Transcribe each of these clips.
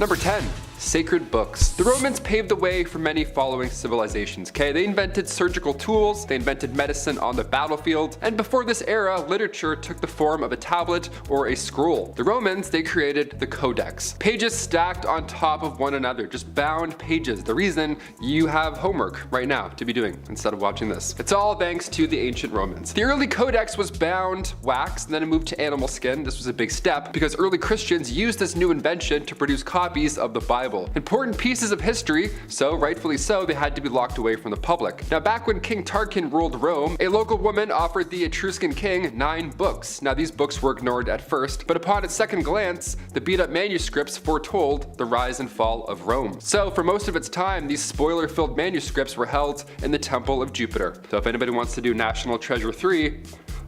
Number 10. Sacred books. The Romans paved the way for many following civilizations, okay? They invented surgical tools, they invented medicine on the battlefield, and before this era, literature took the form of a tablet or a scroll. The Romans, they created the codex. Pages stacked on top of one another, just bound pages. The reason you have homework right now to be doing instead of watching this. It's all thanks to the ancient Romans. The early codex was bound wax, and then it moved to animal skin. This was a big step because early Christians used this new invention to produce copies of the Bible. Important pieces of history, so rightfully so, they had to be locked away from the public. Now back when King Tarquin ruled Rome, a local woman offered the Etruscan king 9 books. Now these books were ignored at first, but upon its second glance, the beat up manuscripts foretold the rise and fall of Rome. So for most of its time, these spoiler-filled manuscripts were held in the Temple of Jupiter. So if anybody wants to do National Treasure 3,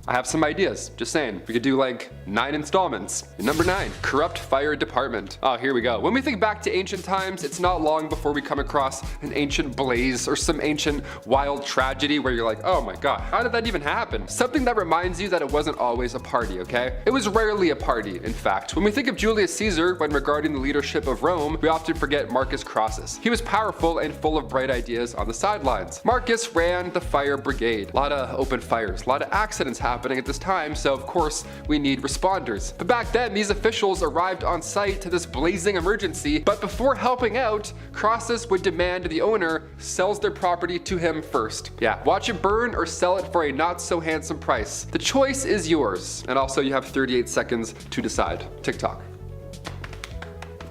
I have some ideas, just saying. We could do like 9 installments. Number 9, corrupt fire department. Oh, here we go. When we think back to ancient times, it's not long before we come across an ancient blaze or some ancient wild tragedy where you're like, oh my god, how did that even happen? Something that reminds you that it wasn't always a party, okay? It was rarely a party, in fact. When we think of Julius Caesar when regarding the leadership of Rome, we often forget Marcus Crassus. He was powerful and full of bright ideas on the sidelines. Marcus ran the fire brigade. A lot of open fires, a lot of accidents happening at this time, so of course we need responders. But back then, these officials arrived on site to this blazing emergency, but before helping out, Crassus would demand the owner sells their property to him first. Yeah, watch it burn or sell it for a not so handsome price. The choice is yours. And also you have 38 seconds to decide. TikTok.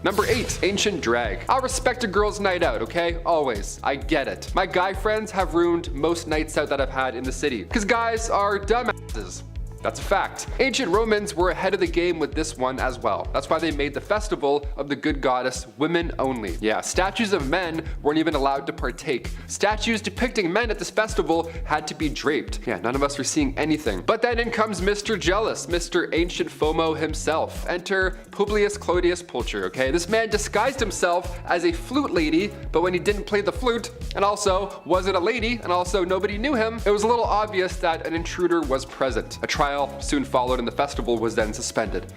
Number 8, ancient drag. I'll respect a girl's night out, okay? Always. I get it. My guy friends have ruined most nights out that I've had in the city, because guys are dumbasses. That's a fact. Ancient Romans were ahead of the game with this one as well. That's why they made the festival of the good goddess women only. Yeah, statues of men weren't even allowed to partake. Statues depicting men at this festival had to be draped. Yeah, none of us were seeing anything. But then in comes Mr. Jealous, Mr. Ancient FOMO himself. Enter Publius Clodius Pulcher, okay? This man disguised himself as a flute lady, but when he didn't play the flute, and also wasn't a lady, and also nobody knew him, it was a little obvious that an intruder was present. A trial soon followed and the festival was then suspended.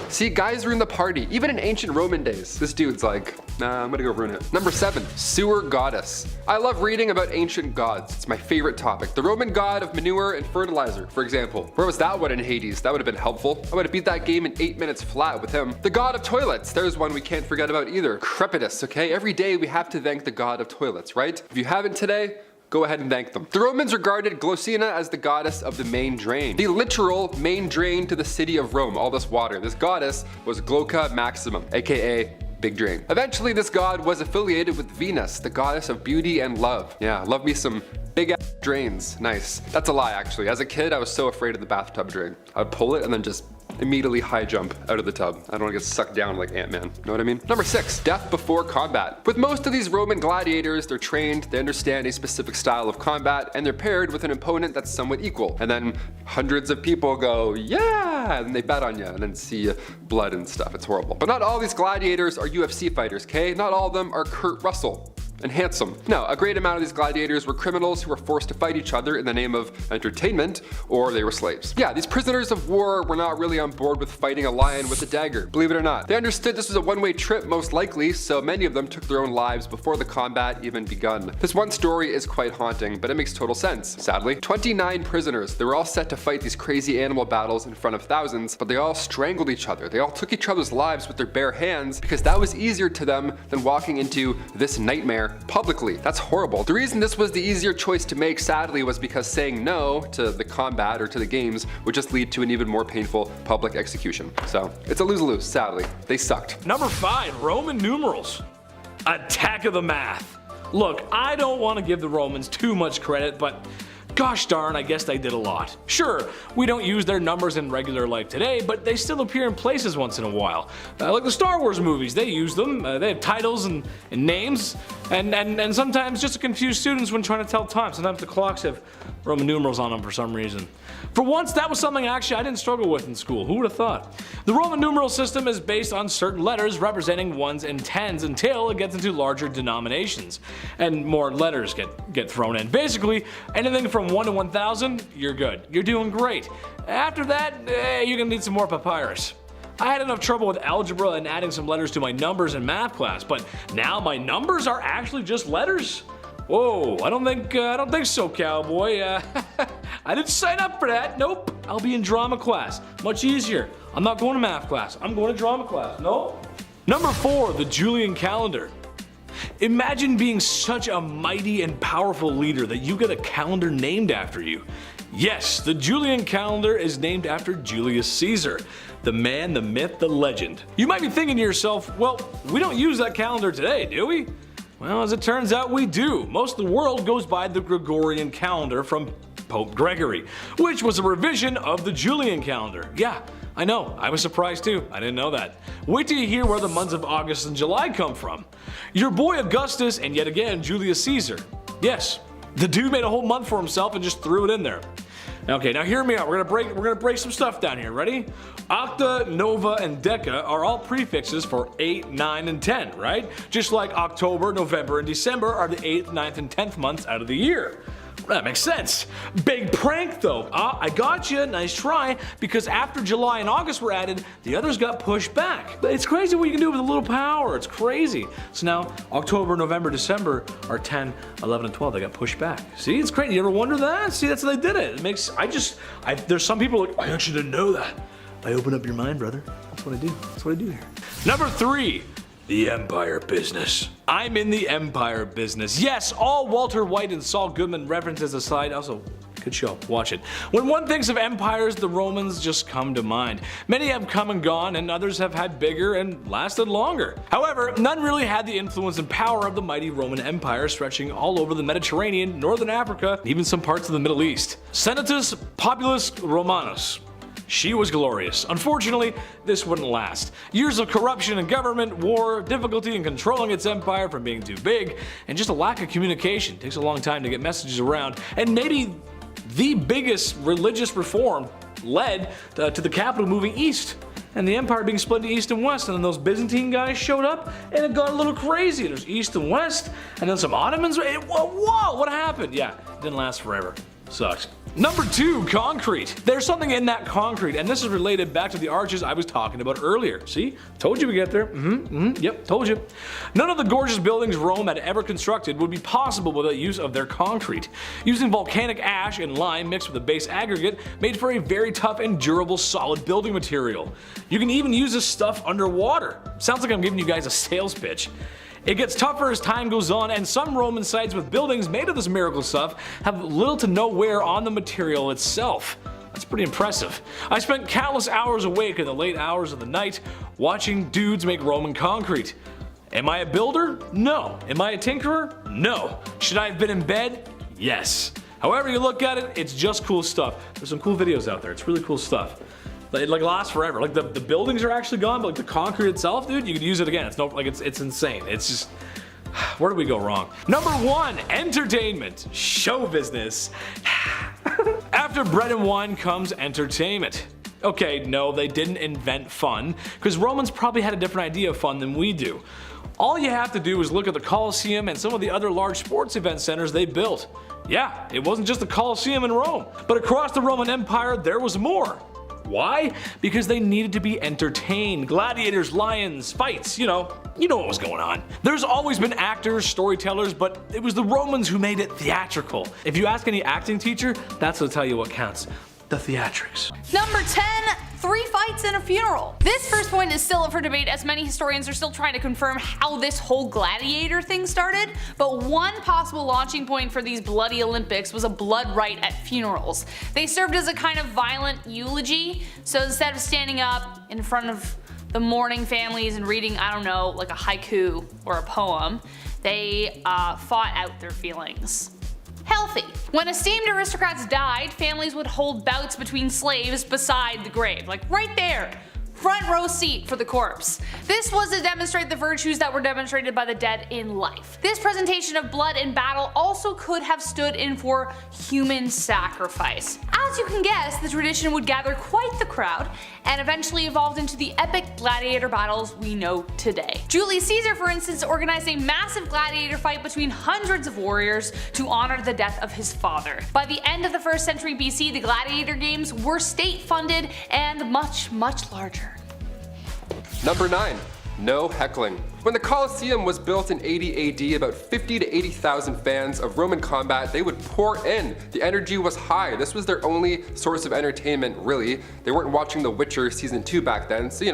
See, guys ruin the party. Even in ancient Roman days, this dude's like, nah, I'm gonna go ruin it. Number 7, sewer goddess. I love reading about ancient gods. It's my favorite topic. The Roman god of manure and fertilizer, for example. Where was that one in Hades? That would have been helpful. I would have beat that game in 8 minutes flat with him. The god of toilets. There's one we can't forget about either. Crepitus, okay? Every day we have to thank the god of toilets, right? If you haven't today, go ahead and thank them. The Romans regarded Glossina as the goddess of the main drain. The literal main drain to the city of Rome, all this water. This goddess was Glauca Maximum, aka Big Drain. Eventually this god was affiliated with Venus, the goddess of beauty and love. Yeah, love me some big ass drains. Nice. That's a lie actually. As a kid, I was so afraid of the bathtub drain. I would pull it and then just immediately high jump out of the tub. I don't want to get sucked down like Ant-Man. Know what I mean? Number 6, death before combat. With most of these Roman gladiators, they're trained, they understand a specific style of combat, and they're paired with an opponent that's somewhat equal. And then hundreds of people go, yeah, and they bet on you, and then see blood and stuff. It's horrible. But not all these gladiators are UFC fighters, okay? Not all of them are Kurt Russell and handsome. No, a great amount of these gladiators were criminals who were forced to fight each other in the name of entertainment, or they were slaves. Yeah, these prisoners of war were not really on board with fighting a lion with a dagger, believe it or not. They understood this was a one-way trip most likely, so many of them took their own lives before the combat even begun. This one story is quite haunting, but it makes total sense, sadly. 29 prisoners, they were all set to fight these crazy animal battles in front of thousands, but they all strangled each other. They all took each other's lives with their bare hands because that was easier to them than walking into this nightmare publicly. That's horrible. The reason this was the easier choice to make, sadly, was because saying no to the combat or to the games would just lead to an even more painful public execution. So it's a lose-lose, sadly. They sucked. Number 5, Roman numerals. Attack of the math. Look, I don't want to give the Romans too much credit, but gosh darn, I guess they did a lot. Sure, we don't use their numbers in regular life today, but they still appear in places once in a while. Like the Star Wars movies, they use them. They have titles and names, and sometimes just to confuse students when trying to tell time. Sometimes the clocks have Roman numerals on them for some reason. For once, that was something actually I didn't struggle with in school. Who would have thought? The Roman numeral system is based on certain letters representing ones and tens until it gets into larger denominations, and more letters get thrown in. Basically, anything from 1 to 1,000, you're good. You're doing great. After that, you're gonna need some more papyrus. I had enough trouble with algebra and adding some letters to my numbers in math class, but now my numbers are actually just letters? Whoa, I don't think so, cowboy. I didn't sign up for that. Nope. I'll be in drama class. Much easier. I'm not going to math class. I'm going to drama class. No. Number 4, the Julian calendar. Imagine being such a mighty and powerful leader that you get a calendar named after you. Yes, the Julian calendar is named after Julius Caesar, the man, the myth, the legend. You might be thinking to yourself, well, we don't use that calendar today, do we? Well, as it turns out, we do. Most of the world goes by the Gregorian calendar from Pope Gregory, which was a revision of the Julian calendar. Yeah, I know, I was surprised too. I didn't know that. Wait till you hear where the months of August and July come from. Your boy Augustus and yet again Julius Caesar. Yes, the dude made a whole month for himself and just threw it in there. Okay, now hear me out. We're gonna break some stuff down here. Ready? Octa, Nova, and Deca are all prefixes for 8, 9, and 10, right? Just like October, November, and December are the 8th, 9th, and 10th months out of the year. That makes sense. Big prank though. I got you. Nice try. Because after July and August were added, the others got pushed back. It's crazy what you can do with a little power. It's crazy. So now October, November, December are 10, 11, and 12. They got pushed back. See, it's crazy. You ever wonder that? See, that's how they did it. It makes. There's some people like, I actually didn't know that. I open up your mind, brother. That's what I do. That's what I do here. Number 3. The Empire business. I'm in the Empire business. Yes, all Walter White and Saul Goodman references aside, also good show, watch it. When one thinks of empires, the Romans just come to mind. Many have come and gone, and others have had bigger and lasted longer. However, none really had the influence and power of the mighty Roman Empire stretching all over the Mediterranean, Northern Africa, and even some parts of the Middle East. Senatus Populus Romanus. She was glorious. Unfortunately, this wouldn't last. Years of corruption and government, war, difficulty in controlling its empire from being too big, and just a lack of communication. It takes a long time to get messages around, and maybe the biggest religious reform led to the capital moving east, and the empire being split into east and west, and then those Byzantine guys showed up, and it got a little crazy. There's east and west, and then some Ottomans. Whoa, what happened? Yeah, it didn't last forever. Sucks. Number 2, concrete. There's something in that concrete, and this is related back to the arches I was talking about earlier. See? Told you we get there. Yep, told you. None of the gorgeous buildings Rome had ever constructed would be possible without use of their concrete. Using volcanic ash and lime mixed with a base aggregate made for a very tough and durable solid building material. You can even use this stuff underwater. Sounds like I'm giving you guys a sales pitch. It gets tougher as time goes on, and some Roman sites with buildings made of this miracle stuff have little to no wear on the material itself. That's pretty impressive. I spent countless hours awake in the late hours of the night watching dudes make Roman concrete. Am I a builder? No. Am I a tinkerer? No. Should I have been in bed? Yes. However you look at it, it's just cool stuff. There's some cool videos out there. It's really cool stuff. It lasts forever. Like the buildings are actually gone, but like the concrete itself, dude, you could use it again. It's insane. It's just, where did we go wrong? Number 1, entertainment, show business. After bread and wine comes entertainment. Okay, no, they didn't invent fun, because Romans probably had a different idea of fun than we do. All you have to do is look at the Colosseum and some of the other large sports event centers they built. Yeah, it wasn't just the Colosseum in Rome, but across the Roman Empire there was more. Why? Because they needed to be entertained. Gladiators, lions, fights, you know what was going on. There's always been actors, storytellers, but it was the Romans who made it theatrical. If you ask any acting teacher, that's what'll tell you what counts. The theatrics. Number 10, 3 fights and a funeral. This first point is still up for debate, as many historians are still trying to confirm how this whole gladiator thing started, but one possible launching point for these bloody Olympics was a blood rite at funerals. They served as a kind of violent eulogy, so instead of standing up in front of the mourning families and reading, I don't know, like a haiku or a poem, they fought out their feelings. Healthy. When esteemed aristocrats died, families would hold bouts between slaves beside the grave, like right there. Front row seat for the corpse. This was to demonstrate the virtues that were demonstrated by the dead in life. This presentation of blood in battle also could have stood in for human sacrifice. As you can guess, the tradition would gather quite the crowd and eventually evolved into the epic gladiator battles we know today. Julius Caesar, for instance, organized a massive gladiator fight between hundreds of warriors to honor the death of his father. By the end of the 1st century BC, the gladiator games were state funded and much, much larger. Number 9. No heckling. When the Colosseum was built in 80 AD, about 50 to 80,000 fans of Roman combat, they would pour in. The energy was high. This was their only source of entertainment, really. They weren't watching The Witcher Season 2 back then, so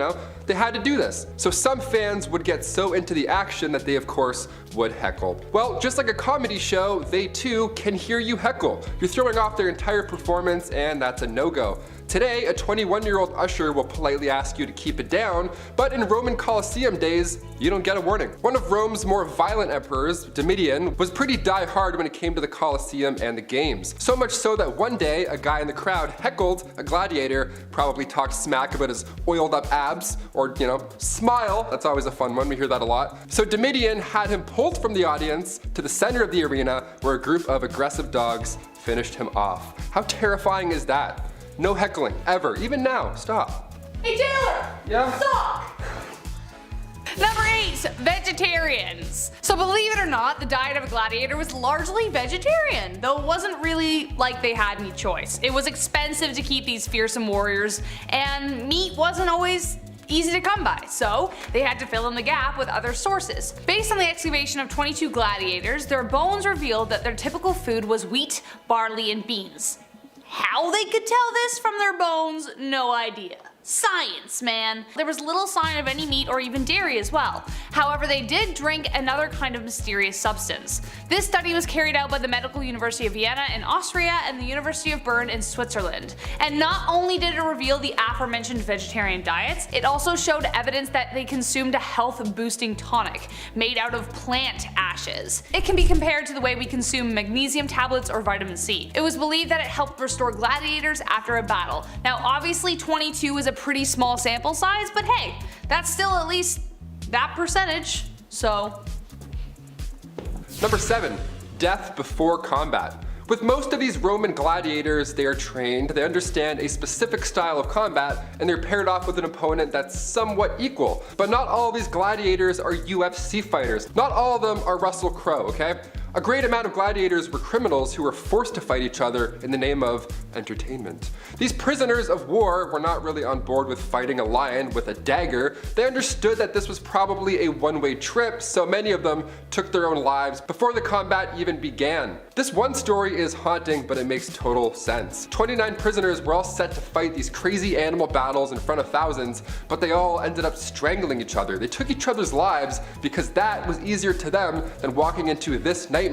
they had to do this. So some fans would get so into the action that they, of course, would heckle. Well, just like a comedy show, they too can hear you heckle. You're throwing off their entire performance, and that's a no-go. Today, a 21-year-old usher will politely ask you to keep it down, but in Roman Colosseum days, you don't get a warning. One of Rome's more violent emperors, Domitian, was pretty die-hard when it came to the Colosseum and the games. So much so that one day, a guy in the crowd heckled a gladiator, probably talked smack about his oiled up abs, or smile. That's always a fun one, we hear that a lot. So Domitian had him pulled from the audience to the center of the arena where a group of aggressive dogs finished him off. How terrifying is that? No heckling, ever, even now, stop. Hey Taylor! Yeah? Stop! Number 8, vegetarians. So believe it or not, the diet of a gladiator was largely vegetarian, though it wasn't really like they had any choice. It was expensive to keep these fearsome warriors, and meat wasn't always easy to come by, so they had to fill in the gap with other sources. Based on the excavation of 22 gladiators, their bones revealed that their typical food was wheat, barley, and beans. How they could tell this from their bones, no idea. Science, man. There was little sign of any meat or even dairy as well. However, they did drink another kind of mysterious substance. This study was carried out by the Medical University of Vienna in Austria and the University of Bern in Switzerland. And not only did it reveal the aforementioned vegetarian diets, it also showed evidence that they consumed a health-boosting tonic made out of plant ashes. It can be compared to the way we consume magnesium tablets or vitamin C. It was believed that it helped restore gladiators after a battle. Now obviously 22 is a pretty small sample size, but hey, that's still at least that percentage, so. Number 7, death before combat. With most of these Roman gladiators, they are trained, they understand a specific style of combat, and they're paired off with an opponent that's somewhat equal. But not all of these gladiators are UFC fighters. Not all of them are Russell Crowe, okay? A great amount of gladiators were criminals who were forced to fight each other in the name of entertainment. These prisoners of war were not really on board with fighting a lion with a dagger. They understood that this was probably a one-way trip, so many of them took their own lives before the combat even began. This one story is haunting, but it makes total sense. 29 prisoners were all set to fight these crazy animal battles in front of thousands, but they all ended up strangling each other. They took each other's lives because that was easier to them than walking into this nightmare.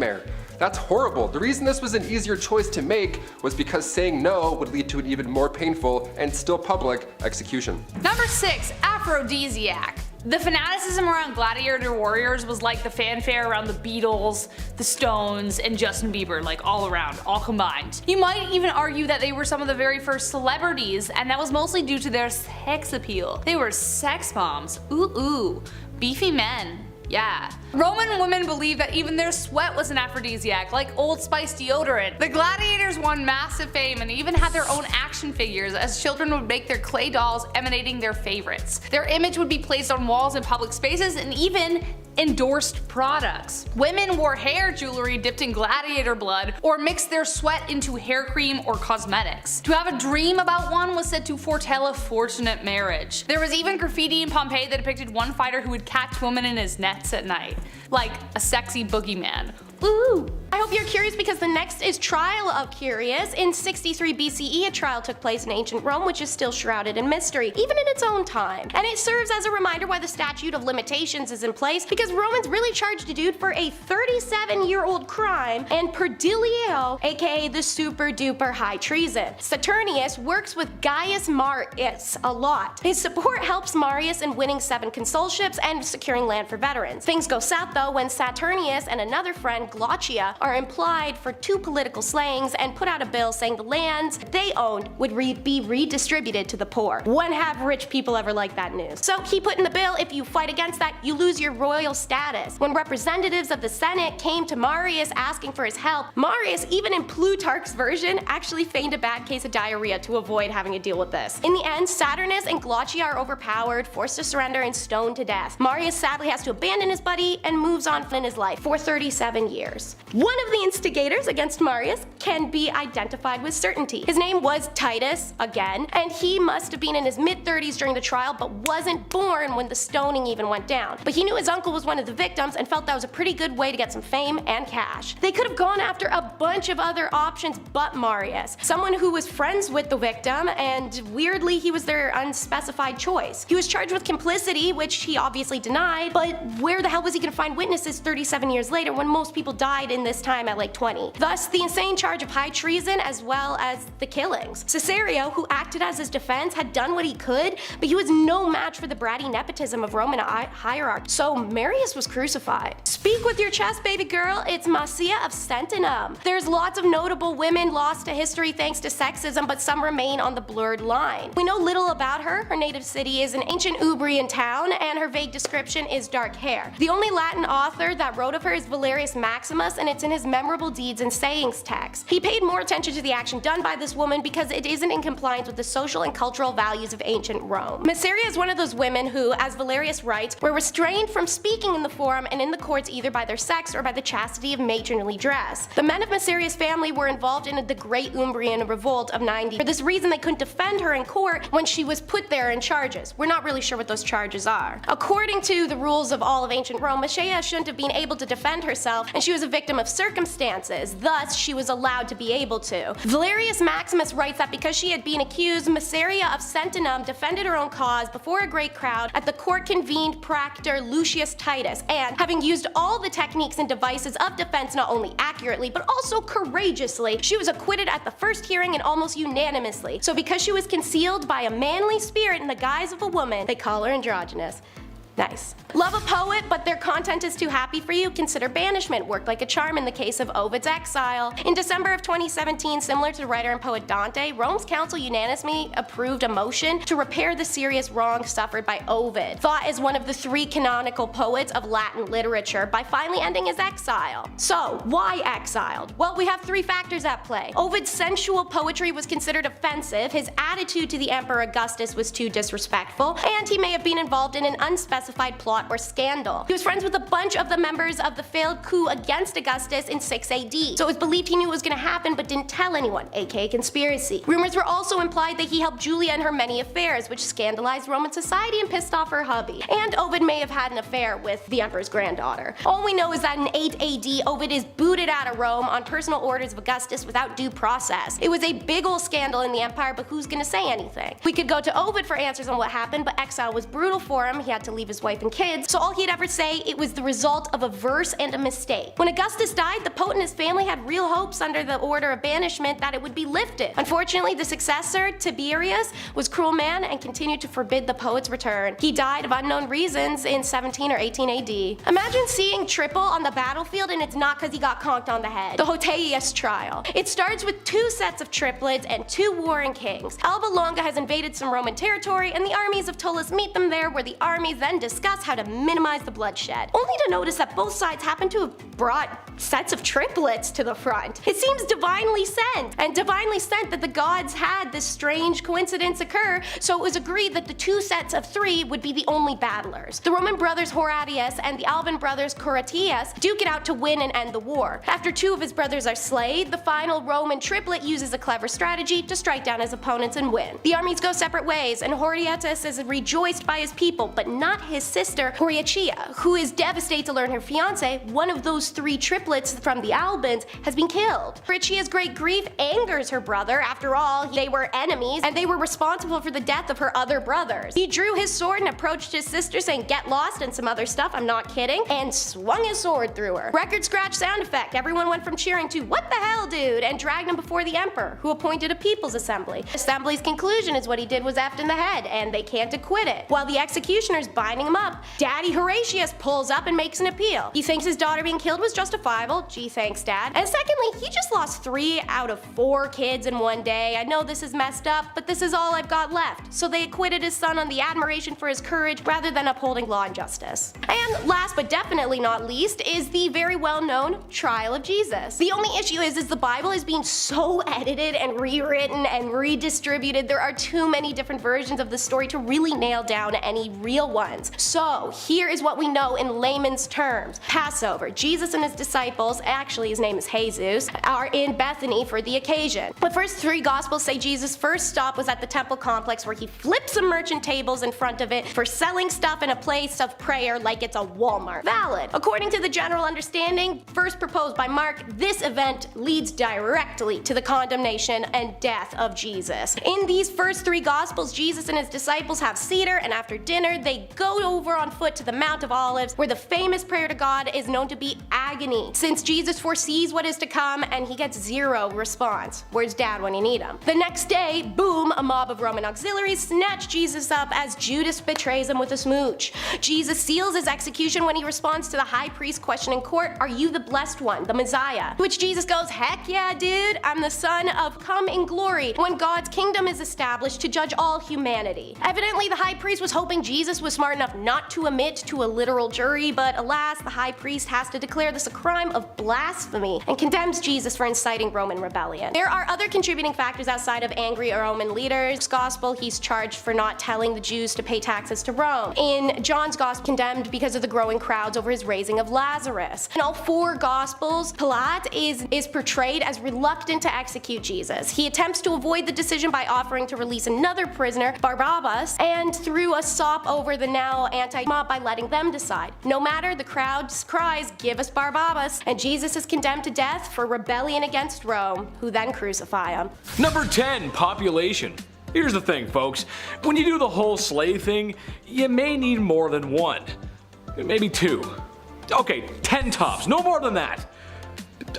That's horrible. The reason this was an easier choice to make was because saying no would lead to an even more painful and still public execution. Number 6, aphrodisiac. The fanaticism around gladiator warriors was like the fanfare around the Beatles, the Stones, and Justin Bieber, like all around, all combined. You might even argue that they were some of the very first celebrities, and that was mostly due to their sex appeal. They were sex bombs. Ooh, beefy men. Yeah. Roman women believed that even their sweat was an aphrodisiac, like Old Spice deodorant. The gladiators won massive fame and even had their own action figures, as children would make their clay dolls emanating their favorites. Their image would be placed on walls in public spaces and even endorsed products. Women wore hair jewelry dipped in gladiator blood or mixed their sweat into hair cream or cosmetics. To have a dream about one was said to foretell a fortunate marriage. There was even graffiti in Pompeii that depicted one fighter who would catch women in his nets at night, like a sexy boogeyman. Ooh. I hope you're curious because the next is Trial of Curious. In 63 BCE, a trial took place in ancient Rome, which is still shrouded in mystery, even in its own time. And it serves as a reminder why the statute of limitations is in place, because Romans really charged a dude for a 37-year-old crime and perdilio, aka the super duper high treason. Saturnius works with Gaius Marius a lot. His support helps Marius in winning 7 consulships and securing land for veterans. Things go south though when Saturnius and another friend, Glaucia, are implied for 2 political slayings and put out a bill saying the lands they owned would be redistributed to the poor. When have rich people ever liked that news? So he put in the bill, if you fight against that, you lose your royal status. When representatives of the Senate came to Marius asking for his help, Marius, even in Plutarch's version, actually feigned a bad case of diarrhea to avoid having to deal with this. In the end, Saturnus and Glaucia are overpowered, forced to surrender, and stoned to death. Marius sadly has to abandon his buddy and moves on in his life for 37 years. When One of the instigators against Marius can be identified with certainty. His name was Titus, again, and he must have been in his mid-30s during the trial but wasn't born when the stoning even went down. But he knew his uncle was one of the victims and felt that was a pretty good way to get some fame and cash. They could have gone after a bunch of other options but Marius, someone who was friends with the victim, and weirdly he was their unspecified choice. He was charged with complicity, which he obviously denied, but where the hell was he gonna find witnesses 37 years later when most people died in this time at like 20? Thus, the insane charge of high treason as well as the killings. Cesario, who acted as his defense, had done what he could, but he was no match for the bratty nepotism of Roman hierarchy, so Marius was crucified. Speak with your chest, baby girl, it's Marcia of Sentinum. There's lots of notable women lost to history thanks to sexism, but some remain on the blurred line. We know little about her. Her native city is an ancient Umbrian town, and her vague description is dark hair. The only Latin author that wrote of her is Valerius Maximus, and it's in his Memorable Deeds and Sayings text. He paid more attention to the action done by this woman because it isn't in compliance with the social and cultural values of ancient Rome. Masseria is one of those women who, as Valerius writes, were restrained from speaking in the forum and in the courts either by their sex or by the chastity of matronly dress. The men of Masseria's family were involved in the Great Umbrian Revolt of 90. For this reason, they couldn't defend her in court when she was put there in charges. We're not really sure what those charges are. According to the rules of all of ancient Rome, Masseria shouldn't have been able to defend herself, and she was a victim of circumstances, thus she was allowed to be able to. Valerius Maximus writes that because she had been accused, Masseria of Sentinum defended her own cause before a great crowd at the court-convened praetor Lucius Titus, and having used all the techniques and devices of defense not only accurately but also courageously, she was acquitted at the first hearing and almost unanimously. So because she was concealed by a manly spirit in the guise of a woman, they call her androgynous. Nice. Love a poet, but their content is too happy for you? Consider banishment. Worked like a charm in the case of Ovid's exile. In December of 2017, similar to the writer and poet Dante, Rome's council unanimously approved a motion to repair the serious wrong suffered by Ovid, thought as one of the 3 canonical poets of Latin literature, by finally ending his exile. So, why exiled? Well, we have 3 factors at play. Ovid's sensual poetry was considered offensive, his attitude to the Emperor Augustus was too disrespectful, and he may have been involved in an unspecified plot or scandal. He was friends with a bunch of the members of the failed coup against Augustus in 6 AD, so it was believed he knew it was going to happen but didn't tell anyone, aka conspiracy. Rumors were also implied that he helped Julia in her many affairs, which scandalized Roman society and pissed off her hubby. And Ovid may have had an affair with the emperor's granddaughter. All we know is that in 8 AD, Ovid is booted out of Rome on personal orders of Augustus without due process. It was a big ol' scandal in the empire, but who's gonna say anything? We could go to Ovid for answers on what happened, but exile was brutal for him. He had to leave his wife and kids, so all he'd ever say, it was the result of a verse and a mistake. When Augustus died, the Pope and his family had real hopes under the order of banishment that it would be lifted. Unfortunately, the successor, Tiberius, was a cruel man and continued to forbid the poet's return. He died of unknown reasons in 17 or 18 AD. Imagine seeing Triple on the battlefield and it's not because he got conked on the head. The Hotaeus trial. It starts with 2 sets of triplets and 2 warring kings. Alba Longa has invaded some Roman territory, and the armies of Tullus meet them there, where the armies then discuss how to minimize the bloodshed. Only to notice that both sides happen to have brought sets of triplets to the front. It seems divinely sent that the gods had this strange coincidence occur, so it was agreed that the 2 sets of 3 would be the only battlers. The Roman brothers Horatius and the Alban brothers Coratius duke it out to win and end the war. After 2 of his brothers are slayed, the final Roman triplet uses a clever strategy to strike down his opponents and win. The armies go separate ways, and Horatius is rejoiced by his people, but not his sister Horiacia, who is devastated to learn her fiance, one of those 3 triplets from the Albans, has been killed. Horatia's great grief angers her brother. After all, they were enemies, and they were responsible for the death of her other brothers. He drew his sword and approached his sister saying get lost and some other stuff, I'm not kidding, and swung his sword through her. Record scratch sound effect. Everyone went from cheering to what the hell dude, and dragged him before the emperor, who appointed a people's assembly. The assembly's conclusion is what he did was effed in the head, and they can't acquit it. While the executioner's binding him up, Daddy Horatius pulls up and makes an appeal. He thinks his daughter being killed was justifiable. Gee, thanks, Dad. And secondly, he just lost 3 out of 4 kids in one day. I know this is messed up, but this is all I've got left. So they acquitted his son on the admiration for his courage rather than upholding law and justice. And last but definitely not least is the very well-known trial of Jesus. The only issue is the Bible is being so edited and rewritten and redistributed. There are too many different versions of the story to really nail down any real ones. So here is what we know in layman's terms. Passover. Jesus Jesus and his disciples, actually his name is Jesus, are in Bethany for the occasion. The first 3 Gospels say Jesus' first stop was at the temple complex, where he flipped some merchant tables in front of it for selling stuff in a place of prayer like it's a Walmart. Valid. According to the general understanding first proposed by Mark, this event leads directly to the condemnation and death of Jesus. In these first 3 Gospels, Jesus and his disciples have Seder, and after dinner they go over on foot to the Mount of Olives, where the famous prayer to God is known to be agony, since Jesus foresees what is to come and he gets 0 response. Where's Dad when you need him? The next day, boom, a mob of Roman auxiliaries snatch Jesus up as Judas betrays him with a smooch. Jesus seals his execution when he responds to the high priest question in court, "Are you the blessed one, the Messiah?" To which Jesus goes, "Heck yeah, dude, I'm the son of come in glory when God's kingdom is established to judge all humanity." Evidently, the high priest was hoping Jesus was smart enough not to admit to a literal jury, but alas, the high priest has to declare this a crime of blasphemy and condemns Jesus for inciting Roman rebellion. There are other contributing factors outside of angry Roman leaders. Gospel, he's charged for not telling the Jews to pay taxes to Rome. In John's Gospel, condemned because of the growing crowds over his raising of Lazarus. In all 4 Gospels, Pilate is portrayed as reluctant to execute Jesus. He attempts to avoid the decision by offering to release another prisoner, Barabbas, and threw a sop over the now anti-mob by letting them decide. No matter, the crowd cries, "Give us Barabbas," and Jesus is condemned to death for rebellion against Rome, who then crucify him. Number 10, population. Here's the thing, folks. When you do the whole slave thing, you may need more than 1. Maybe 2. Okay, 10 tops. No more than that.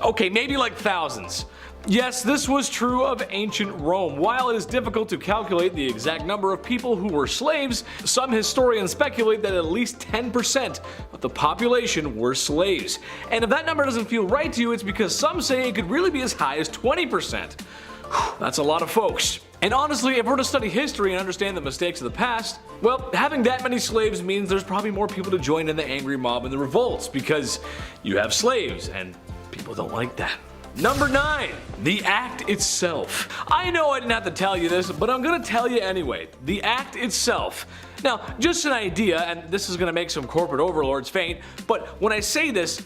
Okay, maybe like thousands. Yes, this was true of ancient Rome. While it is difficult to calculate the exact number of people who were slaves, some historians speculate that at least 10% of the population were slaves. And if that number doesn't feel right to you, it's because some say it could really be as high as 20%. That's a lot of folks. And honestly, if we're to study history and understand the mistakes of the past, well, having that many slaves means there's probably more people to join in the angry mob and the revolts, because you have slaves and people don't like that. Number 9, the act itself. I know I didn't have to tell you this, but I'm gonna tell you anyway. The act itself. Now, just an idea, and this is gonna make some corporate overlords faint, but when I say this,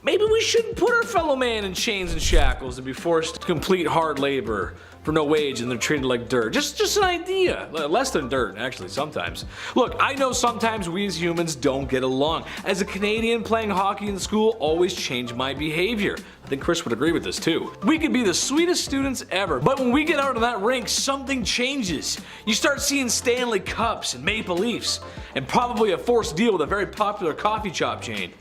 maybe we shouldn't put our fellow man in chains and shackles and be forced to complete hard labor for no wage, and they're treated like dirt. Just an idea. Less than dirt, actually, sometimes. Look, I know sometimes we as humans don't get along. As a Canadian, playing hockey in school always changed my behavior. I think Chris would agree with this too. We could be the sweetest students ever, but when we get out of that rink, something changes. You start seeing Stanley Cups and Maple Leafs, and probably a forced deal with a very popular coffee shop chain.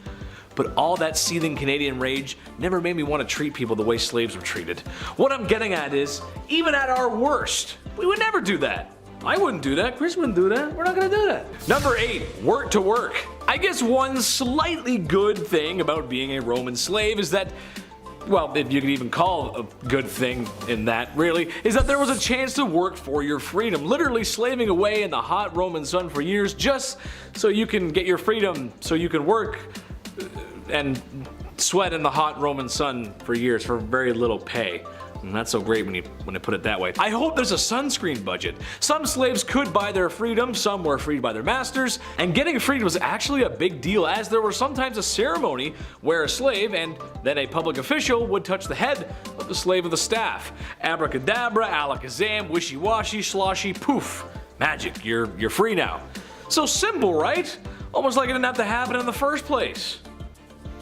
But all that seething Canadian rage never made me want to treat people the way slaves were treated. What I'm getting at is, even at our worst, we would never do that. I wouldn't do that, Chris wouldn't do that, we're not gonna do that. Number 8, work to work. I guess one slightly good thing about being a Roman slave is that, well, if you could even call a good thing in that, really, is that there was a chance to work for your freedom. Literally slaving away in the hot Roman sun for years just so you can get your freedom, so you can work and sweat in the hot Roman sun for years for very little pay. And that's so great when you put it that way. I hope there's a sunscreen budget. Some slaves could buy their freedom, some were freed by their masters, and getting freed was actually a big deal, as there was sometimes a ceremony where a slave and then a public official would touch the head of the slave of the staff. Abracadabra, alakazam, wishy-washy, sloshy, poof. Magic, you're free now. So simple, right? Almost like it didn't have to happen in the first place.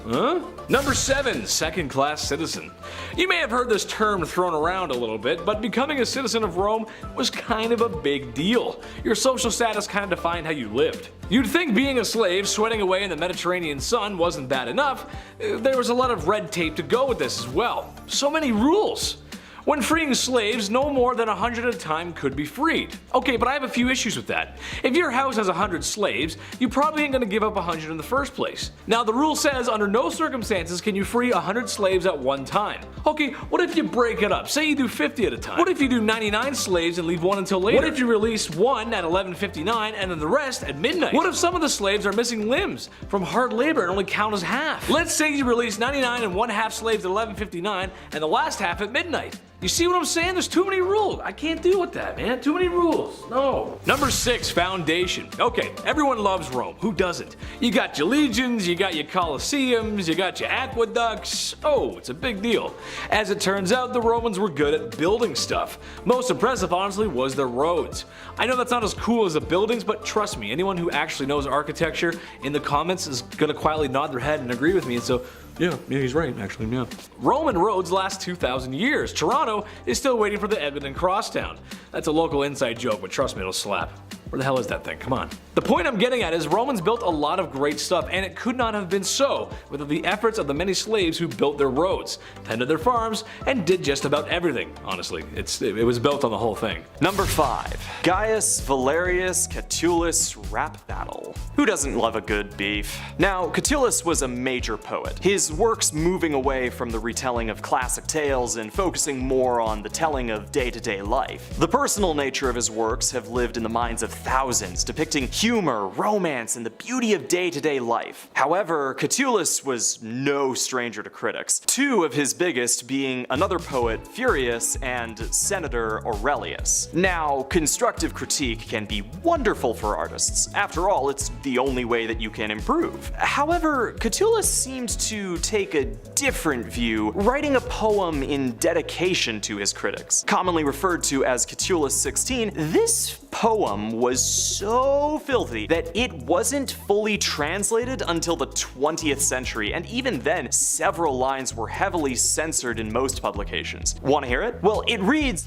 Huh? Number 7, second-class citizen. You may have heard this term thrown around a little bit, but becoming a citizen of Rome was kind of a big deal. Your social status kind of defined how you lived. You'd think being a slave sweating away in the Mediterranean sun wasn't bad enough. There was a lot of red tape to go with this as well. So many rules. When freeing slaves, no more than 100 at a time could be freed. Okay, but I have a few issues with that. If your house has 100 slaves, you probably ain't gonna give up 100 in the first place. Now the rule says under no circumstances can you free 100 slaves at one time. Okay, what if you break it up? Say you do 50 at a time. What if you do 99 slaves and leave one until later? What if you release one at 11:59 and then the rest at midnight? What if some of the slaves are missing limbs from hard labor and only count as half? Let's say you release 99 and one half slaves at 11:59 and the last half at midnight. You see what I'm saying? There's too many rules. I can't deal with that, man. Too many rules. No. Number 6, foundation. Okay, everyone loves Rome. Who doesn't? You got your legions, you got your colosseums, you got your aqueducts. Oh, it's a big deal. As it turns out, the Romans were good at building stuff. Most impressive, honestly, was their roads. I know that's not as cool as the buildings, but trust me, anyone who actually knows architecture in the comments is gonna quietly nod their head and agree with me, and so yeah, he's right, actually, yeah. Roman roads last 2,000 years. Toronto is still waiting for the Edmonton Crosstown. That's a local inside joke, but trust me, it'll slap. Where the hell is that thing? Come on. The point I'm getting at is Romans built a lot of great stuff, and it could not have been so without the efforts of the many slaves who built their roads, tended their farms, and did just about everything, honestly. It was built on the whole thing. Number 5. Gaius Valerius Catullus rap battle. Who doesn't love a good beef? Now, Catullus was a major poet. His works moving away from the retelling of classic tales and focusing more on the telling of day-to-day life. The personal nature of his works have lived in the minds of thousands, depicting humor, romance, and the beauty of day-to-day life. However, Catullus was no stranger to critics, 2 of his biggest being another poet, Furius, and Senator Aurelius. Now, constructive critique can be wonderful for artists. After all, it's the only way that you can improve. However, Catullus seemed to take a different view, writing a poem in dedication to his critics. Commonly referred to as Catullus 16, this poem was so filthy that it wasn't fully translated until the 20th century, and even then, several lines were heavily censored in most publications. Want to hear it? Well, it reads...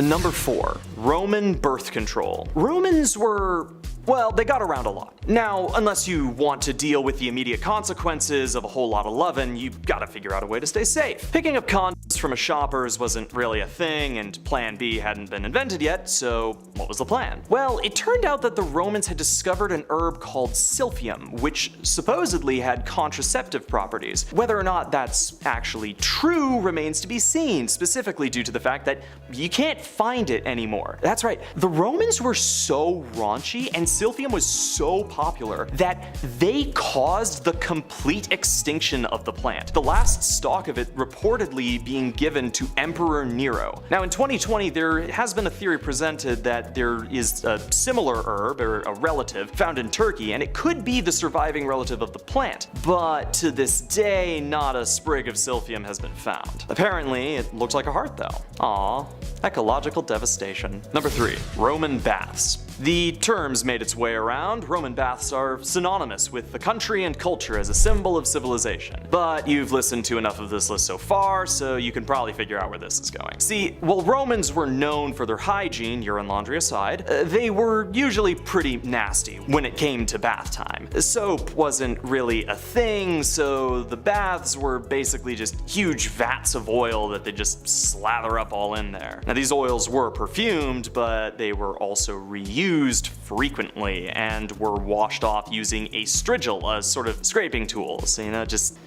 Number 4. Roman birth control. Romans were... well, they got around a lot. Now, unless you want to deal with the immediate consequences of a whole lot of lovin', you've gotta figure out a way to stay safe. Picking up condoms from a shopper's wasn't really a thing, and Plan B hadn't been invented yet, so what was the plan? Well, it turned out that the Romans had discovered an herb called silphium, which supposedly had contraceptive properties. Whether or not that's actually true remains to be seen, specifically due to the fact that you can't find it anymore. That's right, the Romans were so raunchy and silphium was so popular that they caused the complete extinction of the plant, the last stalk of it reportedly being given to Emperor Nero. Now in 2020 there has been a theory presented that there is a similar herb, or a relative, found in Turkey, and it could be the surviving relative of the plant, but to this day not a sprig of silphium has been found. Apparently it looks like a heart though. Aww, ecological devastation. Number 3. Roman baths. The terms made its way around. Roman baths are synonymous with the country and culture as a symbol of civilization. But you've listened to enough of this list so far, so you can probably figure out where this is going. See, while Romans were known for their hygiene, urine laundry aside, they were usually pretty nasty when it came to bath time. Soap wasn't really a thing, so the baths were basically just huge vats of oil that they just slather up all in there. Now these oils were perfumed, but they were also reused frequently and were washed off using a strigil, a sort of scraping tool, so you know, just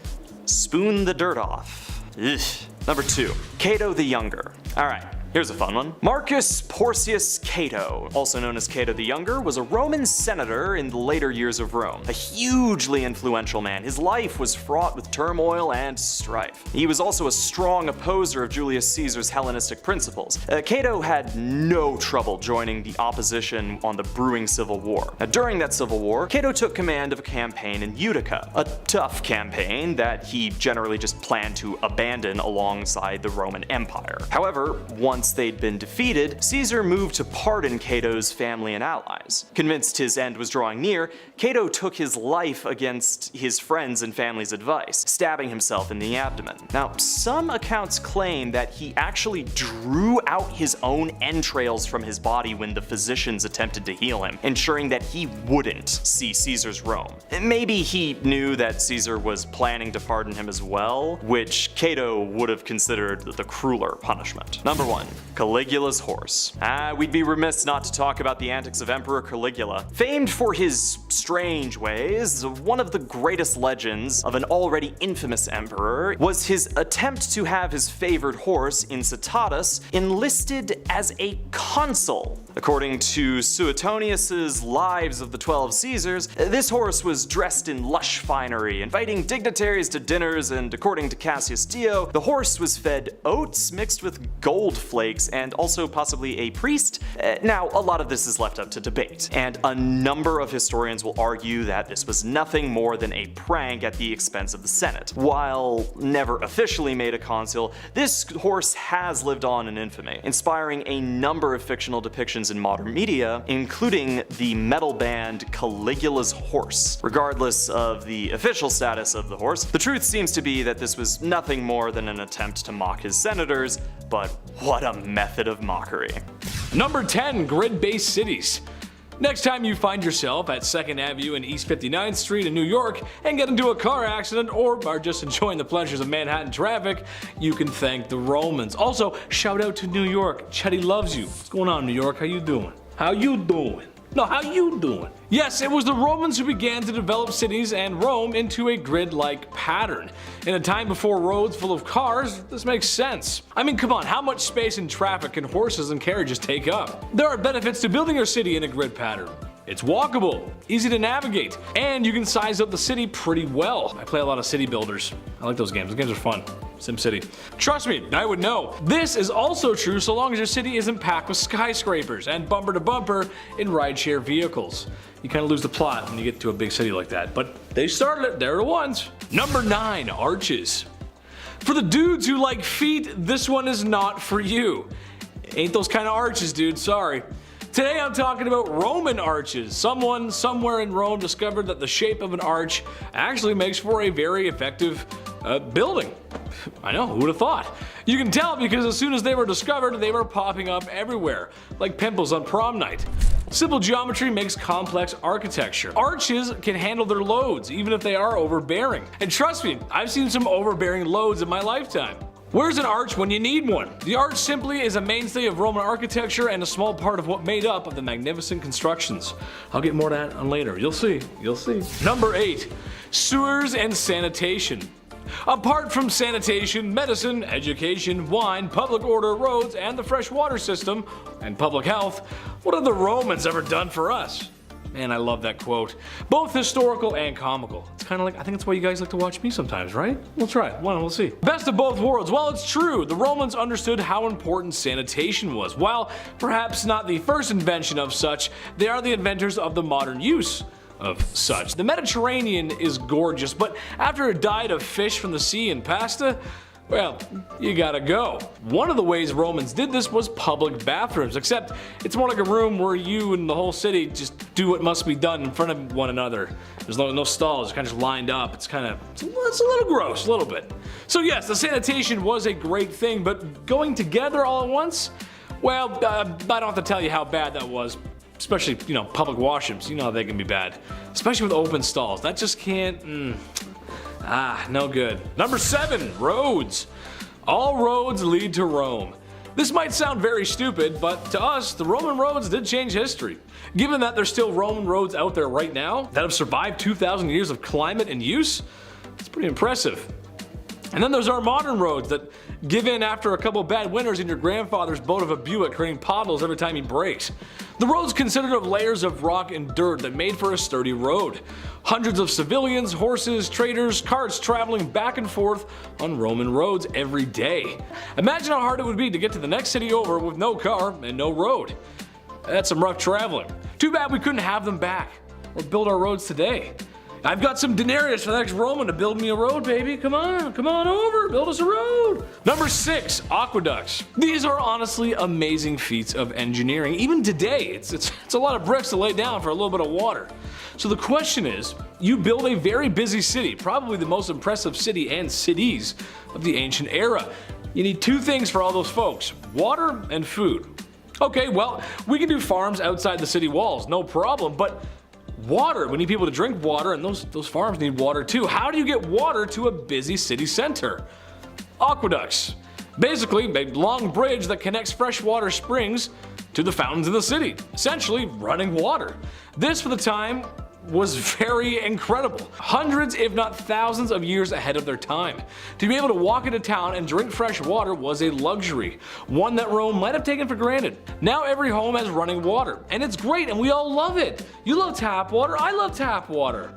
spoon the dirt off. Ugh. Number 2. Cato the Younger. Alright. Here's a fun one. Marcus Porcius Cato, also known as Cato the Younger, was a Roman senator in the later years of Rome. A hugely influential man, his life was fraught with turmoil and strife. He was also a strong opposer of Julius Caesar's Hellenistic principles. Cato had no trouble joining the opposition on the brewing civil war. Now, during that civil war, Cato took command of a campaign in Utica, a tough campaign that he generally just planned to abandon alongside the Roman Empire. However, once they'd been defeated, Caesar moved to pardon Cato's family and allies. Convinced his end was drawing near, Cato took his life against his friends' and family's advice, stabbing himself in the abdomen. Now, some accounts claim that he actually drew out his own entrails from his body when the physicians attempted to heal him, ensuring that he wouldn't see Caesar's Rome. Maybe he knew that Caesar was planning to pardon him as well, which Cato would have considered the crueler punishment. Number 1. Caligula's horse. We'd be remiss not to talk about the antics of Emperor Caligula. Famed for his strange ways, one of the greatest legends of an already infamous emperor was his attempt to have his favored horse, Incitatus, enlisted as a consul. According to Suetonius's Lives of the 12 Caesars, this horse was dressed in lush finery, inviting dignitaries to dinners, and according to Cassius Dio, the horse was fed oats mixed with gold flakes and also possibly a priest. Now, a lot of this is left up to debate, and a number of historians will argue that this was nothing more than a prank at the expense of the Senate. While never officially made a consul, this horse has lived on in infamy, inspiring a number of fictional depictions in modern media, including the metal band Caligula's Horse. Regardless of the official status of the horse, the truth seems to be that this was nothing more than an attempt to mock his senators, but what a method of mockery. Number 10, grid-based cities. Next time you find yourself at 2nd Avenue and East 59th Street in New York and get into a car accident or are just enjoying the pleasures of Manhattan traffic, you can thank the Romans. Also, shout out to New York. Chetty loves you. What's going on, New York? How you doing? How you doing? No, how you doing? Yes, it was the Romans who began to develop cities and Rome into a grid-like pattern. In a time before roads full of cars, this makes sense. I mean, come on, how much space and traffic can horses and carriages take up? There are benefits to building your city in a grid pattern. It's walkable, easy to navigate, and you can size up the city pretty well. I play a lot of city builders. I like those games. Those games are fun. SimCity. Trust me, I would know. This is also true so long as your city isn't packed with skyscrapers and bumper to bumper in rideshare vehicles. You kind of lose the plot when you get to a big city like that, but they started it, they're the ones. Number 9, arches. For the dudes who like feet, this one is not for you. Ain't those kind of arches, dude, sorry. Today I'm talking about Roman arches. Someone somewhere in Rome discovered that the shape of an arch actually makes for a very effective building. I know, who would have thought? You can tell because as soon as they were discovered, they were popping up everywhere, like pimples on prom night. Simple geometry makes complex architecture. Arches can handle their loads, even if they are overbearing. And trust me, I've seen some overbearing loads in my lifetime. Where's an arch when you need one? The arch simply is a mainstay of Roman architecture and a small part of what made up of the magnificent constructions. I'll get more to that on later. You'll see. You'll see. Number 8, sewers and sanitation. Apart from sanitation, medicine, education, wine, public order, roads, and the fresh water system, and public health, what have the Romans ever done for us? Man, I love that quote. Both historical and comical. It's kind of like, I think that's why you guys like to watch me sometimes, right? We'll try it. We'll see. Best of both worlds. Well, it's true. The Romans understood how important sanitation was. While perhaps not the first invention of such, they are the inventors of the modern use of such. The Mediterranean is gorgeous, but after a diet of fish from the sea and pasta, well, you gotta go. One of the ways Romans did this was public bathrooms, except it's more like a room where you and the whole city just do what must be done in front of one another. There's no stalls, it's kind of just lined up. It's a little gross, a little bit. So yes, the sanitation was a great thing, but going together all at once? Well, I don't have to tell you how bad that was. Especially, public washrooms, how they can be bad. Especially with open stalls. That just can't, no good. Number 7, roads. All roads lead to Rome. This might sound very stupid, but to us, the Roman roads did change history. Given that there's still Roman roads out there right now that have survived 2,000 years of climate and use, it's pretty impressive. And then there's our modern roads that give in after a couple bad winters in your grandfather's boat of a Buick, creating potholes every time he brakes. The roads consisted of layers of rock and dirt that made for a sturdy road. Hundreds of civilians, horses, traders, carts traveling back and forth on Roman roads every day. Imagine how hard it would be to get to the next city over with no car and no road. That's some rough traveling. Too bad we couldn't have them back or build our roads today. I've got some denarius for the next Roman to build me a road, baby. Come on over, build us a road. Number 6, aqueducts. These are honestly amazing feats of engineering. Even today, it's a lot of bricks to lay down for a little bit of water. So the question is, you build a very busy city, probably the most impressive city and cities of the ancient era. You need 2 things for all those folks, water and food. Okay, well, we can do farms outside the city walls, no problem, but water, we need people to drink water, and those farms need water too. How do you get water to a busy city center? Aqueducts. Basically, a long bridge that connects freshwater springs to the fountains in the city, essentially running water. This, for the time, was very incredible. Hundreds if not thousands of years ahead of their time. To be able to walk into town and drink fresh water was a luxury, one that Rome might have taken for granted. Now every home has running water, and it's great and we all love it. You love tap water, I love tap water.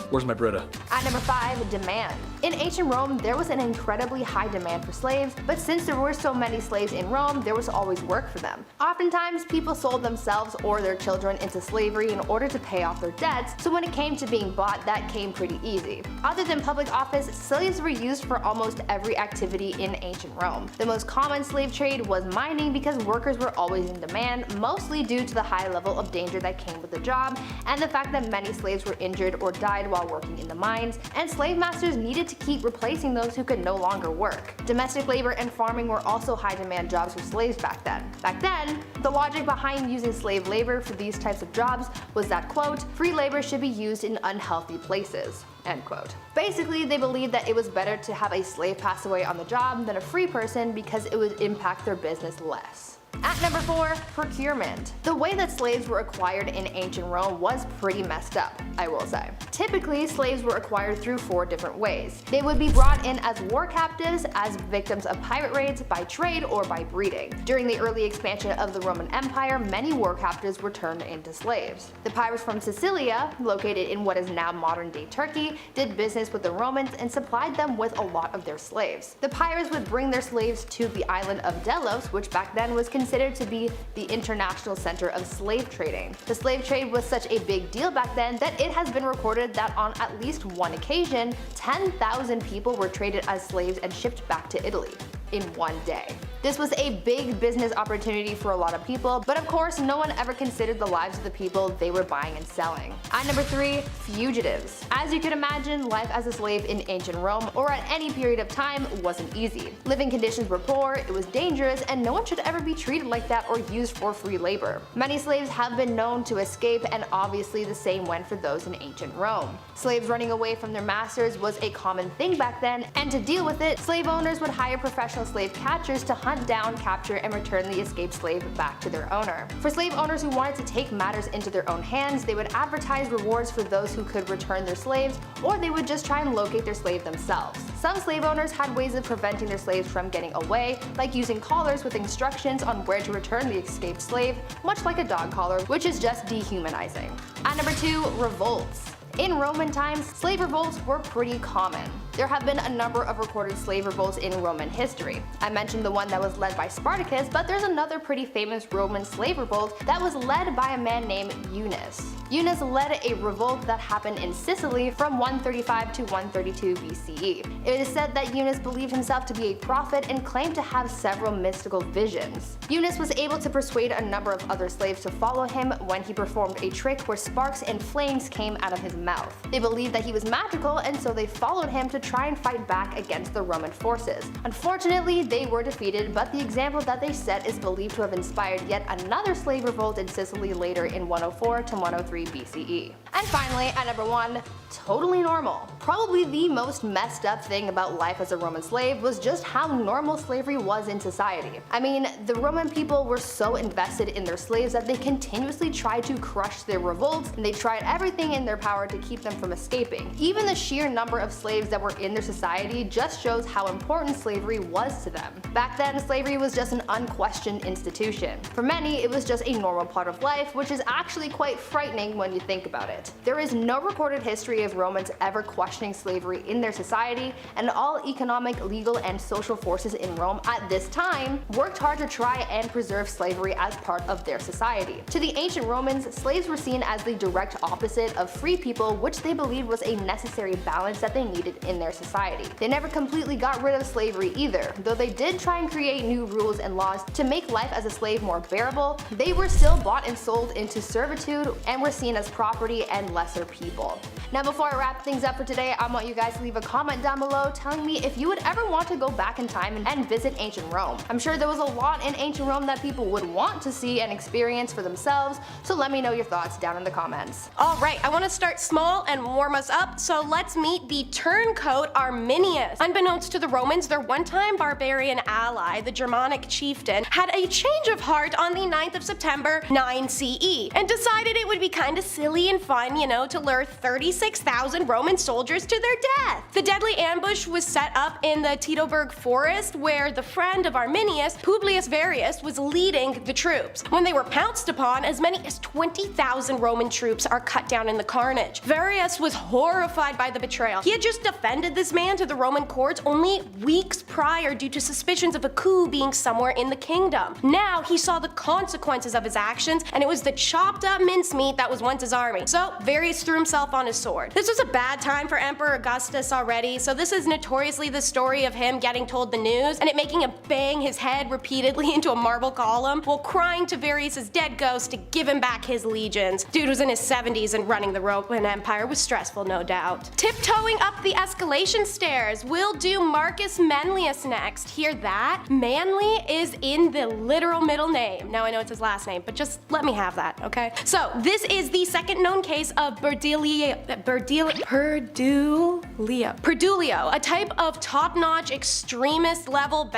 Where's my Brita? At number 5, demand. In ancient Rome, there was an incredibly high demand for slaves, but since there were so many slaves in Rome, there was always work for them. Oftentimes, people sold themselves or their children into slavery in order to pay off their debts, so when it came to being bought, that came pretty easy. Other than public office, slaves were used for almost every activity in ancient Rome. The most common slave trade was mining because workers were always in demand, mostly due to the high level of danger that came with the job, and the fact that many slaves were injured or died while working in the mines, and slave masters needed to keep replacing those who could no longer work. Domestic labor and farming were also high demand jobs for slaves back then. Back then, the logic behind using slave labor for these types of jobs was that, quote, free labor should be used in unhealthy places, end quote. Basically, they believed that it was better to have a slave pass away on the job than a free person because it would impact their business less. At number 4, procurement. The way that slaves were acquired in ancient Rome was pretty messed up, I will say. Typically, slaves were acquired through 4 different ways. They would be brought in as war captives, as victims of pirate raids, by trade, or by breeding. During the early expansion of the Roman Empire, many war captives were turned into slaves. The pirates from Sicilia, located in what is now modern-day Turkey, did business with the Romans and supplied them with a lot of their slaves. The pirates would bring their slaves to the island of Delos, which back then was considered to be the international center of slave trading. The slave trade was such a big deal back then that it has been recorded that on at least one occasion, 10,000 people were traded as slaves and shipped back to Italy in one day. This was a big business opportunity for a lot of people, but of course no one ever considered the lives of the people they were buying and selling. At number 3, fugitives. As you can imagine, life as a slave in ancient Rome, or at any period of time, wasn't easy. Living conditions were poor, it was dangerous, and no one should ever be treated like that or used for free labor. Many slaves have been known to escape, and obviously the same went for those in ancient Rome. Slaves running away from their masters was a common thing back then, and to deal with it, slave owners would hire professional slave catchers to hunt down, capture, and return the escaped slave back to their owner. For slave owners who wanted to take matters into their own hands, they would advertise rewards for those who could return their slaves, or they would just try and locate their slave themselves. Some slave owners had ways of preventing their slaves from getting away, like using collars with instructions on where to return the escaped slave, much like a dog collar, which is just dehumanizing. At number 2, revolts. In Roman times, slave revolts were pretty common. There have been a number of recorded slave revolts in Roman history. I mentioned the one that was led by Spartacus, but there's another pretty famous Roman slave revolt that was led by a man named Eunice. Eunice led a revolt that happened in Sicily from 135 to 132 BCE. It is said that Eunice believed himself to be a prophet and claimed to have several mystical visions. Eunice was able to persuade a number of other slaves to follow him when he performed a trick where sparks and flames came out of his mouth. They believed that he was magical, and so they followed him to try and fight back against the Roman forces. Unfortunately, they were defeated, but the example that they set is believed to have inspired yet another slave revolt in Sicily later in 104 to 103 BCE. And finally, at number 1, totally normal. Probably the most messed up thing about life as a Roman slave was just how normal slavery was in society. I mean, the Roman people were so invested in their slaves that they continuously tried to crush their revolts, and they tried everything in their power to keep them from escaping. Even the sheer number of slaves that were in their society just shows how important slavery was to them. Back then, slavery was just an unquestioned institution. For many, it was just a normal part of life, which is actually quite frightening when you think about it. There is no recorded history of Romans ever questioning slavery in their society, and all economic, legal, and social forces in Rome at this time worked hard to try and preserve slavery as part of their society. To the ancient Romans, slaves were seen as the direct opposite of free people, which they believed was a necessary balance that they needed in their society. They never completely got rid of slavery either. Though they did try and create new rules and laws to make life as a slave more bearable, they were still bought and sold into servitude and were seen as property and lesser people. Now before I wrap things up for today, I want you guys to leave a comment down below telling me if you would ever want to go back in time and visit ancient Rome. I'm sure there was a lot in ancient Rome that people would want to see and experience for themselves, so let me know your thoughts down in the comments. Alright, I want to start small and warm us up, so let's meet the turncoat Arminius. Unbeknownst to the Romans, their one-time barbarian ally, the Germanic chieftain, had a change of heart on the 9th of September 9 CE and decided it would be kinda silly and fun, you know, to lure 36,000 Roman soldiers to their death. The deadly ambush was set up in the Teutoburg forest where the friend of Arminius, Publius Varius, was leading the troops. When they were pounced upon, as many as 20,000 Roman troops are cut down in the carnage. Varius was horrified by the betrayal. He had just defended this man to the Roman courts only weeks prior due to suspicions of a coup being somewhere in the kingdom. Now he saw the consequences of his actions, and it was the chopped up mincemeat that was once his army. So Varius threw himself on his sword. This was a bad time for Emperor Augustus already, so this is notoriously the story of him getting told the news and it making him bang his head repeatedly into a marble column while crying to Varius' dead ghost to give him back his legions. Dude was in his 70s and running the Roman Empire was stressful, no doubt. Tiptoeing up the escalation stairs, we'll do Marcus Manlius next. Hear that? Manly is in the literal middle name. Now I know it's his last name, but just let me have that, okay? So this is the second known case of Perdulio, a type of top-notch extremist level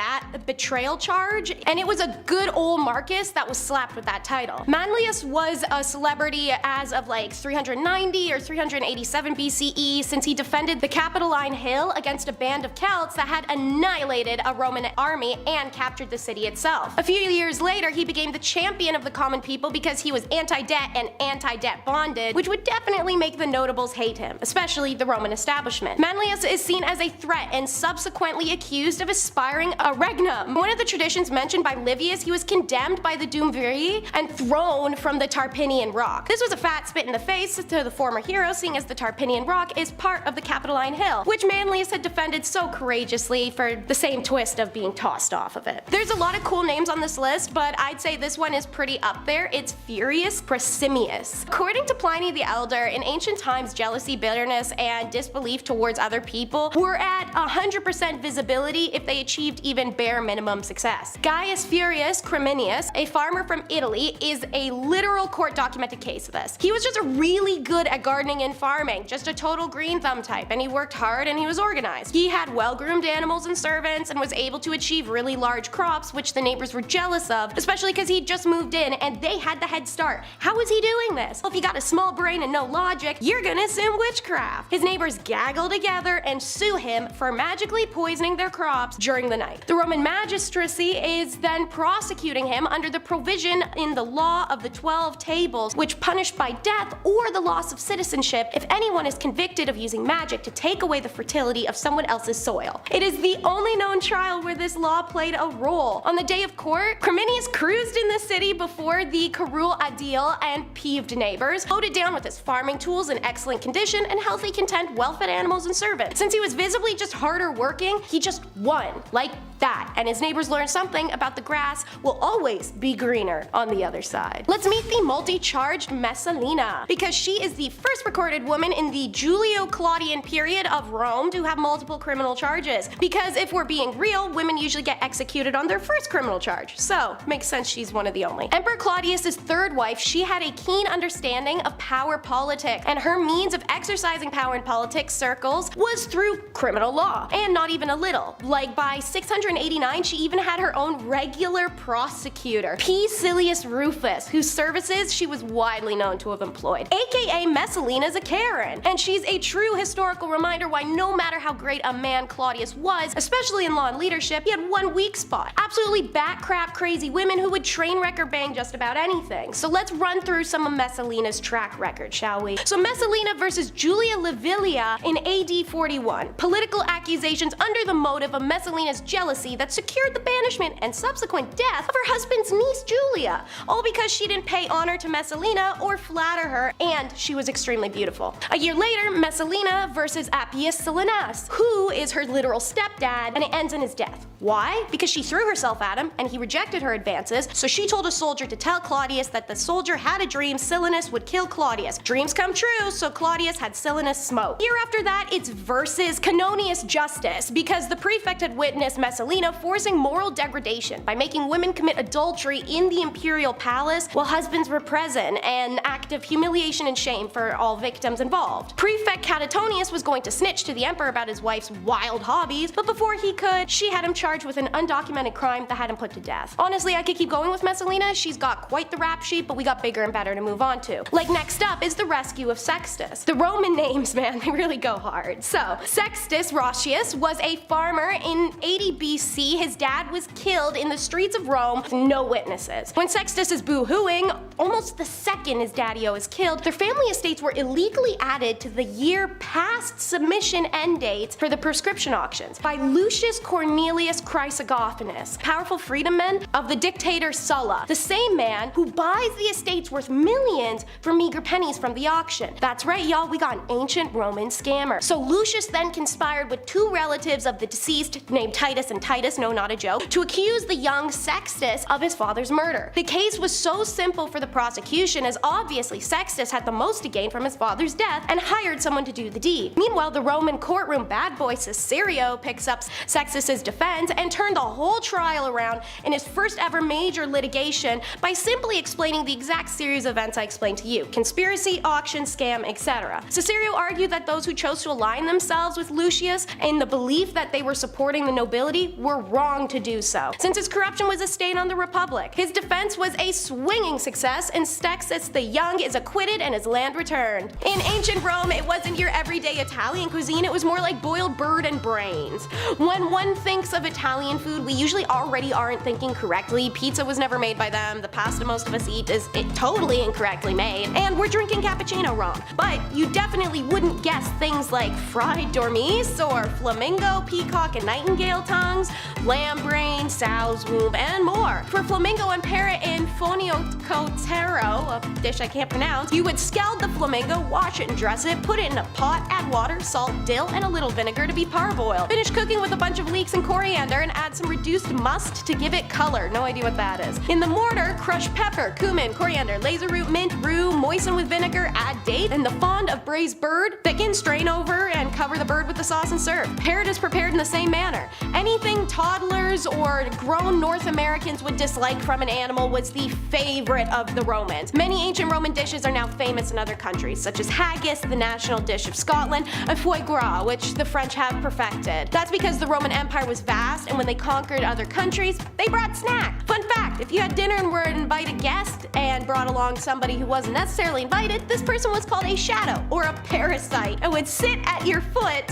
betrayal charge, and it was a good old Marcus that was slapped with that title. Manlius was a celebrity as of like 390 or 387 BCE since he defended the Capitoline Hill against a band of Celts that had annihilated a Roman army and captured the city itself. A few years later, he became the champion of the common people because he was anti-debt and anti-debt bonded, which would definitely make the notables hate him, especially the Roman establishment. Manlius is seen as a threat and subsequently accused of aspiring a regnum. One of the traditions mentioned by Livius, he was condemned by the Duumviri and thrown from the Tarpinian Rock. This was a fat spit in the face to the former hero, seeing as the Tarpinian Rock is part of the Capitoline Hill, which Manlius had defended so courageously for the same twist of being tossed off of it. There's a lot of cool names on this list, but I'd say this one is pretty up there. It's Furius Proximius. According to Pliny the Elder, in ancient times, jealousy, bitterness, and disbelief towards other people were at 100% visibility if they achieved even bare minimum success. Gaius Furius Creminius, a farmer from Italy, is a literal court documented case of this. He was just really good at gardening and farming, just a total green thumb type, and he worked hard and he was organized. He had well-groomed animals and servants and was able to achieve really large crops, which the neighbors were jealous of, especially because he'd just moved in and they had the head start. How was he doing this? Well, if you got a small brain and no logic, you're gonna assume witchcraft. His neighbors gaggle together and sue him for magically poisoning their crops during the night. The Roman magistracy is then prosecuting him under the provision in the law of the 12 tables, which punished by death or the loss of citizenship if anyone is convicted of using magic to take away the fertility of someone else's soil. It is the only known trial where this law played a role. On the day of court, Creminius cruised in the city before the Curule Adil and peeved neighbors, loaded down with his farming tools in excellent condition and healthy, content, well-fed animals and servants. Since he was visibly just harder working, he just won, like that, and his neighbors learned something about the grass will always be greener on the other side. Let's meet the multi-charged Messalina, because she is the first recorded woman in the Julio-Claudian period of Rome to have multiple criminal charges. Because if we're being real, women usually get executed on their first criminal charge, so makes sense she's one of the only. Emperor Claudius's third wife, she had a keen understanding of power politics, and her means of exercising power in politics circles was through criminal law, and not even a little. Like by 689, she even had her own regular prosecutor, P. Silius Rufus, whose services she was widely known to have employed, aka Messalina's a Karen, and she's a true historical reminder why no matter how great a man Claudius was, especially in law and leadership, he had one weak spot. Absolutely bat-crap crazy women who would train wreck or bang just about anything. So let's run through some of Messalina's track record, shall we? So Messalina versus Julia Livilia in AD 41. Political accusations under the motive of Messalina's jealousy that secured the banishment and subsequent death of her husband's niece Julia, all because she didn't pay honor to Messalina or flatter her, and she was extremely beautiful. A year later, Messalina versus Appius Silenus, who is her literal stepdad, and it ends in his death. Why? Because she threw herself at him and he rejected her advances, so she told a soldier to tell Claudius that the soldier had a dream dreams Silenus would kill Claudius. Dreams come true, so Claudius had Silenus smoked. Year after that, it's versus canonious justice, because the prefect had witnessed Messalina forcing moral degradation by making women commit adultery in the imperial palace while husbands were present, an act of humiliation and shame for all victims involved. Prefect Catatonius was going to snitch to the emperor about his wife's wild hobbies, but before he could, she had him charged with an undocumented crime that had him put to death. Honestly, I could keep going with Messalina. She's got quite the rap sheet, but we got bigger and better to move on to. Like, next up is the rescue of Sextus. The Roman names, man, they really go hard. So, Sextus Roscius was a farmer. In 80 BC, his dad was killed in the streets of Rome with no witnesses. When Sextus is boo-hooing, almost the second his daddy-o is killed, their family estates were illegally added to the year past submission end dates for the prescription auctions by Lucius Cornelius Chrysogophonus, powerful freedman of the dictator Sulla, the same man who buys the estates worth millions for meager pennies from the auction. That's right, y'all, we got an ancient Roman scammer. So Lucius then conspired with two relatives of the deceased, named Titus and Titus, no, not a joke, to accuse the young Sextus of his father's murder. The case was so simple for the prosecution, as obviously Sextus had the most to gain from his father's death and hired someone to do the deed. Meanwhile, the Roman courtroom bad boy Cicerio picks up Sextus's defense and turned the whole trial around in his first ever major litigation by simply explaining the exact series of events I explained to you: conspiracy, auction, scam, etc. Cicerio argued that those who chose to align themselves with Lucius in the belief that they were supporting the nobility were wrong to do so, since his corruption was a stain on the Republic. His defense was a swinging success, and Sextus the Young is acquitted and his land returned. In ancient Rome, it wasn't your everyday Italian cuisine, it was more like boiled bird and brains. When one thinks of Italian food, we usually already aren't thinking correctly. Pizza was never made by them, the pasta most of us eat is totally incorrectly made, and we're drinking cappuccino wrong. But you definitely wouldn't guess things like fried dormice or flamingo, peacock, and nightingale tongues, lamb brain, sow's womb, and more. For flamingo and parrot in foniocotero, a dish I can't pronounce, you would scald the flamingo, wash it and dress it, put it in a pot, add water, salt, dill, and a little vinegar to be parboiled. Finish cooking with a bunch of leeks and coriander and add some reduced must to give it color. No idea what that is. In the mortar, crush pepper, cumin, coriander, laser root, mint, rue, moisten with vinegar, add date, and the fond of braised bird. Thicken, strain over, and cover the bird with the sauce and serve. Parrot is prepared in the same manner. Anything toddlers or grown North Americans would dislike from an animal was the favorite of the Romans. Many ancient Roman dishes are now famous in other countries, such as haggis, the national dish of Scotland, and foie gras, which the French have perfected. That's because the Roman Empire was vast, and when they conquered other countries, they brought snack. Fun fact, if you had dinner and were an invited guest and brought along somebody who wasn't necessarily invited, this person was called a shadow or a parasite and would sit at your foot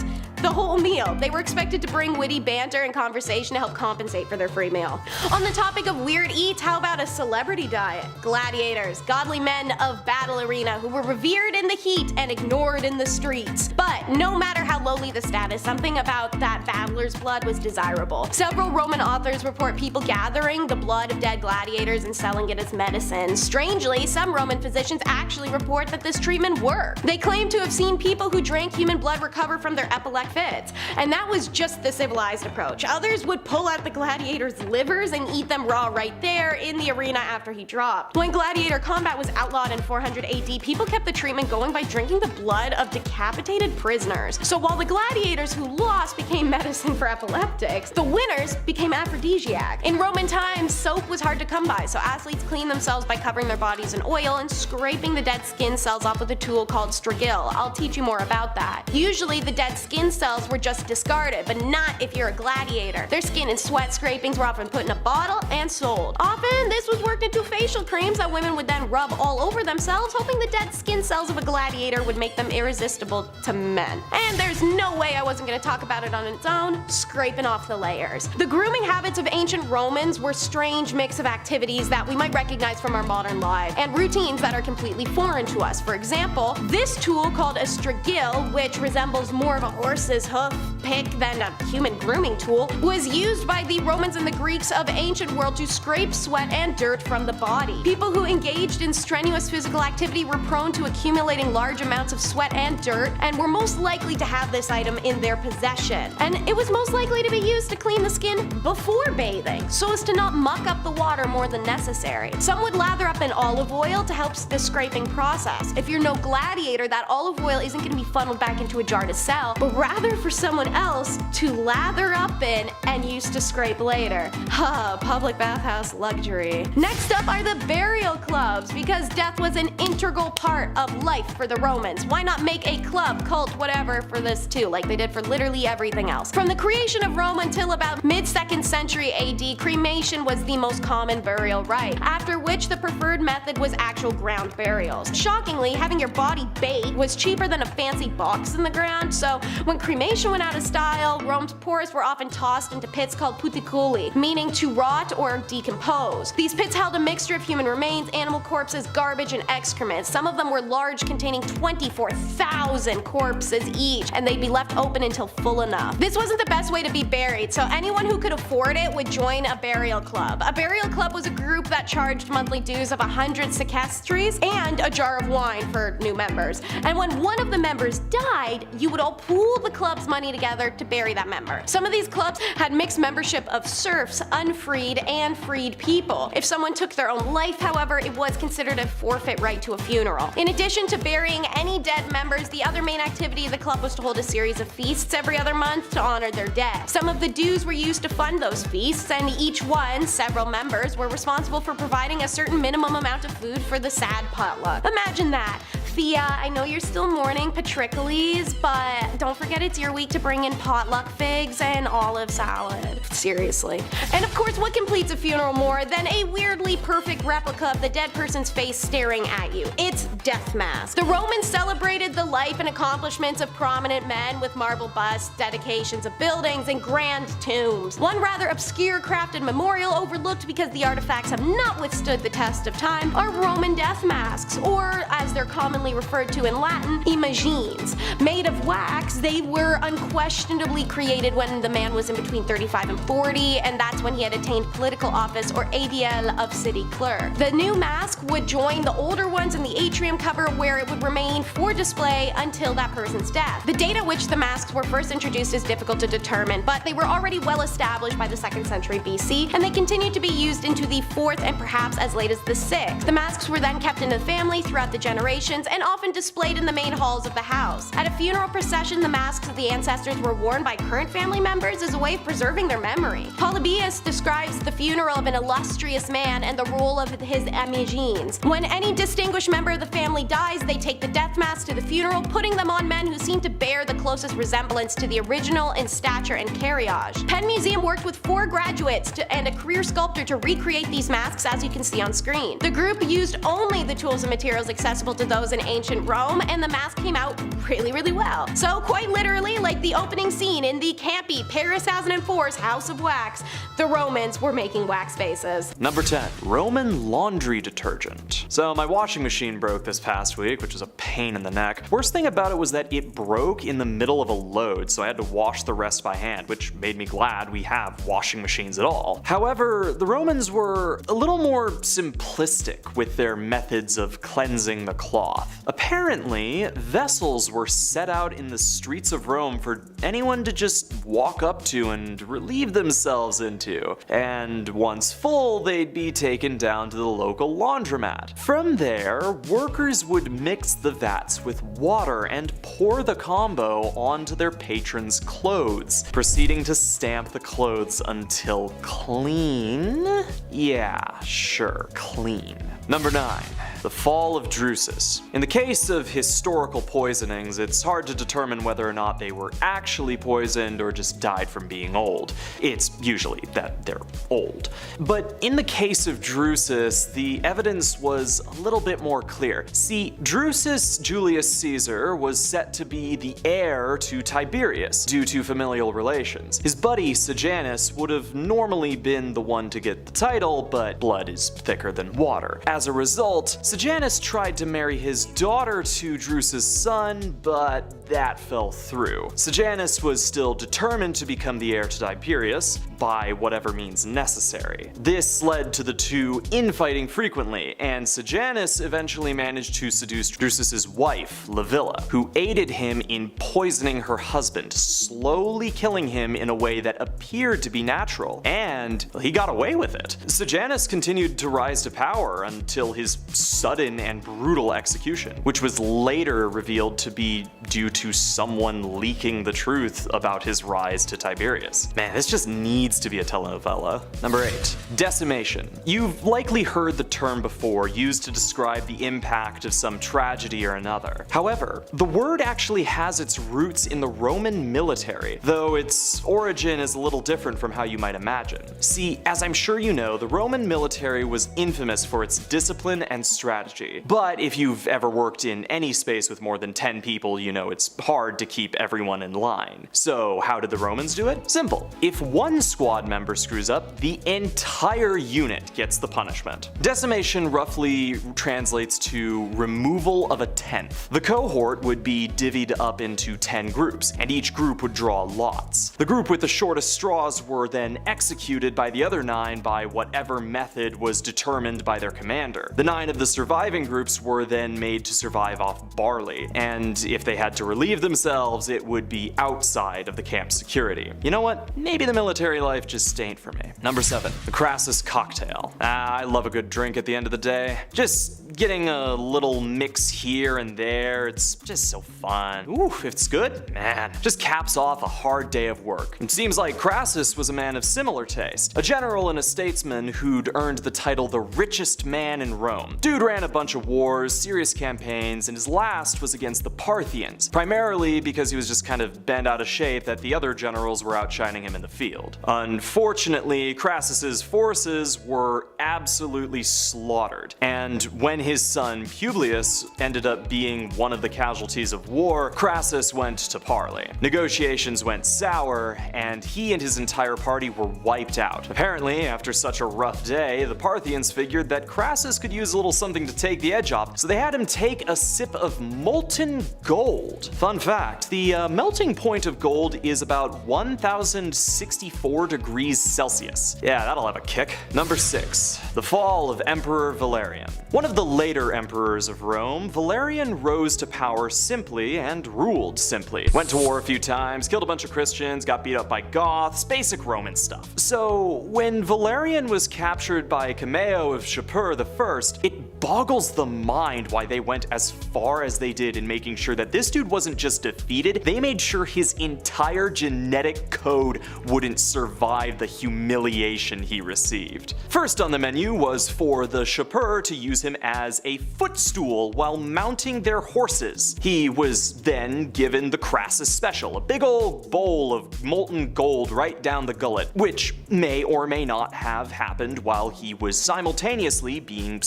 the whole meal. They were expected to bring witty banter and conversation to help compensate for their free meal. On the topic of weird eats, how about a celebrity diet? Gladiators, godly men of battle arena who were revered in the heat and ignored in the streets. But no matter how lowly the status, something about that battler's blood was desirable. Several Roman authors report people gathering the blood of dead gladiators and selling it as medicine. Strangely, some Roman physicians actually report that this treatment worked. They claim to have seen people who drank human blood recover from their epileptic fits, and that was just the civilized approach. Others would pull out the gladiators' livers and eat them raw right there in the arena after he dropped. When gladiator combat was outlawed in 400 AD, people kept the treatment going by drinking the blood of decapitated prisoners. So while the gladiators who lost became medicine for epileptics, the winners became aphrodisiac. In Roman times, soap was hard to come by, so athletes cleaned themselves by covering their bodies in oil and scraping the dead skin cells off with a tool called strigil. I'll teach you more about that. Usually the dead skin cells were just discarded, but not if you're a gladiator. Their skin and sweat scrapings were often put in a bottle and sold. Often this was worked into facial creams that women would then rub all over themselves, hoping the dead skin cells of a gladiator would make them irresistible to men. And there's no way I wasn't going to talk about it on its own, scraping off the layers. The grooming habits of ancient Romans were a strange mix of activities that we might recognize from our modern lives, and routines that are completely foreign to us. For example, this tool called a strigil, which resembles more of a horse's hoof, toothpick, then a human grooming tool, was used by the Romans and the Greeks of ancient world to scrape sweat and dirt from the body. People who engaged in strenuous physical activity were prone to accumulating large amounts of sweat and dirt, and were most likely to have this item in their possession. And it was most likely to be used to clean the skin before bathing, so as to not muck up the water more than necessary. Some would lather up in olive oil to help the scraping process. If you're no gladiator, that olive oil isn't going to be funneled back into a jar to sell, but rather for someone else to lather up in and use to scrape later. Ha, public bathhouse luxury. Next up are the burial clubs, because death was an integral part of life for the Romans. Why not make a club, cult, whatever for this too, like they did for literally everything else? From the creation of Rome until about mid-2nd century AD, cremation was the most common burial rite, after which the preferred method was actual ground burials. Shockingly, having your body baked was cheaper than a fancy box in the ground, so when cremation went out of style, Rome's poorest were often tossed into pits called puticuli, meaning to rot or decompose. These pits held a mixture of human remains, animal corpses, garbage, and excrement. Some of them were large, containing 24,000 corpses each, and they'd be left open until full enough. This wasn't the best way to be buried, so anyone who could afford it would join a burial club. A burial club was a group that charged monthly dues of 100 sequestries and a jar of wine for new members. And when one of the members died, you would all pool the club's money together to bury that member. Some of these clubs had mixed membership of serfs, unfreed, and freed people. If someone took their own life, however, it was considered a forfeit right to a funeral. In addition to burying any dead members, the other main activity of the club was to hold a series of feasts every other month to honor their dead. Some of the dues were used to fund those feasts, and each one, several members, were responsible for providing a certain minimum amount of food for the sad potluck. Imagine that. Thea, I know you're still mourning Patroclus, but don't forget it's your week to bring in potluck figs and olive salad. Seriously. And of course, what completes a funeral more than a weirdly perfect replica of the dead person's face staring at you? It's death mask. The Romans celebrated the life and accomplishments of prominent men with marble busts, dedications of buildings, and grand tombs. One rather obscure crafted memorial overlooked because the artifacts have not withstood the test of time are Roman death masks, or as they're commonly referred to in Latin, imagines. Made of wax, they were unquestionably created when the man was in between 35 and 40, and that's when he had attained political office or ADL of city clerk. The new mask would join the older ones in the atrium cover, where it would remain for display until that person's death. The date at which the masks were first introduced is difficult to determine, but they were already well established by the 2nd century BC, and they continued to be used into the 4th and perhaps as late as the 6th. The masks were then kept in the family throughout the generations and often displayed in the main halls of the house. At a funeral procession, the masks of the ancestors were worn by current family members as a way of preserving their memory. Polybius describes the funeral of an illustrious man and the role of his imagines. When any distinguished member of the family dies, they take the death mask to the funeral, putting them on men who seem to bear the closest resemblance to the original in stature and carriage. Penn Museum worked with 4 graduates and a career sculptor to recreate these masks, as you can see on screen. The group used only the tools and materials accessible to those in ancient Rome, and the mask came out really well. So quite literally, like the opening scene in the campy Paris 2004's House of Wax, the Romans were making wax faces. Number 10. Roman laundry detergent. So my washing machine broke this past week, which was a pain in the neck. Worst thing about it was that it broke in the middle of a load, so I had to wash the rest by hand, which made me glad we have washing machines at all. However, the Romans were a little more simplistic with their methods of cleansing the cloth. Apparently, vessels were set out in the streets of Rome for anyone to just walk up to and relieve themselves into, and once full, they'd be taken down to the local laundromat. From there, workers would mix the vats with water and pour the combo onto their patrons' clothes, proceeding to stamp the clothes until clean? Yeah, sure, clean. Number 9. The fall of Drusus. In the case of historical poisonings, it's hard to determine whether or not they were actually poisoned or just died from being old. It's usually that they're old. But in the case of Drusus, the evidence was a little bit more clear. See, Drusus Julius Caesar was set to be the heir to Tiberius due to familial relations. His buddy Sejanus would have normally been the one to get the title, but blood is thicker than water. As a result, Sejanus tried to marry his daughter to Drusus' son, but that fell through. Sejanus was still determined to become the heir to Tiberius by whatever means necessary. This led to the two infighting frequently, and Sejanus eventually managed to seduce Drusus's wife, Livilla, who aided him in poisoning her husband, slowly killing him in a way that appeared to be natural, and he got away with it. Sejanus continued to rise to power until his sudden and brutal execution, which was later revealed to be due to someone leaking the truth about his rise to Tiberius. Man, this just needs to be a telenovela. Number 8. Decimation. You've likely heard the term before used to describe the impact of some tragedy or another. However, the word actually has its roots in the Roman military, though its origin is a little different from how you might imagine. See, as I'm sure you know, the Roman military was infamous for its discipline and strategy. But if you've ever worked in any space with more than 10 people, you know it's hard to keep everyone in line. So how did the Romans do it? Simple. If one squad member screws up, the entire unit gets the punishment. Decimation roughly translates to removal of a tenth. The cohort would be divvied up into 10 groups, and each group would draw lots. The group with the shortest straws were then executed by the other 9 by whatever method was determined by their commander. The 9 of the surviving groups were then made to survive off barley, and if they had to relieve themselves, it would be outside of the camp's security. You know what? Maybe the military life just ain't for me. Number 7. The Crassus cocktail. I love a good drink at the end of the day. Just getting a little mix here and there, it's just so fun. Ooh, if it's good, man, just caps off a hard day of work. It seems like Crassus was a man of similar taste, a general and a statesman who'd earned the title the richest man in Rome. Dude ran a bunch of wars, serious campaigns, and his last was against the Parthians, primarily because he was just kind of bent out of shape that the other generals were outshining him in the field. Unfortunately, Crassus's forces were absolutely slaughtered, and when his son Publius ended up being one of the casualties of war, Crassus went to parley. Negotiations went sour, and he and his entire party were wiped out. Apparently, after such a rough day, the Parthians figured that Crassus could use a little something to take the edge off, so they had him take a sip of molten gold. Fun fact, the melting point of gold is about 1064 degrees Celsius. Yeah, that'll have a kick. Number 6. The fall of Emperor Valerian. One of the later emperors of Rome, Valerian rose to power simply and ruled simply. Went to war a few times, killed a bunch of Christians, got beat up by Goths, basic Roman stuff. So when Valerian was captured by Cameo of Shapur I, it boggles the mind why they went as far as they did in making sure that this dude wasn't just defeated, they made sure his entire genetic code wouldn't survive the humiliation he received. First on the menu was for the Shapur to use him as a footstool while mounting their horses. He was then given the Crassus special, a big old bowl of molten gold right down the gullet, which may or may not have happened while he was simultaneously being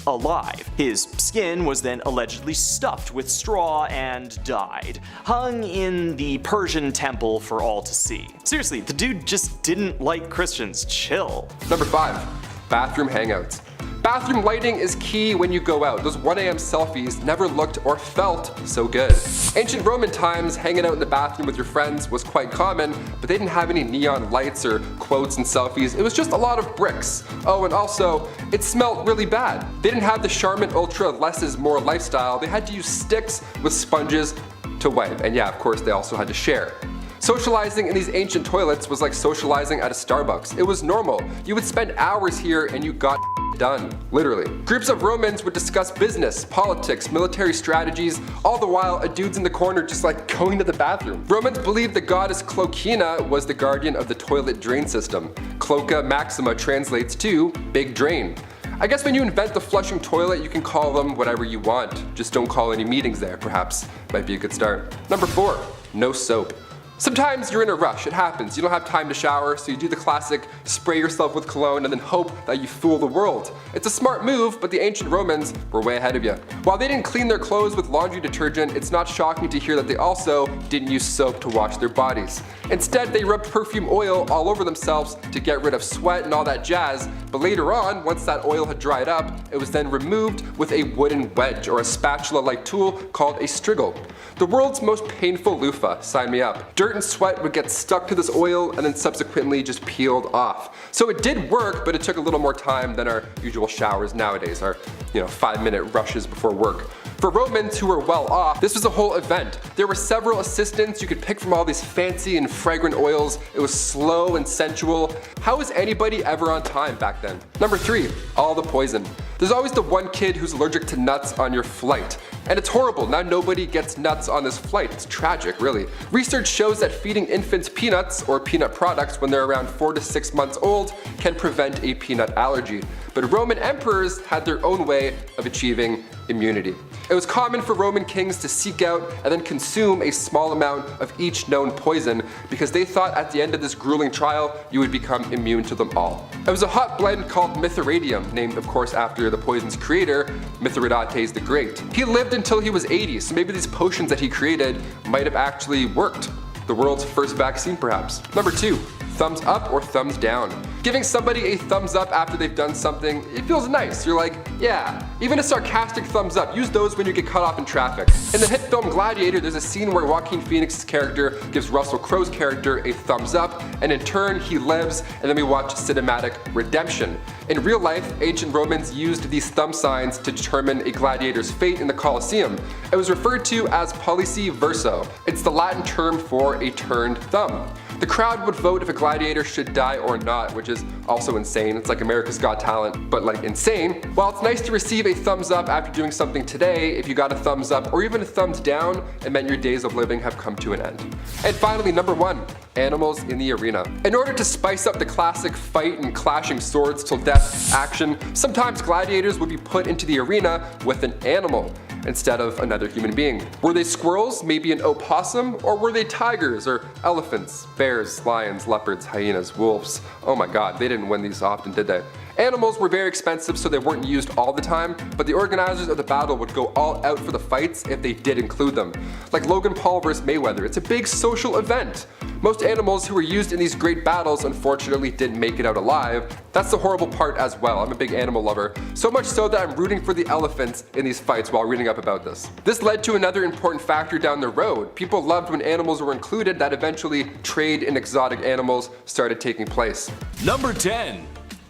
alive. His skin was then allegedly stuffed with straw and dyed, hung in the Persian temple for all to see. Seriously, the dude just didn't like Christians. Chill. Number 5. Bathroom hangouts. Bathroom lighting is key when you go out. Those 1 a.m. selfies never looked or felt so good. Ancient Roman times, hanging out in the bathroom with your friends was quite common, but they didn't have any neon lights or quotes and selfies. It was just a lot of bricks. Oh, and also, it smelled really bad. They didn't have the Charmin Ultra less is more lifestyle. They had to use sticks with sponges to wipe. And yeah, of course, they also had to share. Socializing in these ancient toilets was like socializing at a Starbucks. It was normal. You would spend hours here and you got done, literally. Groups of Romans would discuss business, politics, military strategies, all the while a dude's in the corner just like going to the bathroom. Romans believed the goddess Cloacina was the guardian of the toilet drain system. Cloaca Maxima translates to big drain. I guess when you invent the flushing toilet, you can call them whatever you want. Just don't call any meetings there, perhaps. Might be a good start. Number 4. No soap. Sometimes you're in a rush, it happens. You don't have time to shower, so you do the classic spray yourself with cologne and then hope that you fool the world. It's a smart move, but the ancient Romans were way ahead of you. While they didn't clean their clothes with laundry detergent, it's not shocking to hear that they also didn't use soap to wash their bodies. Instead, they rubbed perfume oil all over themselves to get rid of sweat and all that jazz, but later on, once that oil had dried up, it was then removed with a wooden wedge or a spatula-like tool called a striggle. The world's most painful loofah, sign me up. Dirt and sweat would get stuck to this oil and then subsequently just peeled off. So it did work, but it took a little more time than our usual showers nowadays, our 5-minute rushes before work. For Romans who were well off, this was a whole event. There were several assistants you could pick from all these fancy and fragrant oils. It was slow and sensual. How was anybody ever on time back then? Number 3, all the poison. There's always the one kid who's allergic to nuts on your flight. And it's horrible, now nobody gets nuts on this flight. It's tragic, really. Research shows that feeding infants peanuts or peanut products when they're around 4 to 6 months old can prevent a peanut allergy. But Roman emperors had their own way of achieving immunity. It was common for Roman kings to seek out and then consume a small amount of each known poison because they thought at the end of this grueling trial you would become immune to them all. It was a hot blend called Mithridatum, named of course after the poison's creator, Mithridates the Great. He lived until he was 80, so maybe these potions that he created might have actually worked. The world's first vaccine perhaps. Number 2, thumbs up or thumbs down. Giving somebody a thumbs up after they've done something, it feels nice. You're like, yeah. Even a sarcastic thumbs up, use those when you get cut off in traffic. In the hit film Gladiator, there's a scene where Joaquin Phoenix's character gives Russell Crowe's character a thumbs up, and in turn he lives, and then we watch cinematic redemption. In real life, ancient Romans used these thumb signs to determine a gladiator's fate in the Colosseum. It was referred to as pollici verso. It's the Latin term for a turned thumb. The crowd would vote if a gladiator should die or not, which is also insane. It's like America's Got Talent, but like insane. While it's nice to receive a thumbs up after doing something today, if you got a thumbs up or even a thumbs down, it meant your days of living have come to an end. And finally, number 1, animals in the arena. In order to spice up the classic fight and clashing swords till death action, sometimes gladiators would be put into the arena with an animal instead of another human being. Were they squirrels, maybe an opossum, or were they tigers or elephants, bears, lions, leopards, hyenas, wolves? Oh my god, they didn't win these often, did they? Animals were very expensive, so they weren't used all the time, but the organizers of the battle would go all out for the fights if they did include them. Like Logan Paul vs. Mayweather, it's a big social event. Most animals who were used in these great battles unfortunately didn't make it out alive. That's the horrible part as well. I'm a big animal lover, so much so that I'm rooting for the elephants in these fights while reading up about this. This led to another important factor down the road. People loved when animals were included, that eventually trade in exotic animals started taking place. Number 10.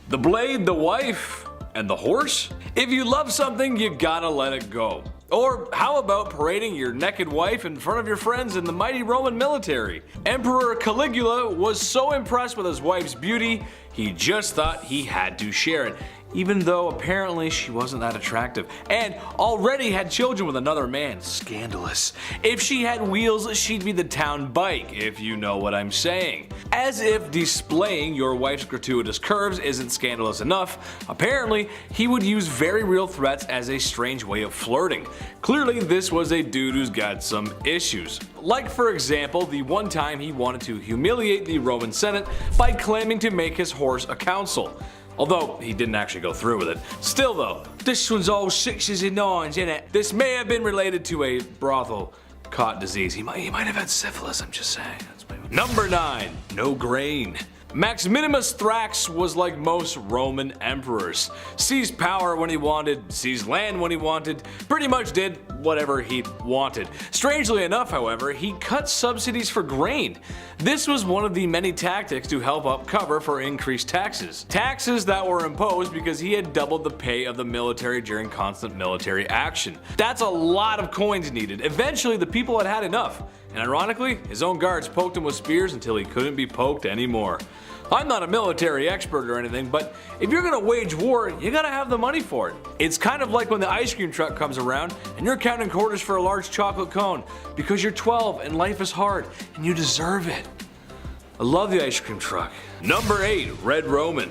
The blade, the wife, and the horse? If you love something, you gotta let it go. Or how about parading your naked wife in front of your friends in the mighty Roman military? Emperor Caligula was so impressed with his wife's beauty, he just thought he had to share it, even though apparently she wasn't that attractive, and already had children with another man. Scandalous. If she had wheels, she'd be the town bike, if you know what I'm saying. As if displaying your wife's gratuitous curves isn't scandalous enough, apparently he would use very real threats as a strange way of flirting. Clearly this was a dude who's got some issues. Like for example, the one time he wanted to humiliate the Roman Senate by claiming to make his horse a consul. Although he didn't actually go through with it. Still though, this one's all 6s and 9s, innit? This may have been related to a brothel caught disease. He might have had syphilis, I'm just saying. Number 9, no grain. Maximinus Thrax was like most Roman emperors. Seized power when he wanted, seized land when he wanted, pretty much did whatever he wanted. Strangely enough, however, he cut subsidies for grain. This was one of the many tactics to help up cover for increased taxes. Taxes that were imposed because he had doubled the pay of the military during constant military action. That's a lot of coins needed. Eventually the people had had enough. And ironically, his own guards poked him with spears until he couldn't be poked anymore. I'm not a military expert or anything, but if you're gonna wage war, you gotta have the money for it. It's kind of like when the ice cream truck comes around and you're counting quarters for a large chocolate cone because you're 12 and life is hard and you deserve it. I love the ice cream truck. Number 8, Red Roman.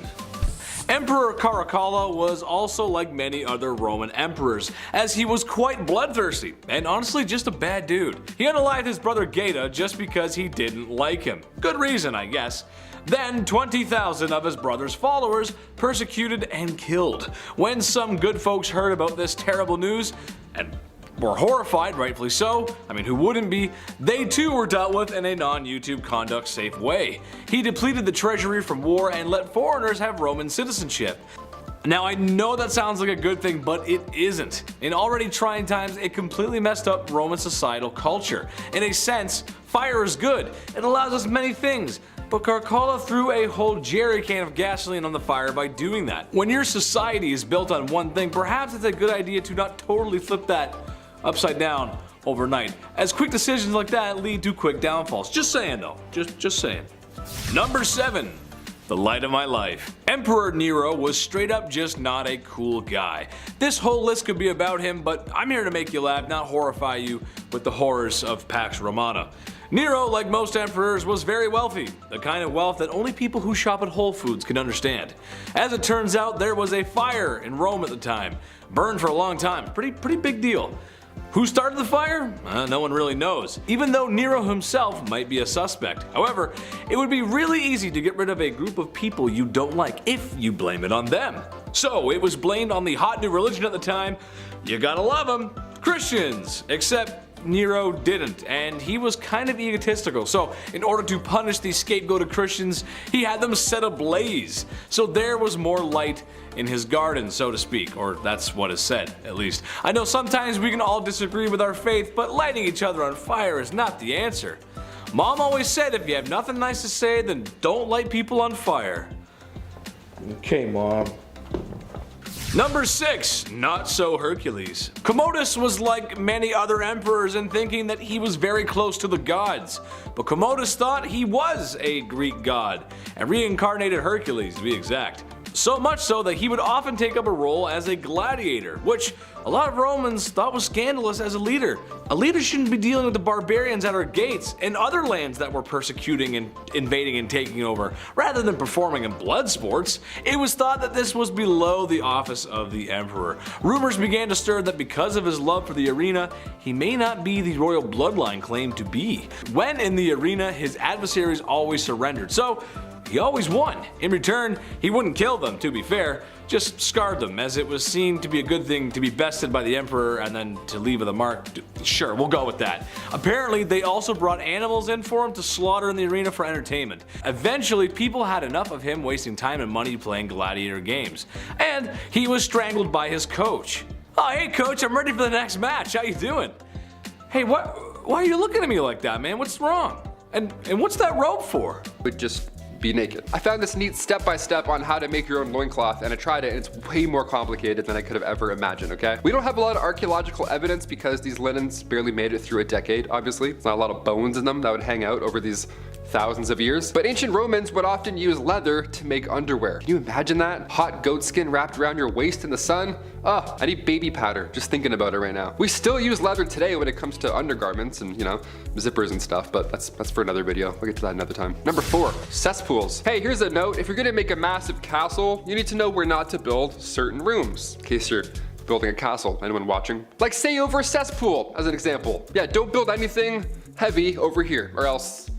Emperor Caracalla was also like many other Roman emperors, as he was quite bloodthirsty and honestly just a bad dude. He unalived his brother Geta just because he didn't like him. Good reason, I guess. Then 20,000 of his brother's followers persecuted and killed. When some good folks heard about this terrible news, and were horrified, rightfully so, I mean who wouldn't be, they too were dealt with in a non-YouTube conduct safe way. He depleted the treasury from war and let foreigners have Roman citizenship. Now I know that sounds like a good thing, but it isn't. In already trying times, it completely messed up Roman societal culture. In a sense, fire is good. It allows us many things. But Caracalla threw a whole jerry can of gasoline on the fire by doing that. When your society is built on one thing, perhaps it's a good idea to not totally flip that upside down overnight, as quick decisions like that lead to quick downfalls. Just saying though, just saying. Number 7. The light of my life. Emperor Nero was straight up just not a cool guy. This whole list could be about him, but I'm here to make you laugh, not horrify you with the horrors of Pax Romana. Nero, like most emperors, was very wealthy, the kind of wealth that only people who shop at Whole Foods can understand. As it turns out, there was a fire in Rome at the time. Burned for a long time, pretty big deal. Who started the fire? No one really knows, even though Nero himself might be a suspect. However, it would be really easy to get rid of a group of people you don't like if you blame it on them. So it was blamed on the hot new religion at the time, you gotta love them, Christians, except Nero didn't, and he was kind of egotistical, so in order to punish these scapegoated Christians, he had them set ablaze. So there was more light in his garden, so to speak, or that's what is said, at least. I know sometimes we can all disagree with our faith, but lighting each other on fire is not the answer. Mom always said if you have nothing nice to say, then don't light people on fire. Okay, Mom. Number 6, not so Hercules. Commodus was like many other emperors in thinking that he was very close to the gods, but Commodus thought he was a Greek god, and reincarnated Hercules to be exact. So much so that he would often take up a role as a gladiator, which a lot of Romans thought was scandalous as a leader. A leader shouldn't be dealing with the barbarians at our gates and other lands that were persecuting and invading and taking over, rather than performing in blood sports. It was thought that this was below the office of the emperor. Rumors began to stir that because of his love for the arena, he may not be the royal bloodline claimed to be. When in the arena, his adversaries always surrendered, so he always won. In return, he wouldn't kill them, to be fair, just scarred them, as it was seen to be a good thing to be bested by the emperor and then to leave with a mark. Sure, we'll go with that. Apparently, they also brought animals in for him to slaughter in the arena for entertainment. Eventually, people had enough of him wasting time and money playing gladiator games, and he was strangled by his coach. Oh, hey coach, I'm ready for the next match. How you doing? Hey, why are you looking at me like that, man? What's wrong? And what's that rope for? Would just be naked. I found this neat step-by-step on how to make your own loincloth, and I tried it, and it's way more complicated than I could have ever imagined, okay? We don't have a lot of archaeological evidence because these linens barely made it through a decade, obviously. There's not a lot of bones in them that would hang out over these thousands of years. But ancient Romans would often use leather to make underwear. Can you imagine that? Hot goat skin wrapped around your waist in the sun? Oh, I need baby powder just thinking about it right now. We still use leather today when it comes to undergarments and, you know, zippers and stuff, but that's for another video. We'll get to that another time. Number 4, cesspools. Hey, here's a note. If you're gonna make a massive castle, you need to know where not to build certain rooms, in case you're building a castle. Anyone watching? Like say over a cesspool, as an example. Yeah, don't build anything heavy over here, or else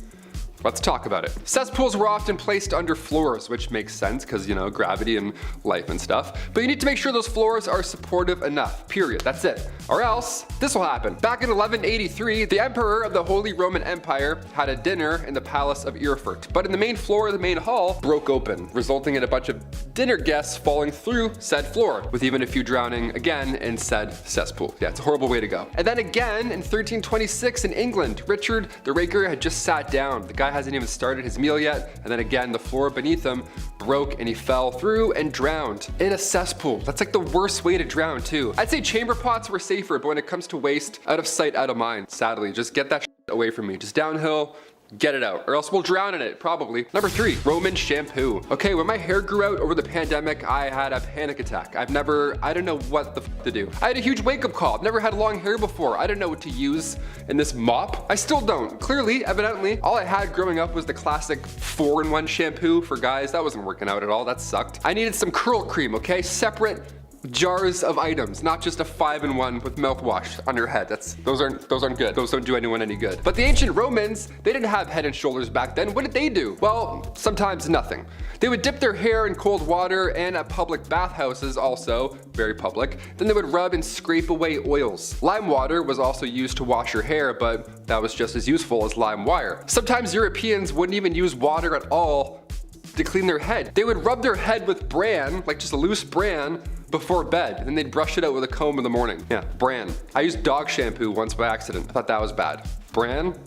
let's talk about it. Cesspools were often placed under floors, which makes sense because, you know, gravity and life and stuff. But you need to make sure those floors are supportive enough, period. That's it. Or else, this will happen. Back in 1183, the emperor of the Holy Roman Empire had a dinner in the palace of Erfurt. But in the main floor of the main hall broke open, resulting in a bunch of dinner guests falling through said floor, with even a few drowning again in said cesspool. Yeah, it's a horrible way to go. And then again, in 1326 in England, Richard the Raker had just sat down. The guy hasn't even started his meal yet, and then again the floor beneath him broke and he fell through and drowned in a cesspool. That's like the worst way to drown too. I'd say chamber pots were safer, but when it comes to waste, out of sight, out of mind. Sadly, just get that shit away from me. Just downhill, Get it out, or else we'll drown in it, probably. Number 3, Roman shampoo. Okay, when my hair grew out over the pandemic, I had a panic attack. I didn't know what the f to do. I had a huge wake-up call. I've never had long hair before. I didn't know what to use in this mop. I still don't. Clearly, evidently, all I had growing up was the classic 4-in-1 shampoo for guys. That wasn't working out at all. That sucked. I needed some curl cream, okay? Separate jars of items, not just a 5-in-1 with mouthwash on your head. Those aren't good. Those don't do anyone any good. But the ancient Romans, they didn't have Head and Shoulders back then. What did they do? Well, sometimes nothing. They would dip their hair in cold water, and at public bathhouses also, very public, then they would rub and scrape away oils. Lime water was also used to wash your hair, but that was just as useful as lime wire. Sometimes Europeans wouldn't even use water at all to clean their head. They would rub their head with bran, like just a loose bran, before bed, and then they'd brush it out with a comb in the morning. Yeah, bran. I used dog shampoo once by accident. I thought that was bad. Bran?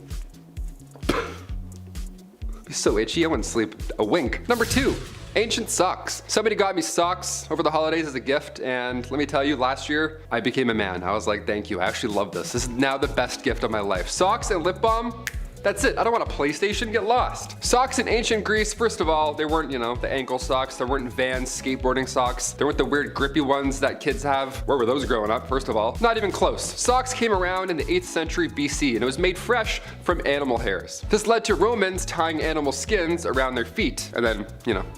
Be so itchy, I wouldn't sleep a wink. Number 2, ancient socks. Somebody got me socks over the holidays as a gift, and let me tell you, last year, I became a man. I was like, thank you, I actually love this. This is now the best gift of my life. Socks and lip balm, that's it. I don't want a PlayStation, get lost. Socks in ancient Greece, first of all, they weren't, the ankle socks. There weren't Vans skateboarding socks. There weren't the weird grippy ones that kids have. Where were those growing up, first of all? Not even close. Socks came around in the 8th century BC, and it was made fresh from animal hairs. This led to Romans tying animal skins around their feet, and then,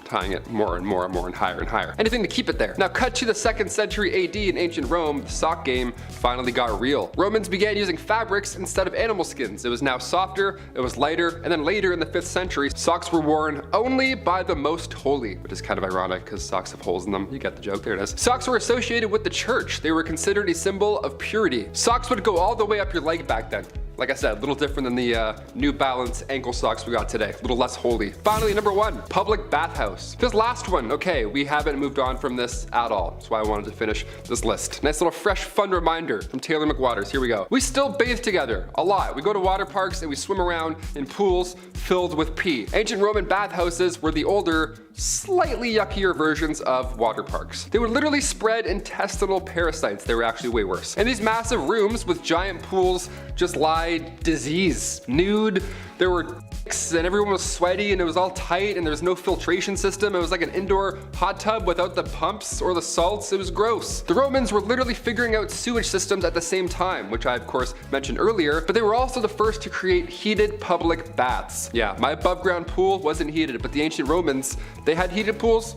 tying it more and more and more and higher. Anything to keep it there. Now cut to the 2nd century AD in ancient Rome, the sock game finally got real. Romans began using fabrics instead of animal skins. It was now softer, it was lighter, and then later in the 5th century, socks were worn only by the most holy, which is kind of ironic because socks have holes in them. You get the joke, there it is. Socks were associated with the church. They were considered a symbol of purity. Socks would go all the way up your leg back then. Like I said, a little different than the New Balance ankle socks we got today. A little less holy. Finally, number 1, public bathhouse. This last one, okay, we haven't moved on from this at all. That's why I wanted to finish this list. Nice little fresh, fun reminder from Taylor McWaters. Here we go. We still bathe together, a lot. We go to water parks and we swim around in pools filled with pee. Ancient Roman bathhouses were the older, slightly yuckier versions of water parks. They would literally spread intestinal parasites. They were actually way worse. In these massive rooms with giant pools just lie disease, nude, there were dicks, and everyone was sweaty, and it was all tight, and there was no filtration system. It was like an indoor hot tub without the pumps or the salts. It was gross. The Romans were literally figuring out sewage systems at the same time, which I of course mentioned earlier, but they were also the first to create heated public baths. Yeah, my above ground pool wasn't heated, but the ancient Romans, they had heated pools.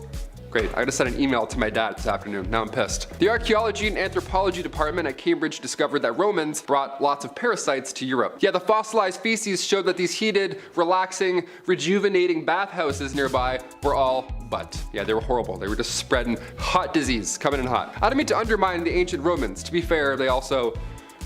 Great, I just sent an email to my dad this afternoon, now I'm pissed. The archaeology and anthropology department at Cambridge discovered that Romans brought lots of parasites to Europe. Yeah, the fossilized feces showed that these heated, relaxing, rejuvenating bathhouses nearby were all but. Yeah, they were horrible. They were just spreading hot disease, coming in hot. I don't mean to undermine the ancient Romans. To be fair, they also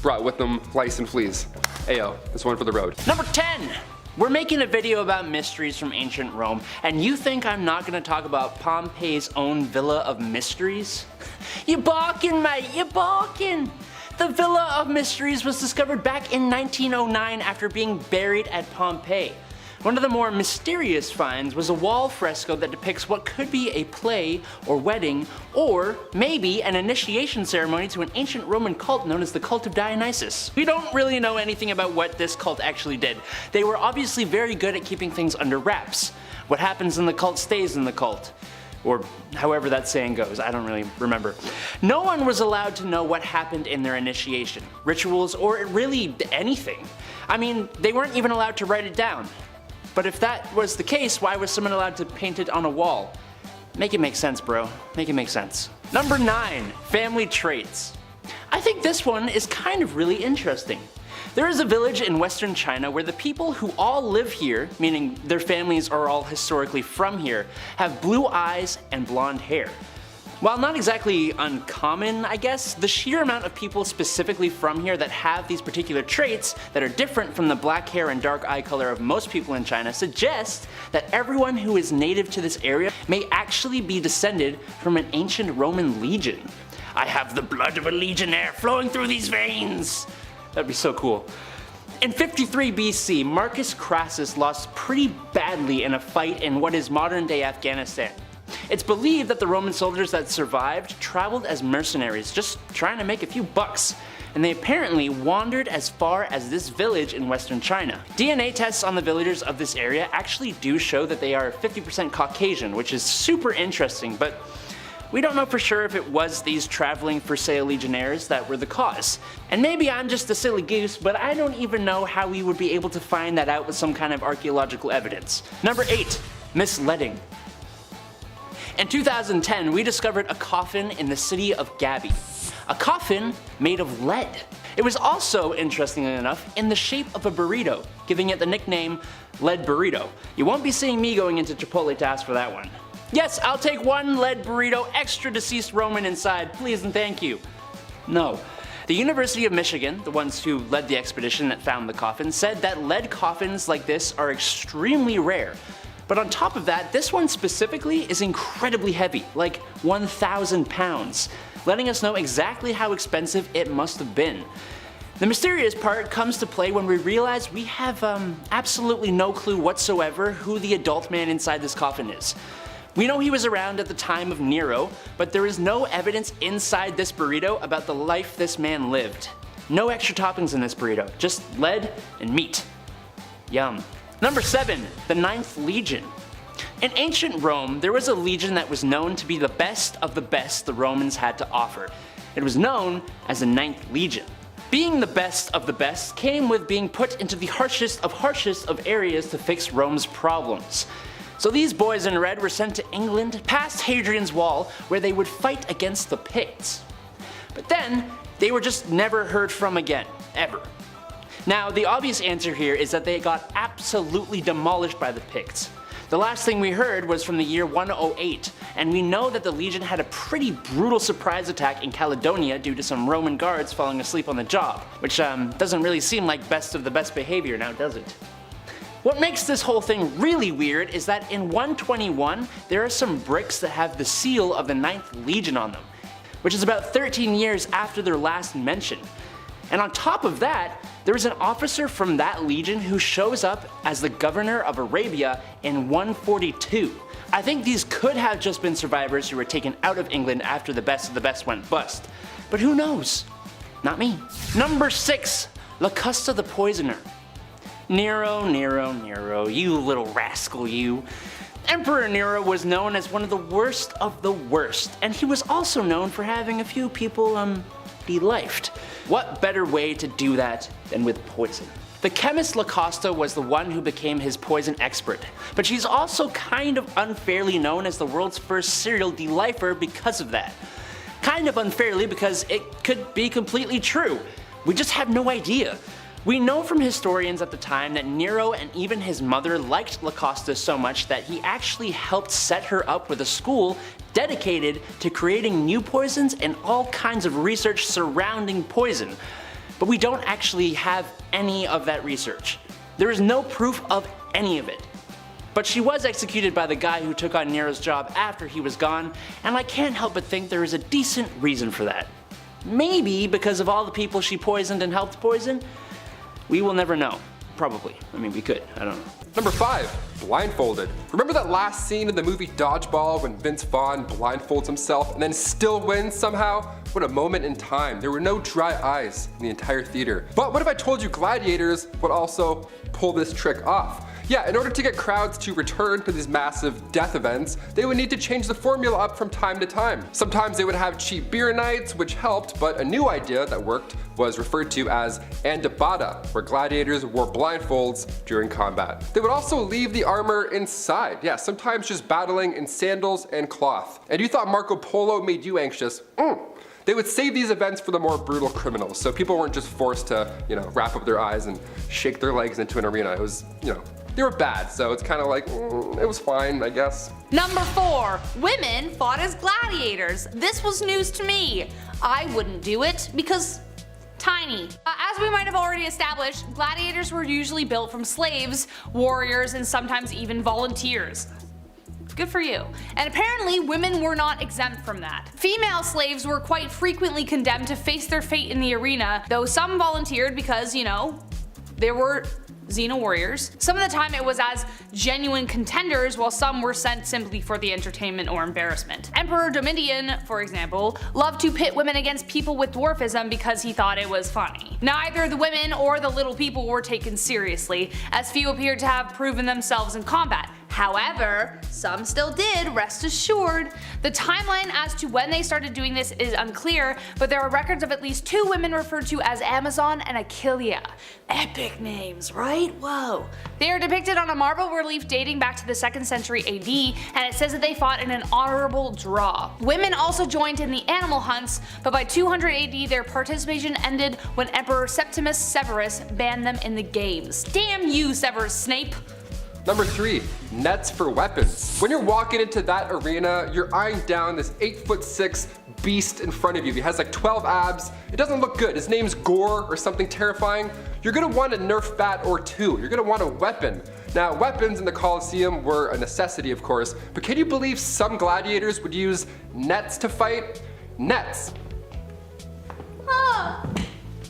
brought with them lice and fleas. Ayo, this one for the road. Number 10. We're making a video about mysteries from ancient Rome, and you think I'm not gonna talk about Pompey's own Villa of Mysteries? You balking, mate, you balking! The Villa of Mysteries was discovered back in 1909 after being buried at Pompeii. One of the more mysterious finds was a wall fresco that depicts what could be a play or wedding, or maybe an initiation ceremony to an ancient Roman cult known as the Cult of Dionysus. We don't really know anything about what this cult actually did. They were obviously very good at keeping things under wraps. What happens in the cult stays in the cult. Or however that saying goes, I don't really remember. No one was allowed to know what happened in their initiation, rituals, or really anything. I mean, they weren't even allowed to write it down. But if that was the case, why was someone allowed to paint it on a wall? Make it make sense, bro. Make it make sense. Number 9, family traits. I think this one is kind of really interesting. There is a village in western China where the people who all live here, meaning their families are all historically from here, have blue eyes and blonde hair. While not exactly uncommon, I guess, the sheer amount of people specifically from here that have these particular traits that are different from the black hair and dark eye color of most people in China suggests that everyone who is native to this area may actually be descended from an ancient Roman legion. I have the blood of a legionnaire flowing through these veins! That'd be so cool. In 53 BC, Marcus Crassus lost pretty badly in a fight in what is modern-day Afghanistan. It's believed that the Roman soldiers that survived traveled as mercenaries, just trying to make a few bucks. and they apparently wandered as far as this village in western China. DNA tests on the villagers of this area actually do show that they are 50% Caucasian, which is super interesting, but we don't know for sure if it was these traveling for sale legionnaires that were the cause. And maybe I'm just a silly goose, but I don't even know how we would be able to find that out with some kind of archaeological evidence. Number 8. Misleading. In 2010, we discovered a coffin in the city of Gabi. A coffin made of lead. It was also, interestingly enough, in the shape of a burrito, giving it the nickname Lead Burrito. You won't be seeing me going into Chipotle to ask for that one. Yes, I'll take one lead burrito, extra deceased Roman inside, please and thank you. No. The University of Michigan, the ones who led the expedition that found the coffin, said that lead coffins like this are extremely rare. But on top of that, this one specifically is incredibly heavy, like 1,000 pounds, letting us know exactly how expensive it must have been. The mysterious part comes to play when we realize we have absolutely no clue whatsoever who the adult man inside this coffin is. We know he was around at the time of Nero, but there is no evidence inside this burrito about the life this man lived. No extra toppings in this burrito, just lead and meat. Yum. Number 7. The 9th Legion. In ancient Rome, there was a legion that was known to be the best of the best the Romans had to offer. It was known as the 9th Legion. Being the best of the best came with being put into the harshest of areas to fix Rome's problems. So these boys in red were sent to England past Hadrian's Wall, where they would fight against the Picts. But then, they were just never heard from again, ever. Now, the obvious answer here is that they got absolutely demolished by the Picts. The last thing we heard was from the year 108, and we know that the Legion had a pretty brutal surprise attack in Caledonia due to some Roman guards falling asleep on the job, which doesn't really seem like best of the best behavior now, does it? What makes this whole thing really weird is that in 121, there are some bricks that have the seal of the 9th Legion on them, which is about 13 years after their last mention. And on top of that, there is an officer from that legion who shows up as the governor of Arabia in 142. I think these could have just been survivors who were taken out of England after the best of the best went bust. But who knows? Not me. Number 6. Locusta the Poisoner. Nero, Nero, Nero, you little rascal you. Emperor Nero was known as one of the worst, and he was also known for having a few people, be lifed. What better way to do that than with poison? The chemist Locusta was the one who became his poison expert, but she's also kind of unfairly known as the world's first serial de-lifer because of that. Kind of unfairly because it could be completely true. We just have no idea. We know from historians at the time that Nero and even his mother liked Locusta so much that he actually helped set her up with a school dedicated to creating new poisons and all kinds of research surrounding poison. But we don't actually have any of that research. There is no proof of any of it. But she was executed by the guy who took on Nero's job after he was gone, and I can't help but think there is a decent reason for that. Maybe because of all the people she poisoned and helped poison? We will never know. Probably. I mean, we could. I don't know. Number 5. Blindfolded. Remember that last scene in the movie Dodgeball when Vince Vaughn blindfolds himself and then still wins somehow? What a moment in time. There were no dry eyes in the entire theater. But what if I told you gladiators would also pull this trick off? Yeah, in order to get crowds to return to these massive death events, they would need to change the formula up from time to time. Sometimes they would have cheap beer nights, which helped, but a new idea that worked was referred to as andabata, where gladiators wore blindfolds during combat. They would also leave the armor inside, yeah, sometimes just battling in sandals and cloth. And you thought Marco Polo made you anxious? They would save these events for the more brutal criminals, so people weren't just forced to, wrap up their eyes and shake their legs into an arena. It was, they were bad, so it's kind of like, it was fine, I guess. Number 4. Women fought as gladiators. This was news to me. I wouldn't do it because tiny. As we might have already established, gladiators were usually built from slaves, warriors, and sometimes even volunteers. Good for you. And apparently women were not exempt from that. Female slaves were quite frequently condemned to face their fate in the arena, though some volunteered because, there were Xena warriors. Some of the time it was as genuine contenders, while some were sent simply for the entertainment or embarrassment. Emperor Domitian, for example, loved to pit women against people with dwarfism because he thought it was funny. Neither the women or the little people were taken seriously, as few appeared to have proven themselves in combat. However, some still did, rest assured. The timeline as to when they started doing this is unclear, but there are records of at least 2 women referred to as Amazon and Achillea. Epic names, right? Whoa. They are depicted on a marble relief dating back to the 2nd century AD, and it says that they fought in an honorable draw. Women also joined in the animal hunts, but by 200 AD their participation ended when Emperor Septimus Severus banned them in the games. Damn you, Severus Snape! Number 3, nets for weapons. When you're walking into that arena, you're eyeing down this 8'6" beast in front of you. He has like 12 abs. It doesn't look good. His name's Gore or something terrifying. You're gonna want a Nerf bat or 2. You're gonna want a weapon. Now, weapons in the Colosseum were a necessity, of course, but can you believe some gladiators would use nets to fight? Nets.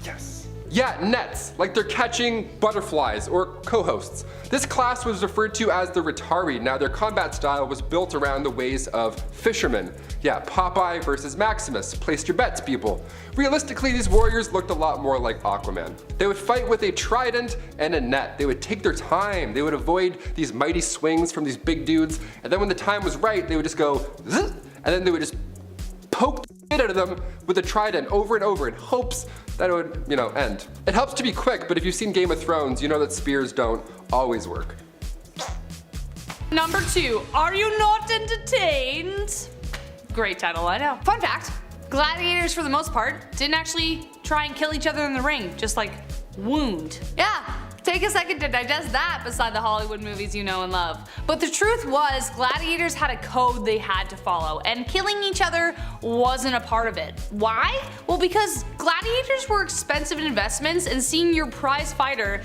Yes. Yeah, nets, like they're catching butterflies or co-hosts. This class was referred to as the Rhetari. Now, their combat style was built around the ways of fishermen. Yeah, Popeye versus Maximus. Placed your bets, people. Realistically, these warriors looked a lot more like Aquaman. They would fight with a trident and a net. They would take their time. They would avoid these mighty swings from these big dudes. And then when the time was right, they would just go zzz, and then they would just poke the shit out of them with a trident over and over in hopes that it would, end. It helps to be quick, but if you've seen Game of Thrones, you know that spears don't always work. Number 2, are you not entertained? Great title, I know. Fun fact, gladiators for the most part didn't actually try and kill each other in the ring, just like wound. Yeah, take a second to digest that beside the Hollywood movies you know and love. But the truth was, gladiators had a code they had to follow, and killing each other wasn't a part of it. Why? Well, because gladiators were expensive investments, and seeing your prize fighter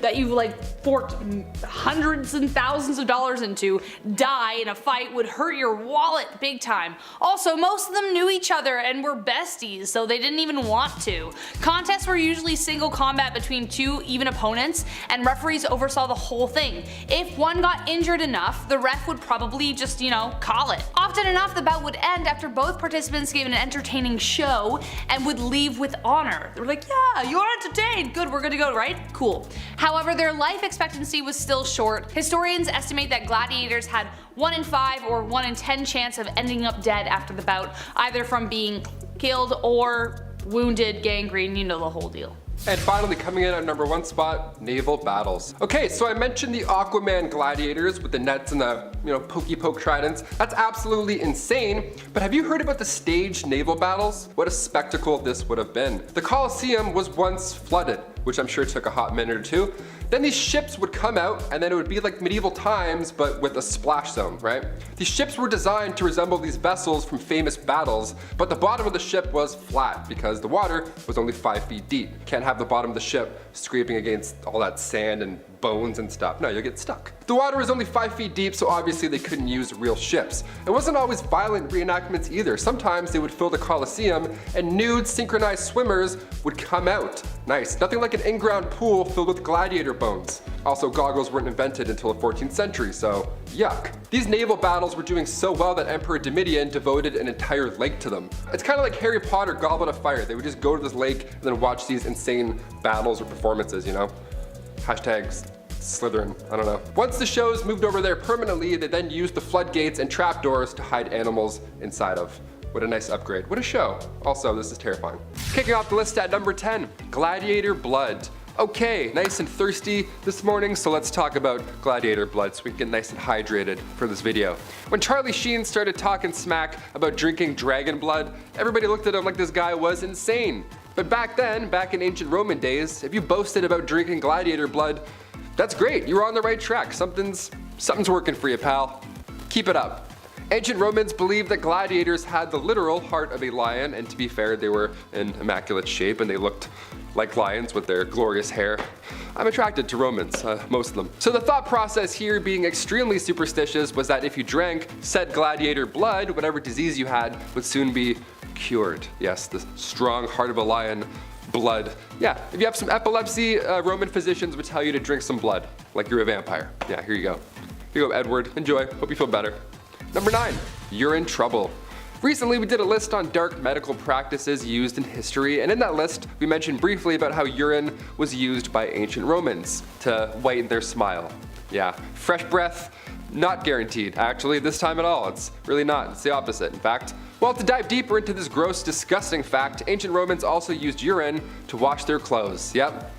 that you forked hundreds and thousands of dollars into die in a fight would hurt your wallet big time. Also, most of them knew each other and were besties, so they didn't even want to. Contests were usually single combat between 2 even opponents, and referees oversaw the whole thing. If one got injured enough, the ref would probably just, call it. Often enough, the bout would end after both participants gave an entertaining show and would leave with honor. They were like, yeah, you're entertained, good, we're good to go, right? Cool. However, their life expectancy was still short. Historians estimate that gladiators had 1 in 5 or 1 in 10 chance of ending up dead after the bout, either from being killed or wounded, gangrene, the whole deal. And finally, coming in at number 1 spot, naval battles. Okay, so I mentioned the Aquaman gladiators with the nets and the, pokey poke tridents. That's absolutely insane, but have you heard about the staged naval battles? What a spectacle this would have been. The Colosseum was once flooded, which I'm sure took a hot minute or 2. Then these ships would come out, and then it would be like medieval times, but with a splash zone, right? These ships were designed to resemble these vessels from famous battles, but the bottom of the ship was flat because the water was only 5 feet deep. Can't have the bottom of the ship scraping against all that sand and bones and stuff. No, you'll get stuck. The water was only 5 feet deep, so obviously they couldn't use real ships. It wasn't always violent reenactments either. Sometimes they would fill the Colosseum and nude synchronized swimmers would come out. Nice. Nothing like an in-ground pool filled with gladiator bones. Also, goggles weren't invented until the 14th century, so yuck. These naval battles were doing so well that Emperor Domitian devoted an entire lake to them. It's kind of like Harry Potter Goblet of Fire. They would just go to this lake and then watch these insane battles or performances, Hashtags Slytherin, I don't know. Once the shows moved over there permanently, they then used the floodgates and trapdoors to hide animals inside of. What a nice upgrade. What a show. Also, this is terrifying. Kicking off the list at number 10, Gladiator Blood. Okay, nice and thirsty this morning, so let's talk about gladiator blood so we can get nice and hydrated for this video. When Charlie Sheen started talking smack about drinking dragon blood, everybody looked at him like this guy was insane. But back then, back in ancient Roman days, if you boasted about drinking gladiator blood, that's great, you were on the right track. Something's working for you, pal. Keep it up. Ancient Romans believed that gladiators had the literal heart of a lion, and to be fair, they were in immaculate shape and they looked like lions with their glorious hair. I'm attracted to Romans, most of them. So the thought process here, being extremely superstitious, was that if you drank said gladiator blood, whatever disease you had would soon be cured. Yes, the strong heart of a lion blood. Yeah, if you have some epilepsy, Roman physicians would tell you to drink some blood, like you're a vampire. Yeah, here you go. Here you go, Edward. Enjoy. Hope you feel better. Number 9, urine trouble. Recently, we did a list on dark medical practices used in history, and in that list, we mentioned briefly about how urine was used by ancient Romans to whiten their smile. Yeah, fresh breath, not guaranteed, actually, this time at all. It's really not. It's the opposite, in fact. Well, to dive deeper into this gross, disgusting fact, ancient Romans also used urine to wash their clothes. Yep.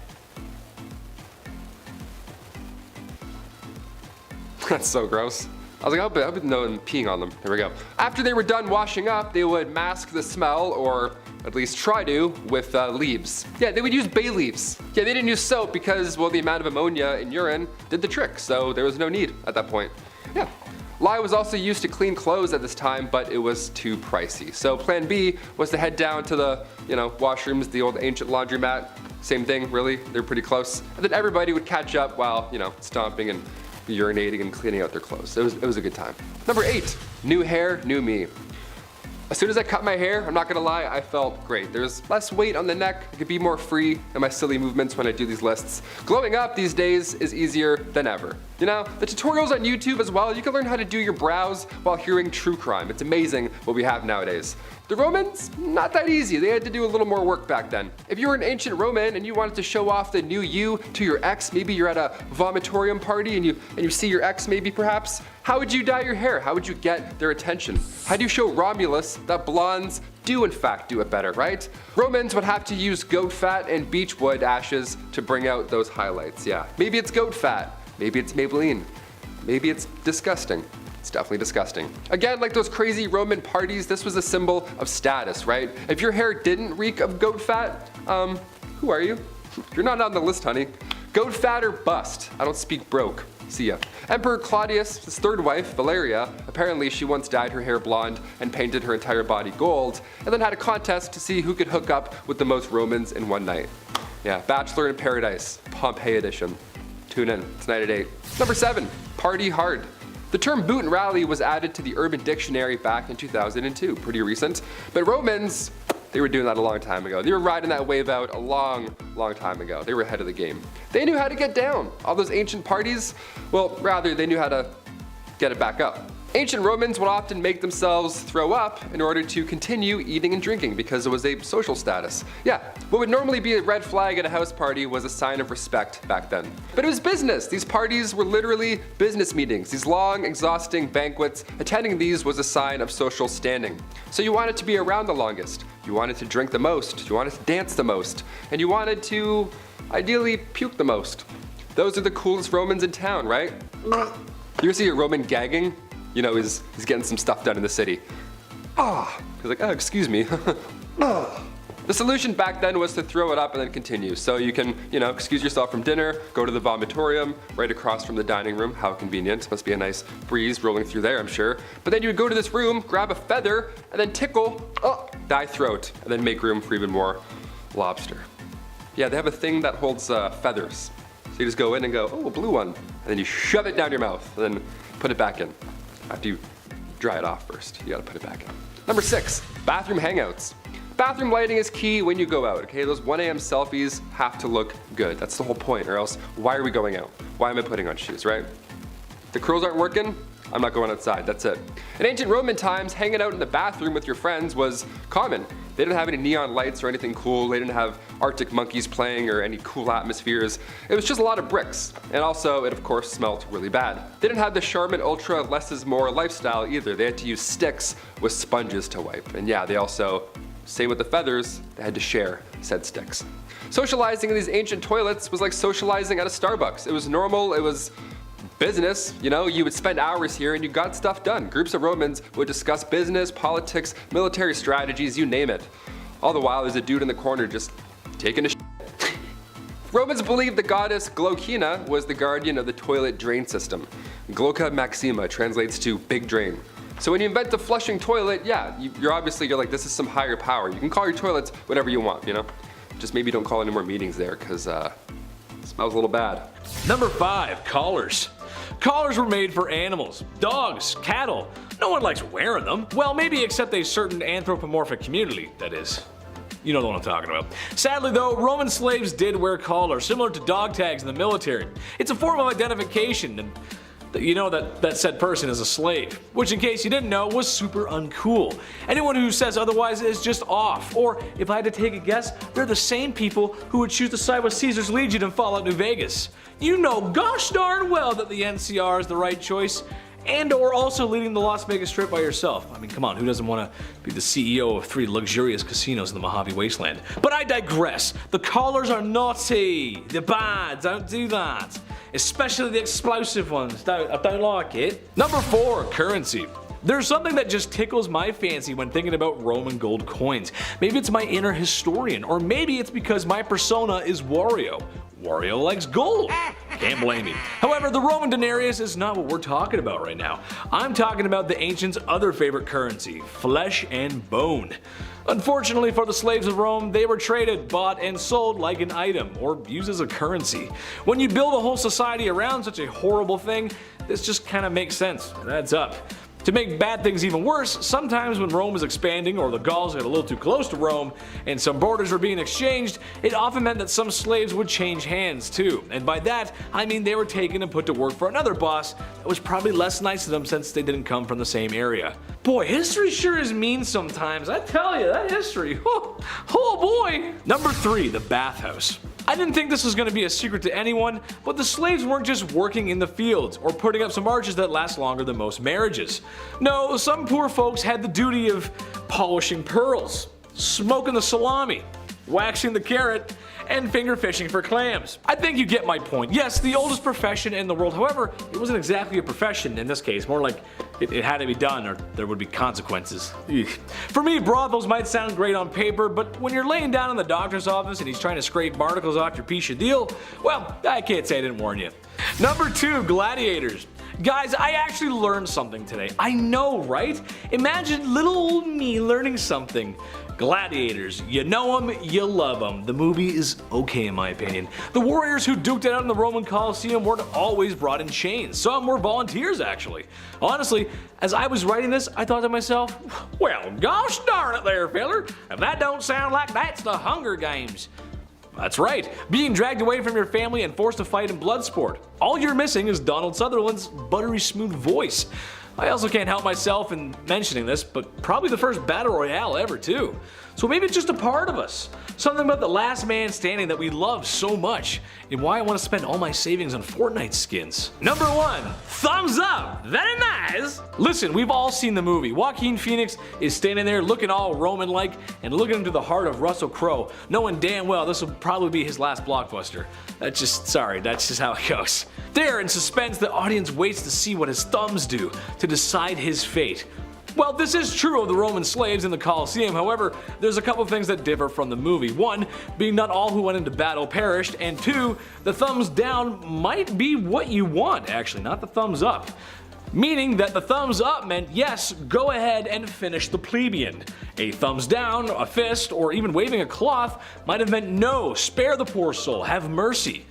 That's so gross. I was like, I hope no one peeing on them. Here we go. After they were done washing up, they would mask the smell, or at least try to, with leaves. Yeah, they would use bay leaves. Yeah, they didn't use soap because, well, the amount of ammonia in urine did the trick, so there was no need at that point. Yeah. Lye was also used to clean clothes at this time, but it was too pricey. So plan B was to head down to the, washrooms, the old ancient laundromat. Same thing, really. They're pretty close. And then everybody would catch up while, stomping and urinating and cleaning out their clothes. It was a good time. Number 8, new hair, new me. As soon as I cut my hair, I'm not gonna lie, I felt great. There's less weight on the neck, I could be more free in my silly movements when I do these lists. Glowing up these days is easier than ever. The tutorials on YouTube as well, you can learn how to do your brows while hearing true crime. It's amazing what we have nowadays. The Romans, not that easy. They had to do a little more work back then. If you were an ancient Roman and you wanted to show off the new you to your ex, maybe you're at a vomitorium party and you see your ex maybe perhaps, how would you dye your hair? How would you get their attention? How do you show Romulus that blondes do in fact do it better, right? Romans would have to use goat fat and beechwood ashes to bring out those highlights, yeah. Maybe it's goat fat, maybe it's Maybelline, maybe it's disgusting. It's definitely disgusting. Again, like those crazy Roman parties, this was a symbol of status, right? If your hair didn't reek of goat fat, who are you? You're not on the list, honey. Goat fat or bust. I don't speak broke. See ya. Emperor Claudius, his third wife, Valeria, apparently she once dyed her hair blonde and painted her entire body gold, and then had a contest to see who could hook up with the most Romans in one night. Yeah, Bachelor in Paradise, Pompeii edition. Tune in, tonight at 8. Number 7, party hard. The term boot and rally was added to the Urban Dictionary back in 2002, pretty recent. But Romans, they were doing that a long time ago. They were riding that wave out a long time ago. They were ahead of the game. They knew how to get down. All those ancient parties, well, rather, they knew how to get it back up. Ancient Romans would often make themselves throw up in order to continue eating and drinking because it was a social status. Yeah, what would normally be a red flag at a house party was a sign of respect back then. But it was business. These parties were literally business meetings. These long, exhausting banquets, attending these was a sign of social standing. So you wanted to be around the longest. You wanted to drink the most. You wanted to dance the most. And you wanted to, ideally, puke the most. Those are the coolest Romans in town, right? You ever see a Roman gagging? He's getting some stuff done in the city. He's like, oh, excuse me. The solution back then was to throw it up and then continue. So you can, excuse yourself from dinner, go to the vomitorium, right across from the dining room. How convenient. Must be a nice breeze rolling through there, I'm sure. But then you would go to this room, grab a feather, and then tickle, thy throat, and then make room for even more lobster. Yeah, they have a thing that holds feathers. So you just go in and go, oh, a blue one. And then you shove it down your mouth, and then put it back in. After you dry it off first, you gotta put it back in. Number 6, bathroom hangouts. Bathroom lighting is key when you go out, okay? Those 1 a.m. selfies have to look good. That's the whole point, or else why are we going out? Why am I putting on shoes, right? The curls aren't working, I'm not going outside, that's it. In ancient Roman times, hanging out in the bathroom with your friends was common. They didn't have any neon lights or anything cool. They didn't have Arctic monkeys playing or any cool atmospheres. It was just a lot of bricks. And also, it of course smelled really bad. They didn't have the Charmin Ultra less is more lifestyle either. They had to use sticks with sponges to wipe. And yeah, they also, same with the feathers, they had to share said sticks. Socializing in these ancient toilets was like socializing at a Starbucks. It was normal, it was business, you would spend hours here and you got stuff done. Groups of Romans would discuss business, politics, military strategies, you name it. All the while there's a dude in the corner just taking a shit. Romans believed the goddess Glaucina was the guardian of the toilet drain system. Glauca Maxima translates to big drain. So when you invent the flushing toilet, yeah, you're like, this is some higher power. You can call your toilets whatever you want, Just maybe don't call any more meetings there, because it smells a little bad. Number 5, collars. Collars were made for animals, dogs, cattle. No one likes wearing them. Well, maybe except a certain anthropomorphic community, that is. You know the one I'm talking about. Sadly though, Roman slaves did wear collars, similar to dog tags in the military. It's a form of identification, and you know that said person is a slave, which in case you didn't know was super uncool. Anyone who says otherwise is just off, or if I had to take a guess, they're the same people who would choose to side with Caesar's Legion in Fallout New Vegas. You know gosh darn well that the NCR is the right choice, and or also leading the Las Vegas Strip by yourself. I mean, come on, who doesn't want to be the CEO of 3 luxurious casinos in the Mojave Wasteland? But I digress. The collars are naughty. They're bad. Don't do that. Especially the explosive ones. I don't like it. Number 4, currency. There's something that just tickles my fancy when thinking about Roman gold coins. Maybe it's my inner historian, or maybe it's because my persona is Wario. Wario likes gold. Can't blame me. However, the Roman denarius is not what we're talking about right now. I'm talking about the ancients' other favorite currency, flesh and bone. Unfortunately for the slaves of Rome, they were traded, bought, and sold like an item, or used as a currency. When you build a whole society around such a horrible thing, this just kind of makes sense. It adds up. To make bad things even worse, sometimes when Rome was expanding or the Gauls got a little too close to Rome and some borders were being exchanged, it often meant that some slaves would change hands too. And by that, I mean they were taken and put to work for another boss that was probably less nice to them since they didn't come from the same area. Boy, history sure is mean sometimes. I tell you, that history, oh boy. Number 3, the bathhouse. I didn't think this was going to be a secret to anyone, but the slaves weren't just working in the fields or putting up some arches that last longer than most marriages. No, some poor folks had the duty of polishing pearls, smoking the salami, waxing the carrot, and finger fishing for clams. I think you get my point. Yes, the oldest profession in the world, however, it wasn't exactly a profession in this case, more like it had to be done or there would be consequences. Eugh. For me, brothels might sound great on paper, but when you're laying down in the doctor's office and he's trying to scrape barnacles off your piece of deal, well, I can't say I didn't warn you. Number 2, gladiators. Guys, I actually learned something today. I know, right? Imagine little old me learning something. Gladiators, you know them, you love them. The movie is okay in my opinion. The warriors who duked it out in the Roman Colosseum weren't always brought in chains. Some were volunteers actually. Honestly, as I was writing this, I thought to myself, well, gosh darn it there, feller. If that don't sound like that's the Hunger Games. That's right, being dragged away from your family and forced to fight in blood sport. All you're missing is Donald Sutherland's buttery smooth voice. I also can't help myself in mentioning this, but probably the first battle royale ever too. So maybe it's just a part of us. Something about the last man standing that we love so much, and why I want to spend all my savings on Fortnite skins. Number 1, thumbs up, very nice. Listen, we've all seen the movie. Joaquin Phoenix is standing there looking all Roman-like and looking into the heart of Russell Crowe, knowing damn well this will probably be his last blockbuster. That's just how it goes. There in suspense, the audience waits to see what his thumbs do to decide his fate. Well, this is true of the Roman slaves in the Colosseum, however, there's a couple things that differ from the movie. 1, being not all who went into battle perished, and 2, the thumbs down might be what you want, actually, not the thumbs up. Meaning that the thumbs up meant yes, go ahead and finish the plebeian. A thumbs down, a fist, or even waving a cloth might have meant no, spare the poor soul, have mercy.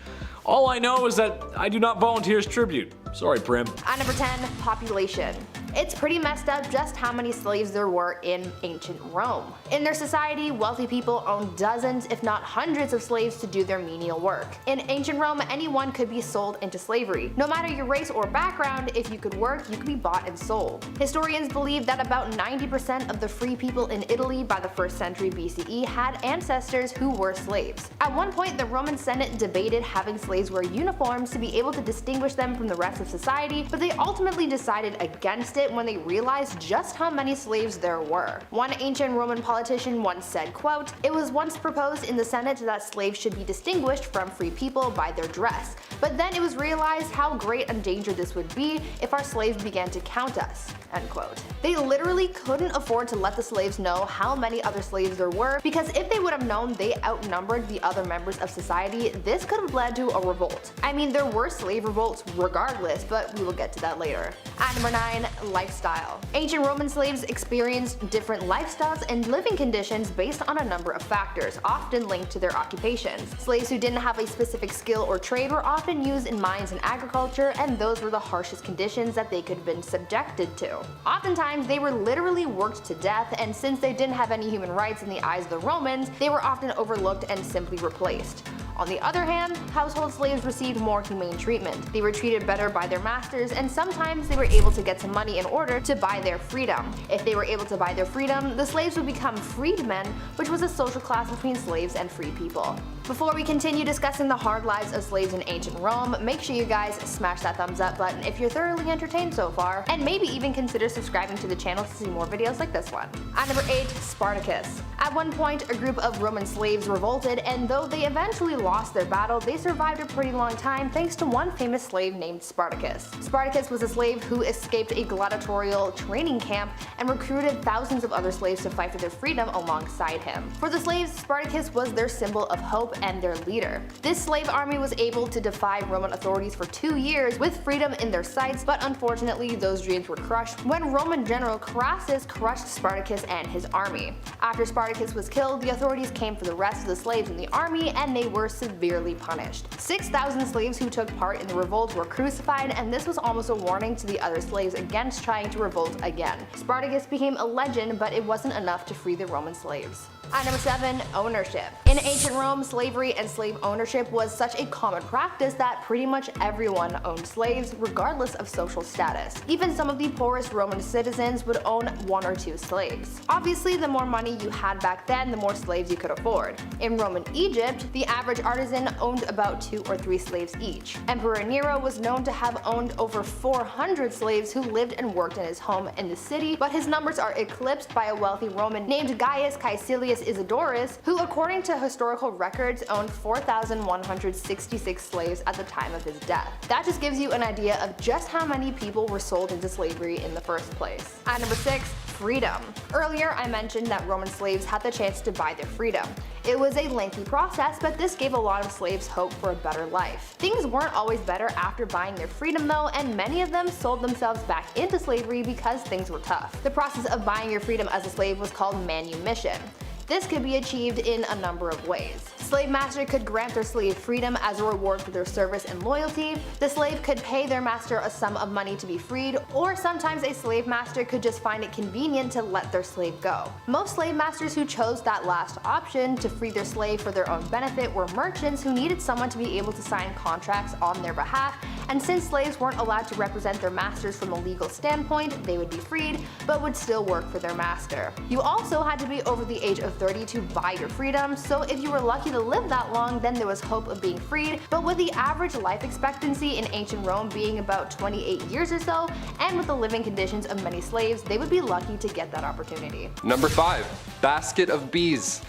All I know is that I do not volunteer as tribute. Sorry, Prim. At number 10, population. It's pretty messed up just how many slaves there were in ancient Rome. In their society, wealthy people owned dozens, if not hundreds of slaves to do their menial work. In ancient Rome, anyone could be sold into slavery. No matter your race or background, if you could work, you could be bought and sold. Historians believe that about 90% of the free people in Italy by the 1st century BCE had ancestors who were slaves. At one point, the Roman Senate debated having slaves wear uniforms to be able to distinguish them from the rest of society, but they ultimately decided against it when they realized just how many slaves there were. One ancient Roman politician once said, quote, "It was once proposed in the Senate that slaves should be distinguished from free people by their dress, but then it was realized how great a danger this would be if our slaves began to count us." End quote. They literally couldn't afford to let the slaves know how many other slaves there were, because if they would have known they outnumbered the other members of society, this could have led to a revolt. I mean, there were slave revolts regardless, but we will get to that later. At number 9, lifestyle. Ancient Roman slaves experienced different lifestyles and living conditions based on a number of factors, often linked to their occupations. Slaves who didn't have a specific skill or trade were often used in mines and agriculture, and those were the harshest conditions that they could have been subjected to. Oftentimes, they were literally worked to death, and since they didn't have any human rights in the eyes of the Romans, they were often overlooked and simply replaced. On the other hand, household slaves received more humane treatment. They were treated better by their masters, and sometimes they were able to get some money in order to buy their freedom. If they were able to buy their freedom, the slaves would become freedmen, which was a social class between slaves and free people. Before we continue discussing the hard lives of slaves in ancient Rome, make sure you guys smash that thumbs up button if you're thoroughly entertained so far, and maybe even consider subscribing to the channel to see more videos like this one. At number 8, Spartacus. At one point, a group of Roman slaves revolted, and though they eventually lost their battle, they survived a pretty long time thanks to one famous slave named Spartacus. Spartacus was a slave who escaped a gladiatorial training camp and recruited thousands of other slaves to fight for their freedom alongside him. For the slaves, Spartacus was their symbol of hope and their leader. This slave army was able to defy Roman authorities for 2 years with freedom in their sights, but unfortunately those dreams were crushed when Roman general Crassus crushed Spartacus and his army. After Spartacus was killed, the authorities came for the rest of the slaves in the army, and they were severely punished. 6,000 slaves who took part in the revolt were crucified, and this was almost a warning to the other slaves against trying to revolt again. Spartacus became a legend, but it wasn't enough to free the Roman slaves. At number 7, ownership. In ancient Rome, slavery and slave ownership was such a common practice that pretty much everyone owned slaves, regardless of social status. Even some of the poorest Roman citizens would own 1 or 2 slaves. Obviously, the more money you had back then, the more slaves you could afford. In Roman Egypt, the average artisan owned about 2 or 3 slaves each. Emperor Nero was known to have owned over 400 slaves who lived and worked in his home in the city, but his numbers are eclipsed by a wealthy Roman named Gaius Caecilius Isidorus, who according to historical records owned 4,166 slaves at the time of his death. That just gives you an idea of just how many people were sold into slavery in the first place. At number 6, freedom. Earlier I mentioned that Roman slaves had the chance to buy their freedom. It was a lengthy process, but this gave a lot of slaves hope for a better life. Things weren't always better after buying their freedom though, and many of them sold themselves back into slavery because things were tough. The process of buying your freedom as a slave was called manumission. This could be achieved in a number of ways. Slave master could grant their slave freedom as a reward for their service and loyalty. The slave could pay their master a sum of money to be freed, or sometimes a slave master could just find it convenient to let their slave go. Most slave masters who chose that last option to free their slave for their own benefit were merchants who needed someone to be able to sign contracts on their behalf, and since slaves weren't allowed to represent their masters from a legal standpoint, they would be freed, but would still work for their master. You also had to be over the age of 30 to buy your freedom, so if you were lucky to live that long, then there was hope of being freed, but with the average life expectancy in ancient Rome being about 28 years or so, and with the living conditions of many slaves, they would be lucky to get that opportunity. Number 5, basket of bees.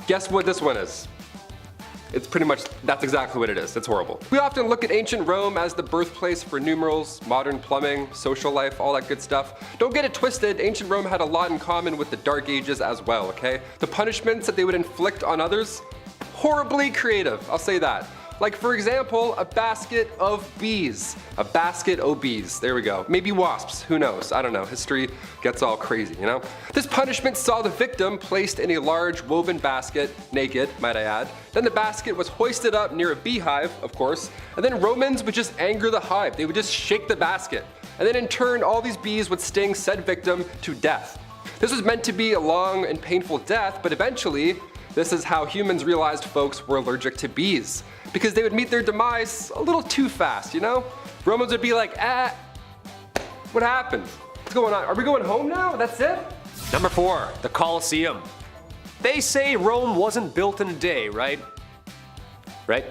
Guess what this one is? It's pretty much, that's exactly what it is. It's horrible. We often look at ancient Rome as the birthplace for numerals, modern plumbing, social life, all that good stuff. Don't get it twisted, ancient Rome had a lot in common with the Dark Ages as well, okay? The punishments that they would inflict on others, horribly creative, I'll say that. Like for example, a basket of bees. A basket of bees, there we go. Maybe wasps, who knows, I don't know, history gets all crazy, you know? This punishment saw the victim placed in a large woven basket, naked, might I add. Then the basket was hoisted up near a beehive, of course, and then Romans would just anger the hive. They would just shake the basket. And then in turn, all these bees would sting said victim to death. This was meant to be a long and painful death, but eventually, this is how humans realized folks were allergic to bees, because they would meet their demise a little too fast, you know? Romans would be like, what happened? What's going on? Are we going home now? That's it? Number 4, the Colosseum. They say Rome wasn't built in a day, right? Right?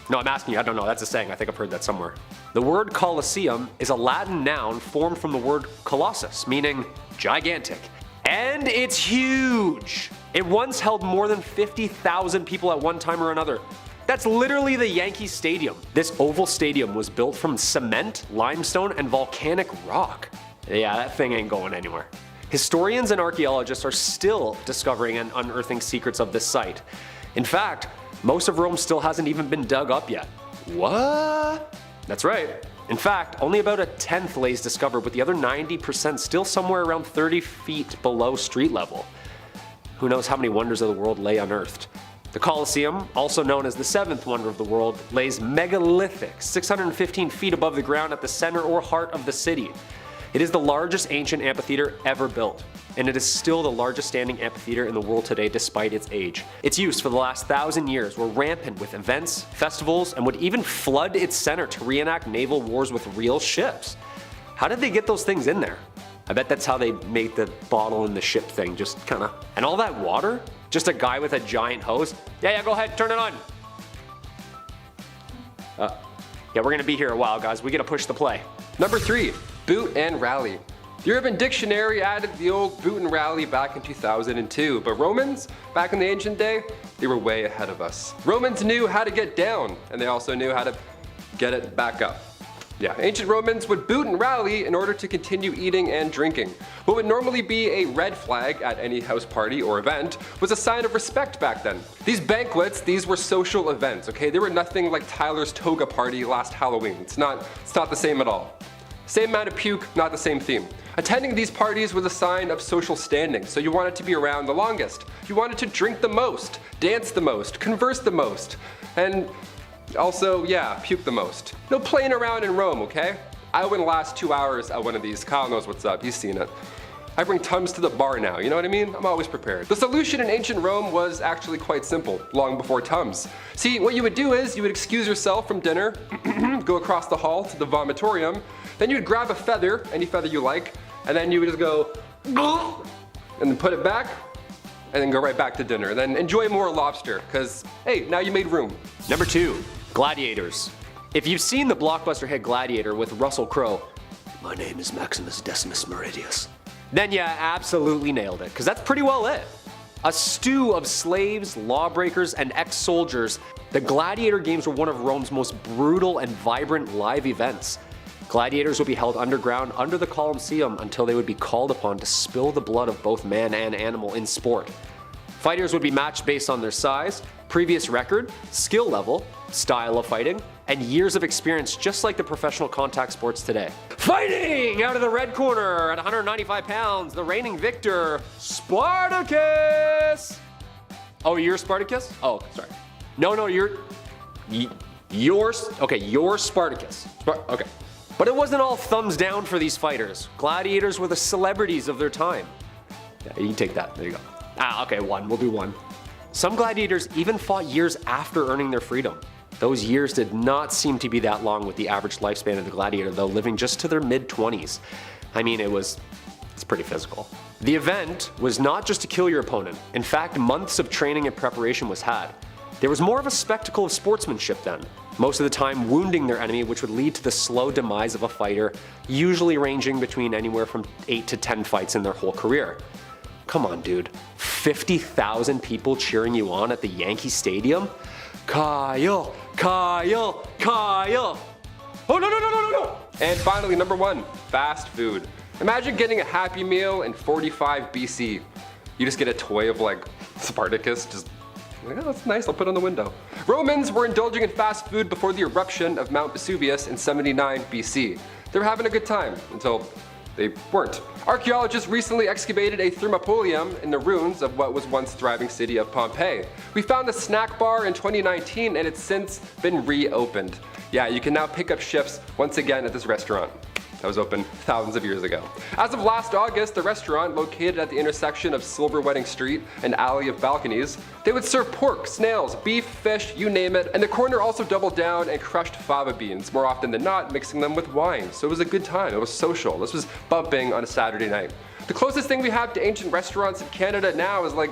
No, I'm asking you, I don't know, that's a saying, I think I've heard that somewhere. The word Colosseum is a Latin noun formed from the word colossus, meaning gigantic. And it's huge! It once held more than 50,000 people at one time or another. That's literally the Yankee Stadium. This oval stadium was built from cement, limestone, and volcanic rock. Yeah, that thing ain't going anywhere. Historians and archaeologists are still discovering and unearthing secrets of this site. In fact, most of Rome still hasn't even been dug up yet. What? That's right. In fact, only about a tenth lays discovered, with the other 90% still somewhere around 30 feet below street level. Who knows how many wonders of the world lay unearthed. The Colosseum, also known as the seventh wonder of the world, lays megalithic, 615 feet above the ground at the center or heart of the city. It is the largest ancient amphitheater ever built, and it is still the largest standing amphitheater in the world today despite its age. Its use for the last 1,000 years were rampant with events, festivals, and would even flood its center to reenact naval wars with real ships. How did they get those things in there? I bet that's how they made the bottle and the ship thing, just kinda. And all that water? Just a guy with a giant hose? Yeah, go ahead, turn it on. Yeah, we're gonna be here a while, guys. We gotta push the play. Number 3, boot and rally. The Urban Dictionary added the old boot and rally back in 2002, but Romans, back in the ancient day, they were way ahead of us. Romans knew how to get down, and they also knew how to get it back up. Yeah, ancient Romans would boot and rally in order to continue eating and drinking. What would normally be a red flag at any house party or event was a sign of respect back then. These banquets, these were social events, okay? They were nothing like Tyler's toga party last Halloween. It's not the same at all. Same amount of puke, not the same theme. Attending these parties was a sign of social standing, so you wanted to be around the longest. You wanted to drink the most, dance the most, converse the most, and also, yeah, puke the most. No playing around in Rome, okay? I wouldn't last 2 hours at one of these. Kyle knows what's up, he's seen it. I bring Tums to the bar now, you know what I mean? I'm always prepared. The solution in ancient Rome was actually quite simple, long before Tums. See, what you would do is, you would excuse yourself from dinner, go across the hall to the vomitorium, then you would grab a feather, any feather you like, and then you would just go, and then put it back, and then go right back to dinner. And then enjoy more lobster, because, hey, now you made room. Number 2, gladiators. If you've seen the blockbuster hit Gladiator with Russell Crowe, my name is Maximus Decimus Meridius, then you absolutely nailed it, because that's pretty well it. A stew of slaves, lawbreakers, and ex-soldiers, the Gladiator games were one of Rome's most brutal and vibrant live events. Gladiators would be held underground under the Colosseum until they would be called upon to spill the blood of both man and animal in sport. Fighters would be matched based on their size, previous record, skill level, style of fighting, and years of experience, just like the professional contact sports today. Fighting out of the red corner at 195 pounds, the reigning victor, Spartacus! Oh, you're Spartacus? Oh, sorry. No, you're Spartacus. Okay. But it wasn't all thumbs down for these fighters. Gladiators were the celebrities of their time. Yeah, you can take that. There you go. Okay, one. We'll do one. Some gladiators even fought years after earning their freedom. Those years did not seem to be that long, with the average lifespan of the gladiator, though, living just to their mid-20s. I mean, it's pretty physical. The event was not just to kill your opponent. In fact, months of training and preparation was had. There was more of a spectacle of sportsmanship then, most of the time wounding their enemy, which would lead to the slow demise of a fighter, usually ranging between anywhere from 8 to 10 fights in their whole career. Come on, dude. 50,000 people cheering you on at the Yankee Stadium? Kyle! Oh, no! And finally, number 1, fast food. Imagine getting a Happy Meal in 45 BC. You just get a toy of like Spartacus, just, oh, that's nice, I'll put it on the window. Romans were indulging in fast food before the eruption of Mount Vesuvius in 79 BC. They were having a good time until they weren't. Archaeologists recently excavated a thermopolium in the ruins of what was once thriving city of Pompeii. We found the snack bar in 2019 and it's since been reopened. Yeah, you can now pick up shifts once again at this restaurant that was open thousands of years ago. As of last August, the restaurant, located at the intersection of Silver Wedding Street and Alley of Balconies, they would serve pork, snails, beef, fish, you name it, and the corner also doubled down and crushed fava beans, more often than not mixing them with wine. So it was a good time, it was social. This was bumping on a Saturday night. The closest thing we have to ancient restaurants in Canada now is like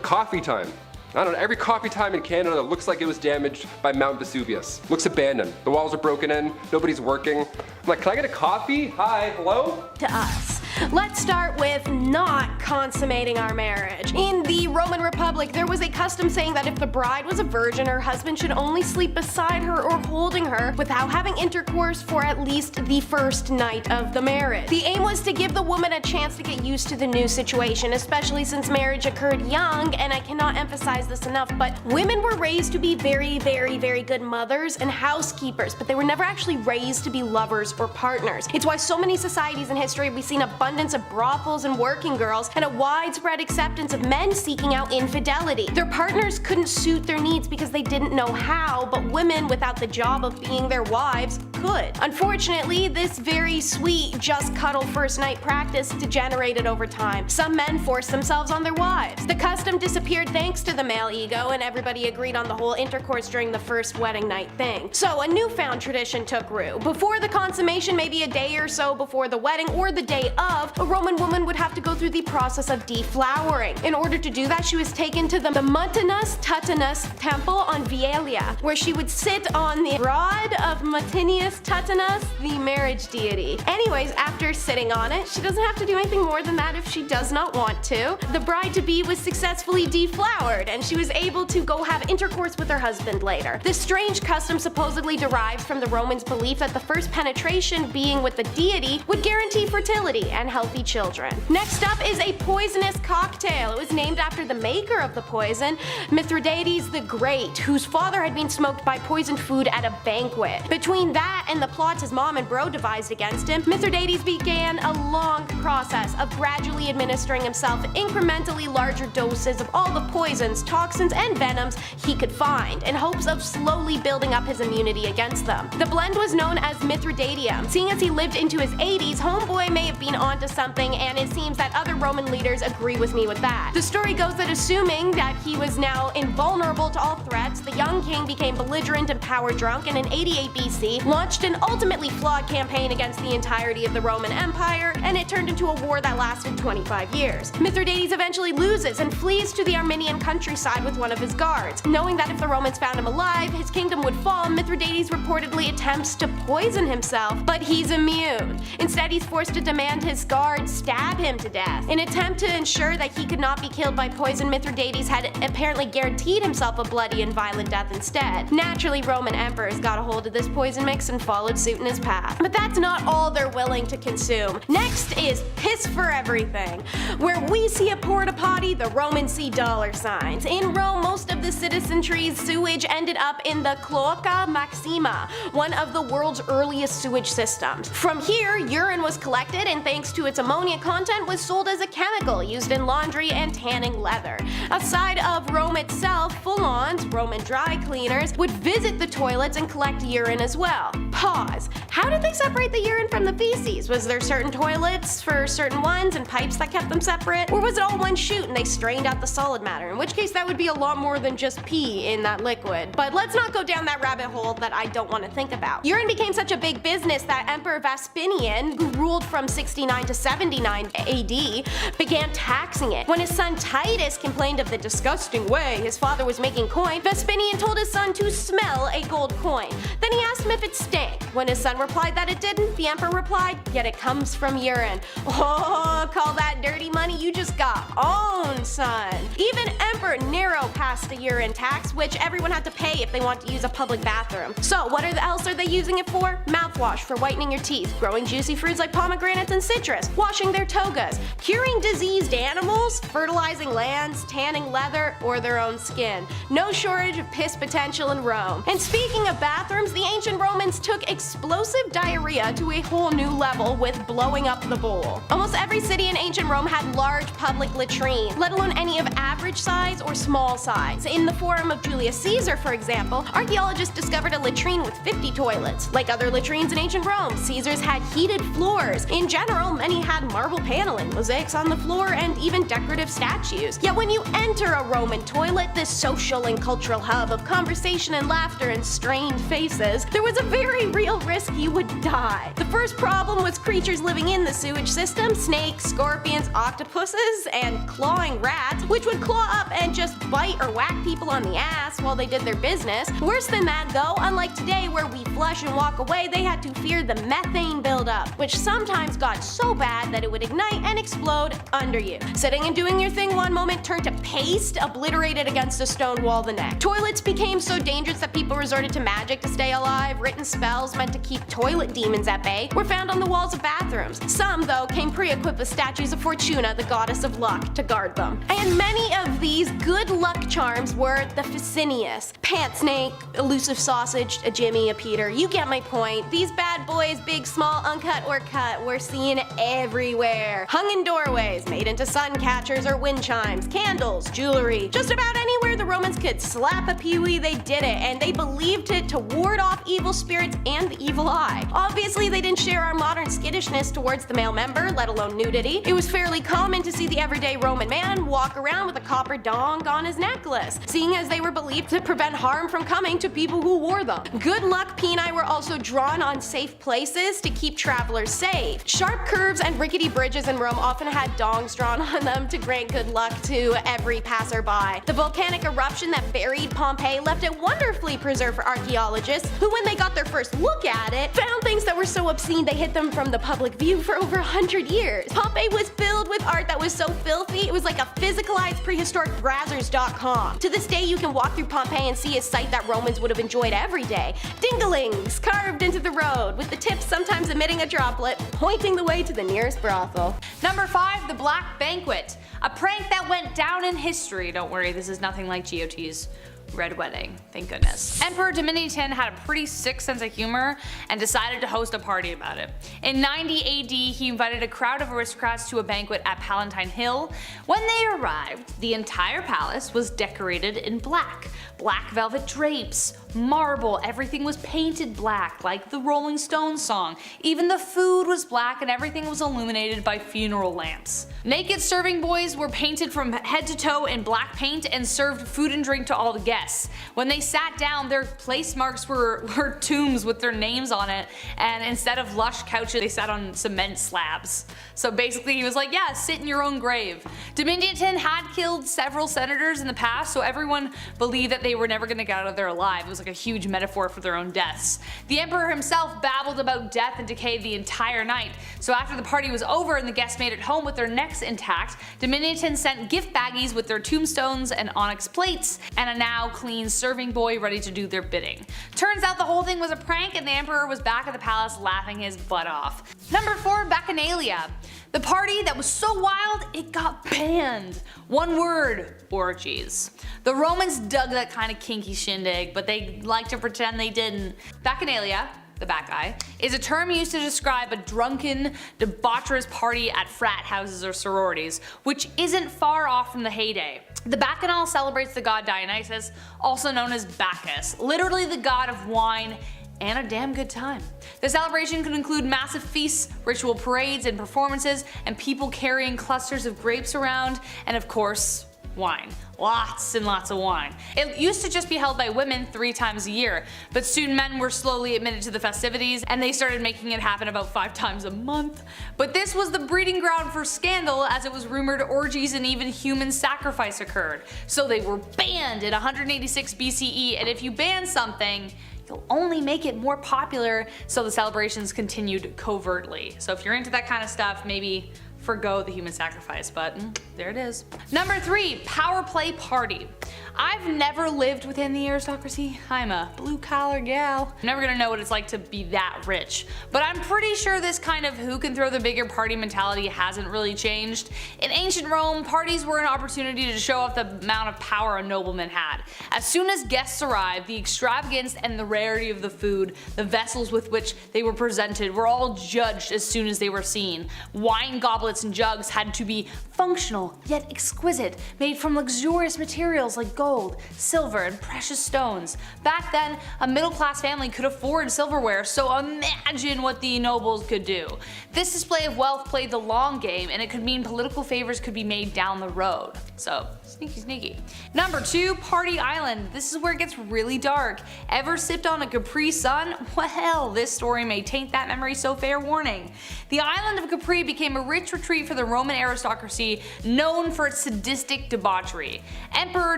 coffee time. I don't know, every coffee time in Canada looks like it was damaged by Mount Vesuvius. Looks abandoned. The walls are broken in, nobody's working. I'm like, can I get a coffee? Hi, hello? To us. Let's start with not consummating our marriage. In the Roman Republic, there was a custom saying that if the bride was a virgin, her husband should only sleep beside her or holding her without having intercourse for at least the first night of the marriage. The aim was to give the woman a chance to get used to the new situation, especially since marriage occurred young, and I cannot emphasize this enough, but women were raised to be very, very, very good mothers and housekeepers, but they were never actually raised to be lovers or partners. It's why so many societies in history we've seen abundance of brothels and working girls, and a widespread acceptance of men seeking out infidelity. Their partners couldn't suit their needs because they didn't know how, but women without the job of being their wives could. Unfortunately, this very sweet, just cuddle first night practice degenerated over time. Some men forced themselves on their wives. The custom disappeared thanks to the male ego, and everybody agreed on the whole intercourse during the first wedding night thing. So a newfound tradition took root. Before the consummation, maybe a day or so before the wedding or the day of, a Roman woman would have to go through the process of deflowering. In order to do that, she was taken to the Montanus Tutanus temple on Vialia, where she would sit on the rod of Montanus Tutanus, the marriage deity. Anyways, after sitting on it, she doesn't have to do anything more than that if she does not want to. The bride-to-be was successfully deflowered, and she was able to go have intercourse with her husband later. This strange custom supposedly derives from the Romans' belief that the first penetration being with the deity would guarantee fertility and healthy children. Next up is a poisonous cocktail. It was named after the maker of the poison, Mithridates the Great, whose father had been smoked by poisoned food at a banquet. Between that and the plots his mom and bro devised against him, Mithridates began a long process of gradually administering himself incrementally larger doses of all the poisons, toxins, and venoms he could find, in hopes of slowly building up his immunity against them. The blend was known as Mithridatium. Seeing as he lived into his 80s, homeboy may have been onto something, and it seems that other Roman leaders agree with me with that. The story goes that assuming that he was now invulnerable to all threats, the young king became belligerent and power drunk, and in 88 BC launched an ultimately flawed campaign against the entirety of the Roman Empire, and it turned into a war that lasted 25 years. Mithridates eventually loses and flees to the Armenian countryside with one of his guards. Knowing that if the Romans found him alive, his kingdom would fall, Mithridates reportedly attempts to poison himself, but he's immune. Instead, he's forced to demand his guards stab him to death. In an attempt to ensure that he could not be killed by poison, Mithridates had apparently guaranteed himself a bloody and violent death instead. Naturally, Roman emperors got a hold of this poison mix and followed suit in his path. But that's not all they're willing to consume. Next is piss for everything. Where we see a porta potty, the Romans see dollar signs. In Rome, most of the citizenry's sewage ended up in the Cloaca Maxima, one of the world's earliest sewage systems. From here, urine was collected and thanks to its ammonia content was sold as a chemical used in laundry and tanning leather. Aside of Rome itself, full-ons, Roman dry cleaners, would visit the toilets and collect urine as well. Pause. How did they separate the urine from the feces? Was there certain toilets for certain ones and pipes that kept them separate? Or was it all one chute and they strained out the solid matter? In which case that would be a lot more than just pee in that liquid. But let's not go down that rabbit hole that I don't want to think about. Urine became such a big business that Emperor Vespasian, who ruled from 69 to 79 AD, began taxing it. When his son Titus complained of the disgusting way his father was making coin, Vespasian told his son to smell a gold coin. Then he asked him if it stank. When his son replied that it didn't, the emperor replied, "Yet it comes from urine." Oh, call that dirty money? You just got owned, son. Even Emperor Nero passed the urine tax, which everyone had to pay if they want to use a public bathroom. So what else are they using it for? Mouthwash for whitening your teeth, growing juicy fruits like pomegranates and citrus, washing their togas, curing diseased animals, fertilizing lands, tanning leather, or their own skin. No shortage of piss potential in Rome. And speaking of bathrooms, the ancient Romans took explosive diarrhea to a whole new level with blowing up the bowl. Almost every city in ancient Rome had large public latrines, let alone any of average size or small size. In the Forum of Julius Caesar, for example, archaeologists discovered a latrine with 50 toilets. Like other latrines in ancient Rome, Caesar's had heated floors. In general, many had marble paneling, mosaics on the floor, and even decorative statues. Yet when you enter a Roman toilet, this social and cultural hub of conversation and laughter and strained faces, there was a very real risk you would die. The first problem was creatures living in the sewage system: snakes, scorpions, octopuses, and clawing rats, which would claw up and just bite or whack people on the ass while they did their business. Worse than that though, unlike today where we flush and walk away, they had to fear the methane buildup, which sometimes got so bad that it would ignite and explode under you. Sitting and doing your thing one moment turned to paste obliterated against a stone wall the next. Toilets became so dangerous that people resorted to magic to stay alive. Written spells meant to keep toilet demons at bay were found on the walls of bathrooms. Some, though, came pre-equipped with statues of Fortuna, the goddess of luck, to guard them. And many of these good luck charms were the Ficinius. Pant snake, elusive sausage, a Jimmy, a Peter, you get my point. These bad boys, big, small, uncut, or cut, were seen everywhere. Hung in doorways, made into sun catchers or wind chimes, candles, jewelry. Just about anywhere the Romans could slap a peewee, they did it, and they believed it to ward off evil spirits and the evil eye. Obviously, they didn't share our modern skittishness towards the male member, let alone nudity. It was fairly common to see the everyday Roman man walk around with a copper dong on his necklace, seeing as they were believed to prevent harm from coming to people who wore them. Good luck peni were also drawn on safe places to keep travelers safe. Sharp curves and rickety bridges in Rome often had dongs drawn on them to grant good luck to every passerby. The volcanic eruption that buried Pompeii left it wonderfully preserved for archaeologists, who when they got their first look at it, found things that were so obscene they hid them from the public view for over 100 years. Pompeii was filled with art that was so filthy, it was like a physicalized prehistoric Brazzers.com. To this day, you can walk through Pompeii and see a sight that Romans would have enjoyed every day. Dinglings carved into the road, with the tips sometimes emitting a droplet, pointing the way to the nearest brothel. Number 5, the Black Banquet. A prank that went down in history. Don't worry, this is nothing like GOT's Red Wedding, thank goodness. Emperor Domitian had a pretty sick sense of humor and decided to host a party about it. In 90 AD, he invited a crowd of aristocrats to a banquet at Palatine Hill. When they arrived, the entire palace was decorated in black. Black velvet drapes, marble, everything was painted black, like the Rolling Stones song. Even the food was black and everything was illuminated by funeral lamps. Naked serving boys were painted from head to toe in black paint and served food and drink to all the guests. When they sat down, their place marks were tombs with their names on it, and instead of lush couches, they sat on cement slabs. So basically he was like, yeah, sit in your own grave. Domitian had killed several senators in the past, so everyone believed that they were never going to get out of there alive. It was like a huge metaphor for their own deaths. The emperor himself babbled about death and decay the entire night, so after the party was over and the guests made it home with their necks intact, Domitian sent gift baggies with their tombstones and onyx plates, and a now clean serving boy ready to do their bidding. Turns out the whole thing was a prank and the emperor was back at the palace laughing his butt off. Number 4, Bacchanalia. The party that was so wild, it got banned. One word, orgies. The Romans dug that kind of kinky shindig, but they like to pretend they didn't. Bacchanalia, the back guy, is a term used to describe a drunken, debaucherous party at frat houses or sororities, which isn't far off from the heyday. The Bacchanal celebrates the god Dionysus, also known as Bacchus, literally the god of wine and a damn good time. The celebration could include massive feasts, ritual parades and performances, and people carrying clusters of grapes around, and of course, wine. Lots and lots of wine. It used to just be held by women 3 times a year, but soon men were slowly admitted to the festivities and they started making it happen about 5 times a month. But this was the breeding ground for scandal, as it was rumored orgies and even human sacrifice occurred. So they were banned in 186 BCE, and if you ban something, you'll only make it more popular, so the celebrations continued covertly. So if you're into that kind of stuff, maybe forgo the human sacrifice, but there it is. Number 3, power play party. I've never lived within the aristocracy. I'm a blue collar gal. I'm never gonna know what it's like to be that rich, but I'm pretty sure this kind of who can throw the bigger party mentality hasn't really changed. In ancient Rome, parties were an opportunity to show off the amount of power a nobleman had. As soon as guests arrived, the extravagance and the rarity of the food, the vessels with which they were presented, were all judged as soon as they were seen. Wine goblets and jugs had to be functional yet exquisite, made from luxurious materials like gold, silver, and precious stones. Back then, a middle-class family could afford silverware, so imagine what the nobles could do. This display of wealth played the long game, and it could mean political favors could be made down the road. So Sneaky, sneaky. Number 2, Party Island. This is where it gets really dark. Ever sipped on a Capri Sun? Well, this story may taint that memory, so fair warning. The island of Capri became a rich retreat for the Roman aristocracy, known for its sadistic debauchery. Emperor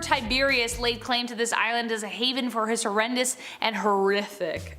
Tiberius laid claim to this island as a haven for his horrendous and horrific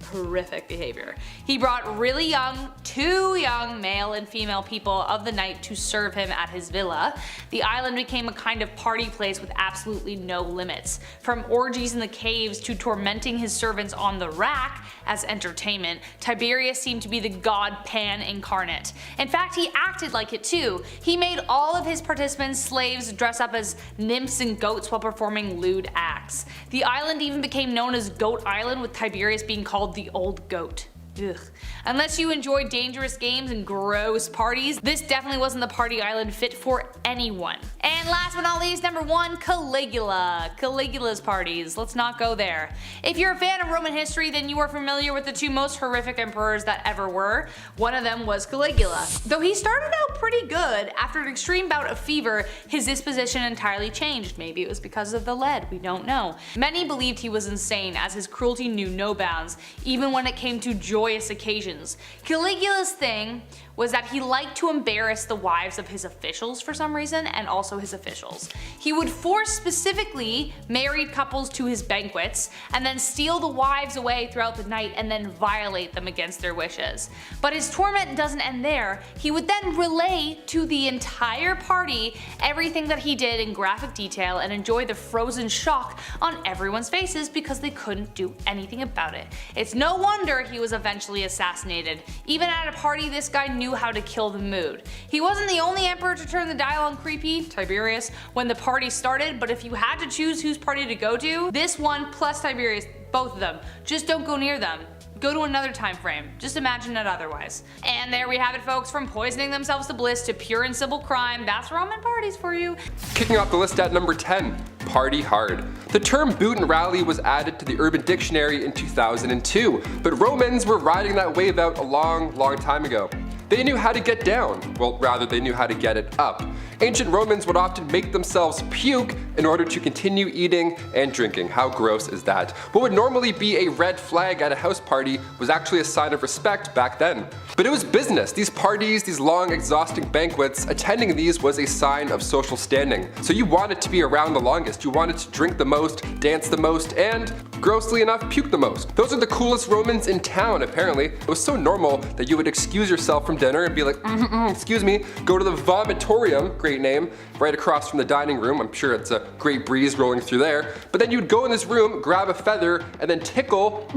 behavior. He brought really young, too young male and female people of the night to serve him at his villa. The island became a kind of party place with absolutely no limits. From orgies in the caves to tormenting his servants on the rack as entertainment, Tiberius seemed to be the god Pan incarnate. In fact, he acted like it too. He made all of his participants slaves dress up as nymphs and goats while performing lewd acts. The island even became known as Goat Island, with Tiberius being called the Old Goat. Ugh. Unless you enjoy dangerous games and gross parties, this definitely wasn't the party island fit for anyone. And last but not least, number 1, Caligula. Caligula's parties. Let's not go there. If you're a fan of Roman history, then you are familiar with the 2 most horrific emperors that ever were. One of them was Caligula. Though he started out pretty good, after an extreme bout of fever, his disposition entirely changed. Maybe it was because of the lead, we don't know. Many believed he was insane, as his cruelty knew no bounds, even when it came to joyous occasions. Caligula's thing was that he liked to embarrass the wives of his officials for some reason, and also his officials. He would force specifically married couples to his banquets, and then steal the wives away throughout the night and then violate them against their wishes. But his torment doesn't end there. He would then relay to the entire party everything that he did in graphic detail and enjoy the frozen shock on everyone's faces because they couldn't do anything about it. It's no wonder he was eventually assassinated. Even at a party, this guy knew how to kill the mood. He wasn't the only emperor to turn the dial on creepy, Tiberius, when the party started, but if you had to choose whose party to go to, this one plus Tiberius, both of them, just don't go near them. Go to another time frame. Just imagine it otherwise. And there we have it, folks. From poisoning themselves to bliss to pure and simple crime, that's Roman parties for you. Kicking off the list at number 10, Party Hard. The term boot and rally was added to the Urban Dictionary in 2002, but Romans were riding that wave out a long time ago. They knew how to get down. Well, rather, they knew how to get it up. Ancient Romans would often make themselves puke in order to continue eating and drinking. How gross is that? What would normally be a red flag at a house party was actually a sign of respect back then. But it was business. These parties, these long, exhausting banquets, attending these was a sign of social standing. So you wanted to be around the longest. You wanted to drink the most, dance the most, and, grossly enough, puke the most. Those are the coolest Romans in town, apparently. It was so normal that you would excuse yourself from dinner and be like, excuse me, go to the vomitorium, great name, right across from the dining room. I'm sure it's a great breeze rolling through there. But then you'd go in this room, grab a feather, and then tickle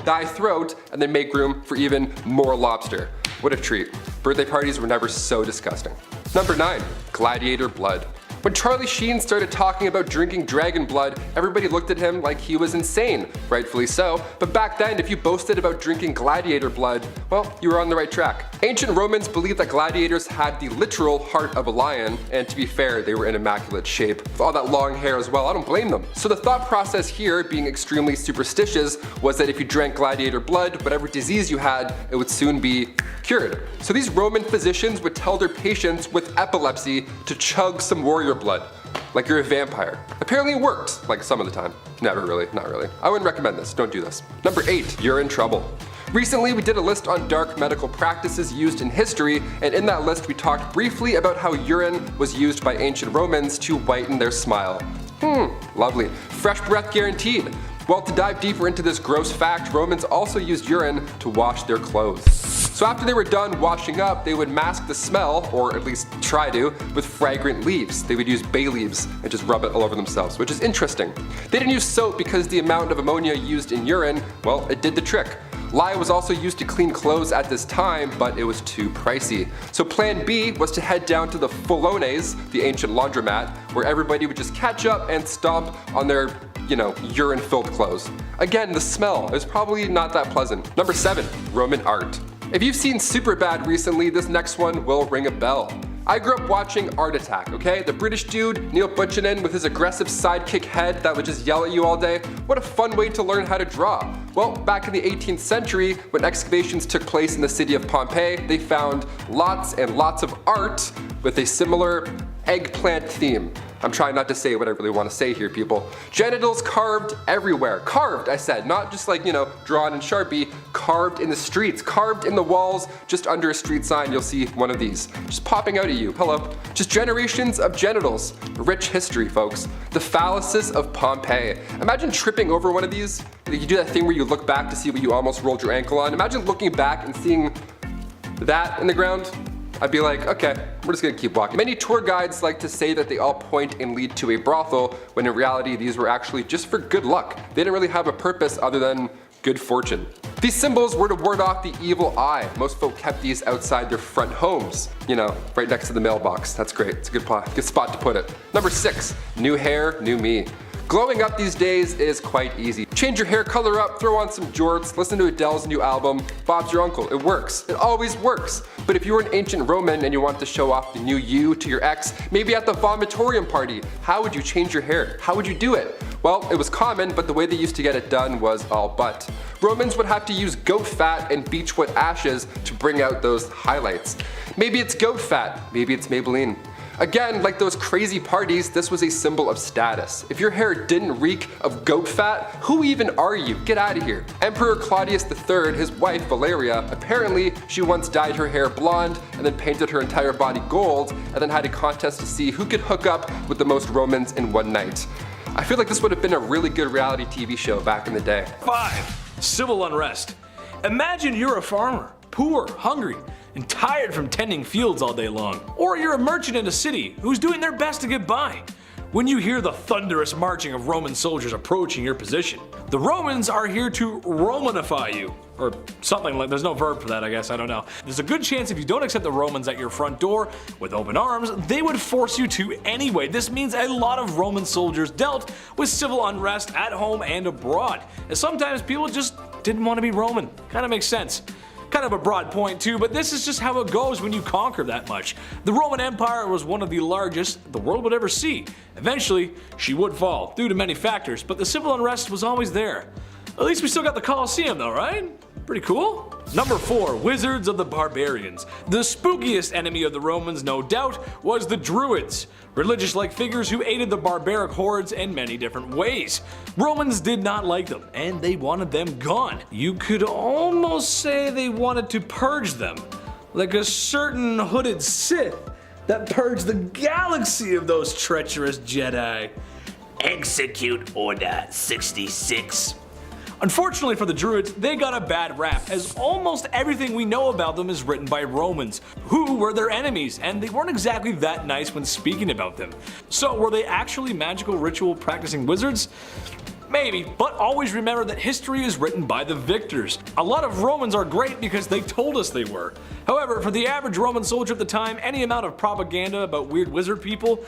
thy throat, and then make room for even more lobster. What a treat. Birthday parties were never so disgusting. Number 9, Gladiator blood. When Charlie Sheen started talking about drinking dragon blood, everybody looked at him like he was insane, rightfully so, but back then if you boasted about drinking gladiator blood, well, you were on the right track. Ancient Romans believed that gladiators had the literal heart of a lion, and to be fair, they were in immaculate shape. With all that long hair as well, I don't blame them. So the thought process here, being extremely superstitious, was that if you drank gladiator blood, whatever disease you had, it would soon be cured. So these Roman physicians would tell their patients with epilepsy to chug some warrior blood, like you're a vampire. Apparently it worked, like some of the time. Never really, not really. I wouldn't recommend this, don't do this. Number 8, you're in trouble. Recently we did a list on dark medical practices used in history, and in that list we talked briefly about how urine was used by ancient Romans to whiten their smile. Lovely. Fresh breath guaranteed. Well, to dive deeper into this gross fact, Romans also used urine to wash their clothes. So after they were done washing up, they would mask the smell, or at least try to, with fragrant leaves. They would use bay leaves and just rub it all over themselves, which is interesting. They didn't use soap because the amount of ammonia used in urine, well, it did the trick. Lye was also used to clean clothes at this time, but it was too pricey. So plan B was to head down to the Folones, the ancient laundromat, where everybody would just catch up and stomp on their, urine-filled clothes. Again, the smell is probably not that pleasant. Number 7, Roman art. If you've seen Superbad recently, this next one will ring a bell. I grew up watching Art Attack, okay? The British dude, Neil Butchanan, with his aggressive sidekick head that would just yell at you all day. What a fun way to learn how to draw. Well, back in the 18th century, when excavations took place in the city of Pompeii, they found lots and lots of art with a similar eggplant theme. I'm trying not to say what I really want to say here, people. Genitals carved everywhere. Carved, I said, not just like, drawn in Sharpie, carved in the streets, carved in the walls, just under a street sign, you'll see one of these, just popping out at you, hello. Just generations of genitals. Rich history, folks. The phalluses of Pompeii. Imagine tripping over one of these. You do that thing where you look back to see what you almost rolled your ankle on. Imagine looking back and seeing that in the ground. I'd be like, okay, we're just gonna keep walking. Many tour guides like to say that they all point and lead to a brothel, when in reality these were actually just for good luck. They didn't really have a purpose other than good fortune. These symbols were to ward off the evil eye. Most folk kept these outside their front homes, right next to the mailbox. That's great, it's a good spot to put it. Number 6, new hair, new me. Glowing up these days is quite easy. Change your hair color up, throw on some jorts, listen to Adele's new album, Bob's Your Uncle. It works. It always works. But if you were an ancient Roman and you want to show off the new you to your ex, maybe at the vomitorium party, how would you change your hair? How would you do it? Well, it was common, but the way they used to get it done was all but. Romans would have to use goat fat and beechwood ashes to bring out those highlights. Maybe it's goat fat, maybe it's Maybelline. Again, like those crazy parties, this was a symbol of status. If your hair didn't reek of goat fat, who even are you? Get out of here. Emperor Claudius III, his wife Valeria, apparently she once dyed her hair blonde and then painted her entire body gold and then had a contest to see who could hook up with the most Romans in one night. I feel like this would have been a really good reality TV show back in the day. 5. Civil unrest. Imagine you're a farmer, poor, hungry, and tired from tending fields all day long. Or you're a merchant in a city who's doing their best to get by. When you hear the thunderous marching of Roman soldiers approaching your position, the Romans are here to Romanify you. Or something like, there's no verb for that, I guess, I don't know. There's a good chance if you don't accept the Romans at your front door with open arms, they would force you to anyway. This means a lot of Roman soldiers dealt with civil unrest at home and abroad, as sometimes people just didn't want to be Roman. Kinda makes sense. Kind of a broad point too, but this is just how it goes when you conquer that much. The Roman Empire was one of the largest the world would ever see. Eventually, she would fall, due to many factors, but the civil unrest was always there. At least we still got the Colosseum though, right? Pretty cool. Number 4, Wizards of the Barbarians. The spookiest enemy of the Romans, no doubt, was the Druids. Religious-like figures who aided the barbaric hordes in many different ways. Romans did not like them, and they wanted them gone. You could almost say they wanted to purge them, like a certain hooded Sith that purged the galaxy of those treacherous Jedi. Execute Order 66. Unfortunately for the Druids, they got a bad rap, as almost everything we know about them is written by Romans, who were their enemies, and they weren't exactly that nice when speaking about them. So were they actually magical ritual practicing wizards? Maybe, but always remember that history is written by the victors. A lot of Romans are great because they told us they were. However, for the average Roman soldier at the time, any amount of propaganda about weird wizard people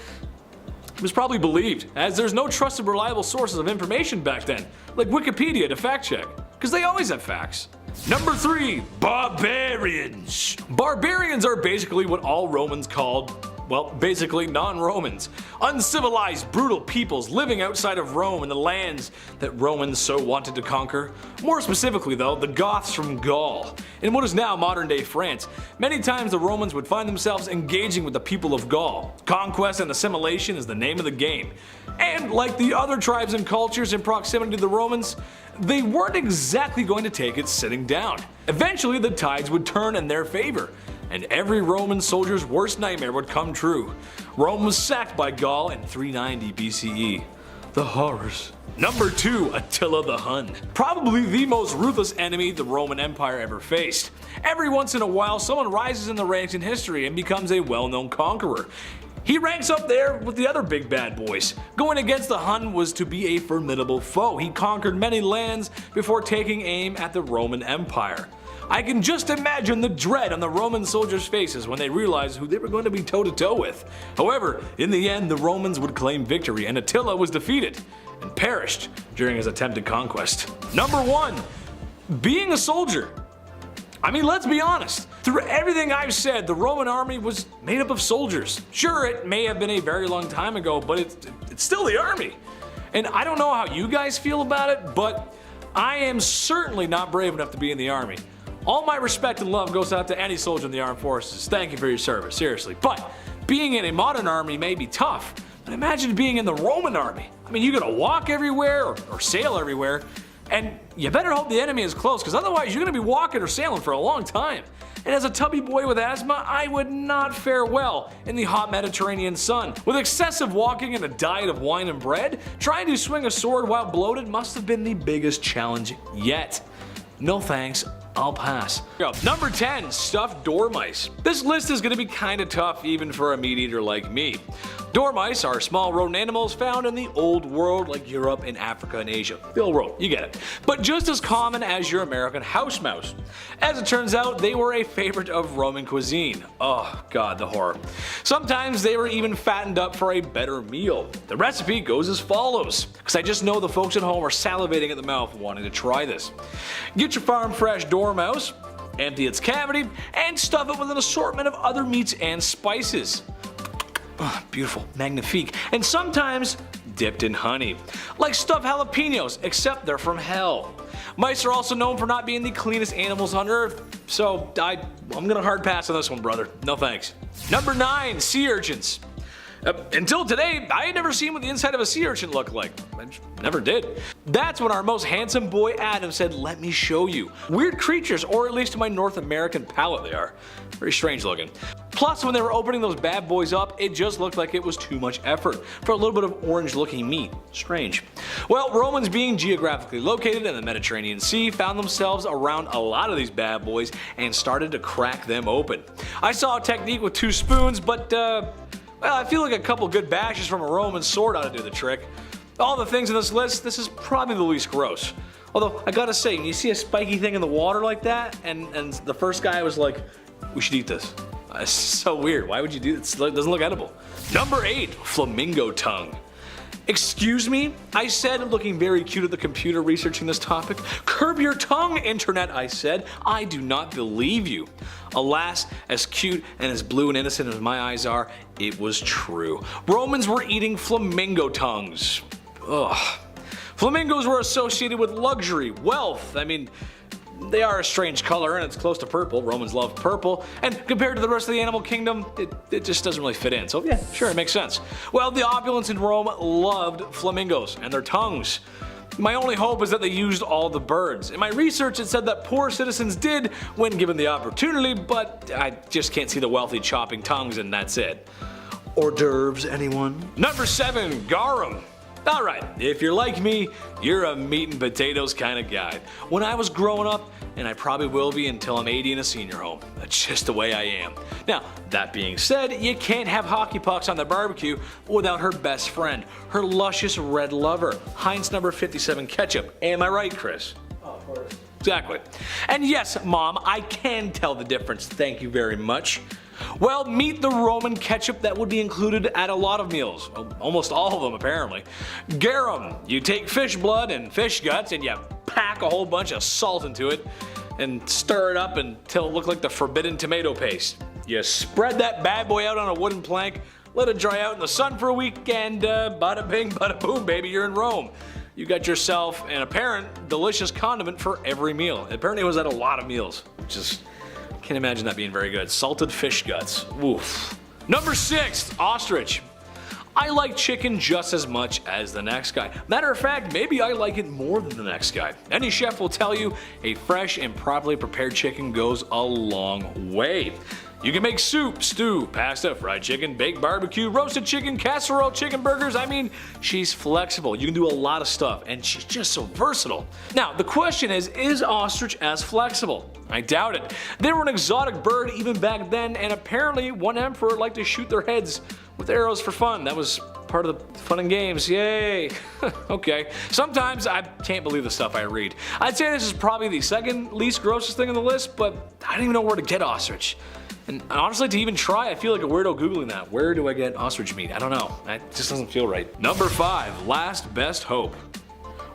was probably believed, as there's no trusted reliable sources of information back then, like Wikipedia to fact check, because they always have facts. Number 3, Barbarians. Barbarians are basically what all Romans called, well, basically non-Romans. Uncivilized, brutal peoples living outside of Rome in the lands that Romans so wanted to conquer. More specifically though, the Goths from Gaul, in what is now modern day France. Many times the Romans would find themselves engaging with the people of Gaul. Conquest and assimilation is the name of the game. And like the other tribes and cultures in proximity to the Romans, they weren't exactly going to take it sitting down. Eventually the tides would turn in their favor, and every Roman soldier's worst nightmare would come true. Rome was sacked by Gaul in 390 BCE. The horrors. Number 2, Attila the Hun. Probably the most ruthless enemy the Roman Empire ever faced. Every once in a while, someone rises in the ranks in history and becomes a well-known conqueror. He ranks up there with the other big bad boys. Going against the Hun was to be a formidable foe. He conquered many lands before taking aim at the Roman Empire. I can just imagine the dread on the Roman soldiers' faces when they realized who they were going to be toe-to-toe with. However, in the end, the Romans would claim victory, and Attila was defeated and perished during his attempted conquest. Number 1, being a soldier. I mean, let's be honest. Through everything I've said, the Roman army was made up of soldiers. Sure, it may have been a very long time ago, but it's still the army. And I don't know how you guys feel about it, but I am certainly not brave enough to be in the army. All my respect and love goes out to any soldier in the armed forces. Thank you for your service, seriously. But being in a modern army may be tough, But imagine being in the Roman army. I mean, you gotta walk everywhere or sail everywhere, and you better hope the enemy is close, because otherwise you're gonna be walking or sailing for a long time. And as a tubby boy with asthma, I would not fare well in the hot Mediterranean sun. With excessive walking and a diet of wine and bread, trying to swing a sword while bloated must have been the biggest challenge yet. No thanks, I'll pass. Number 10, stuffed dormice. This list is gonna be kinda tough even for a meat eater like me. Dormice are small rodent animals found in the old world like Europe and Africa and Asia. The old world, you get it. But just as common as your American house mouse. As it turns out, they were a favorite of Roman cuisine. Oh god, the horror. Sometimes they were even fattened up for a better meal. The recipe goes as follows, because I just know the folks at home are salivating at the mouth wanting to try this. Get your farm fresh dormouse, empty its cavity, and stuff it with an assortment of other meats and spices. Oh, beautiful, magnifique, and sometimes dipped in honey. Like stuffed jalapenos, except they're from hell. Mice are also known for not being the cleanest animals on earth, so I'm gonna hard pass on this one, brother. No thanks. Number 9, sea urchins. Until today, I had never seen what the inside of a sea urchin looked like. I just never did. That's when our most handsome boy Adam said, let me show you. Weird creatures, or at least to my North American palate they are. Very strange looking. Plus, when they were opening those bad boys up, it just looked like it was too much effort for a little bit of orange looking meat. Strange. Well, Romans, being geographically located in the Mediterranean Sea, found themselves around a lot of these bad boys and started to crack them open. I saw a technique with 2 spoons, but well, I feel like a couple good bashes from a Roman sword ought to do the trick. All the things in this list, this is probably the least gross. Although, I gotta say, when you see a spiky thing in the water like that, and the first guy was like, we should eat this. It's so weird. Why would you do this? It doesn't look edible. Number 8, flamingo tongue. Excuse me? I said, looking very cute at the computer researching this topic. Curb your tongue, internet, I said. I do not believe you. Alas, as cute and as blue and innocent as my eyes are, it was true. Romans were eating flamingo tongues. Ugh. Flamingos were associated with luxury, wealth. I mean, they are a strange color and it's close to purple. Romans loved purple, and compared to the rest of the animal kingdom, it just doesn't really fit in. So yeah, sure, it makes sense. Well, the opulence in Rome loved flamingos and their tongues. My only hope is that they used all the birds. In my research, it said that poor citizens did when given the opportunity, but I just can't see the wealthy chopping tongues, and that's it. Hors d'oeuvres, anyone? Number 7, garum. Alright, if you're like me, you're a meat and potatoes kind of guy. When I was growing up, and I probably will be until I'm 80 in a senior home. That's just the way I am. Now, that being said, you can't have hockey pucks on the barbecue without her best friend, her luscious red lover, Heinz number 57 ketchup. Am I right, Chris? Oh, of course. Exactly. And yes, Mom, I can tell the difference, thank you very much. Well, meet the Roman ketchup that would be included at a lot of meals. Almost all of them, apparently. Garum. You take fish blood and fish guts and you pack a whole bunch of salt into it and stir it up until it looked like the forbidden tomato paste. You spread that bad boy out on a wooden plank, let it dry out in the sun for a week, and bada bing, bada boom, baby, you're in Rome. You got yourself an apparent delicious condiment for every meal. Apparently it was at a lot of meals, which is... can't imagine that being very good. Salted fish guts. Oof. Number 6, ostrich. I like chicken just as much as the next guy. Matter of fact, maybe I like it more than the next guy. Any chef will tell you a fresh and properly prepared chicken goes a long way. You can make soup, stew, pasta, fried chicken, baked barbecue, roasted chicken, casserole, chicken burgers. I mean, she's flexible. You can do a lot of stuff, and she's just so versatile. Now, the question is ostrich as flexible? I doubt it. They were an exotic bird even back then, and apparently one emperor liked to shoot their heads with arrows for fun. That was part of the fun and games. Yay. Okay. Sometimes I can't believe the stuff I read. I'd say this is probably the second least grossest thing on the list, but I don't even know where to get ostrich. And honestly, to even try, I feel like a weirdo googling that. Where do I get ostrich meat? I don't know. It just doesn't feel right. Number 5, last best hope.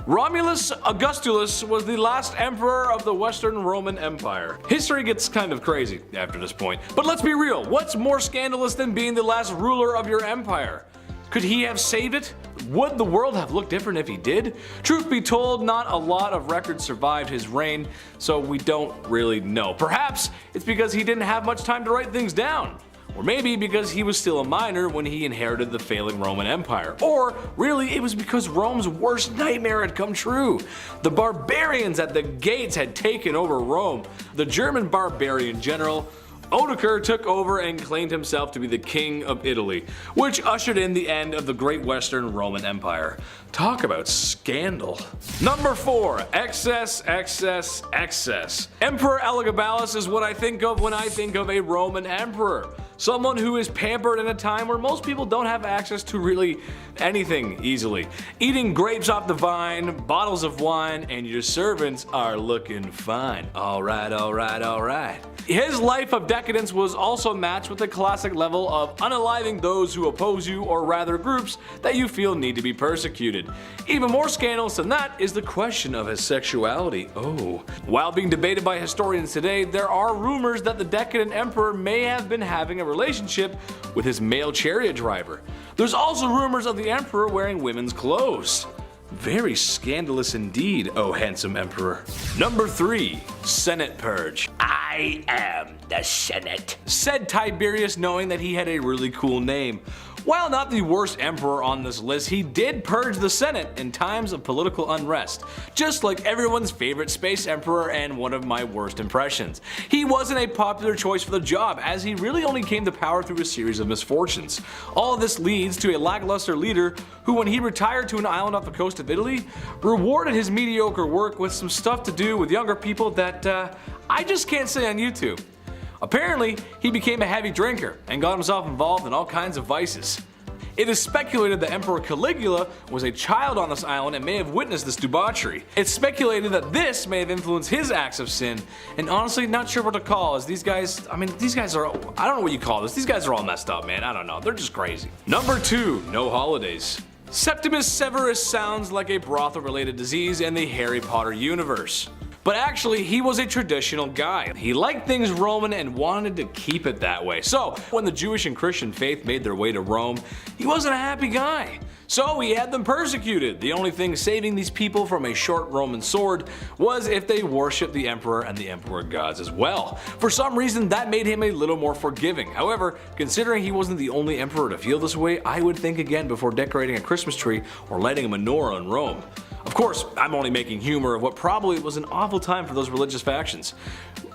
Romulus Augustulus was the last emperor of the Western Roman Empire. History gets kind of crazy after this point. But let's be real, what's more scandalous than being the last ruler of your empire? Could he have saved it? Would the world have looked different if he did? Truth be told, not a lot of records survived his reign, so we don't really know. Perhaps it's because he didn't have much time to write things down. Or maybe because he was still a minor when he inherited the failing Roman Empire. Or really it was because Rome's worst nightmare had come true. The barbarians at the gates had taken over Rome. The German barbarian general Odoacer took over and claimed himself to be the king of Italy, which ushered in the end of the Great Western Roman Empire. Talk about scandal. Number 4. Excess, excess, excess. Emperor Elagabalus is what I think of when I think of a Roman emperor. Someone who is pampered in a time where most people don't have access to really anything easily. Eating grapes off the vine, bottles of wine, and your servants are looking fine. Alright, alright, alright. His life of decadence was also matched with the classic level of unaliving those who oppose you, or rather groups that you feel need to be persecuted. Even more scandalous than that is the question of his sexuality. Oh. While being debated by historians today, there are rumors that the decadent emperor may have been having a relationship with his male chariot driver. There's also rumors of the emperor wearing women's clothes. Very scandalous indeed, oh handsome emperor. Number 3. Senate Purge. I am the Senate, said Tiberius, knowing that he had a really cool name. While not the worst emperor on this list, he did purge the Senate in times of political unrest, just like everyone's favorite space emperor and one of my worst impressions. He wasn't a popular choice for the job, as he really only came to power through a series of misfortunes. All of this leads to a lackluster leader who, when he retired to an island off the coast of Italy, rewarded his mediocre work with some stuff to do with younger people that I just can't say on YouTube. Apparently, he became a heavy drinker and got himself involved in all kinds of vices. It is speculated that Emperor Caligula was a child on this island and may have witnessed this debauchery. It's speculated that this may have influenced his acts of sin, and honestly not sure what to call, as these guys are, I don't know what you call this, these guys are all messed up, man, I don't know, they're just crazy. Number 2, no holidays. Septimus Severus sounds like a brothel related disease in the Harry Potter universe. But actually, he was a traditional guy. He liked things Roman and wanted to keep it that way. So, when the Jewish and Christian faith made their way to Rome, he wasn't a happy guy. So he had them persecuted. The only thing saving these people from a short Roman sword was if they worshipped the emperor and the emperor gods as well. For some reason, that made him a little more forgiving. However, considering he wasn't the only emperor to feel this way, I would think again before decorating a Christmas tree or lighting a menorah in Rome. Of course, I'm only making humor of what probably was an awful time for those religious factions.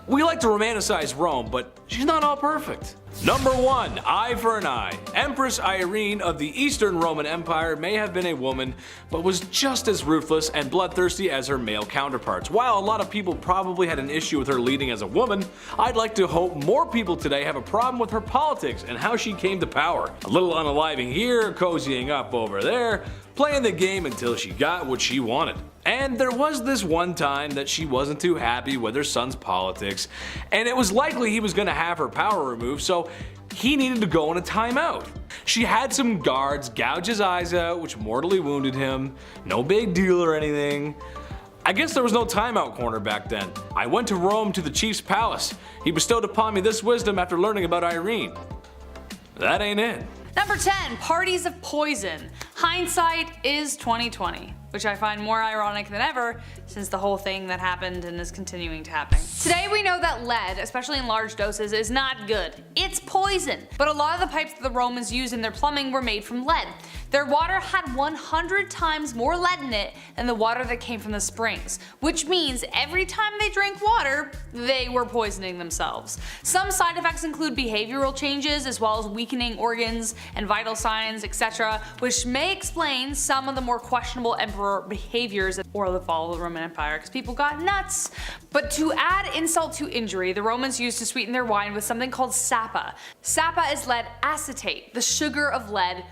We like to romanticize Rome, but she's not all perfect. Number 1, eye for an eye. Empress Irene of the Eastern Roman Empire may have been a woman, but was just as ruthless and bloodthirsty as her male counterparts. While a lot of people probably had an issue with her leading as a woman, I'd like to hope more people today have a problem with her politics and how she came to power. A little unaliving here, cozying up over there, playing the game until she got what she wanted. And there was this one time that she wasn't too happy with her son's politics, and it was likely he was going to have her power removed, so he needed to go on a timeout. She had some guards gouge his eyes out, which mortally wounded him. No big deal or anything. I guess there was no timeout corner back then. I went to Rome to the chief's palace. He bestowed upon me this wisdom after learning about Irene. That ain't it. Number 10, parties of poison. Hindsight is 2020, which I find more ironic than ever since the whole thing that happened and is continuing to happen. Today we know that lead, especially in large doses, is not good. It's poison. But a lot of the pipes that the Romans used in their plumbing were made from lead. Their water had 100 times more lead in it than the water that came from the springs, which means every time they drank water, they were poisoning themselves. Some side effects include behavioral changes as well as weakening organs and vital signs, etc., which may explain some of the more questionable emperor behaviors or the fall of the Roman Empire, because people got nuts. But to add insult to injury, the Romans used to sweeten their wine with something called sapa. Sapa is lead acetate, the sugar of lead,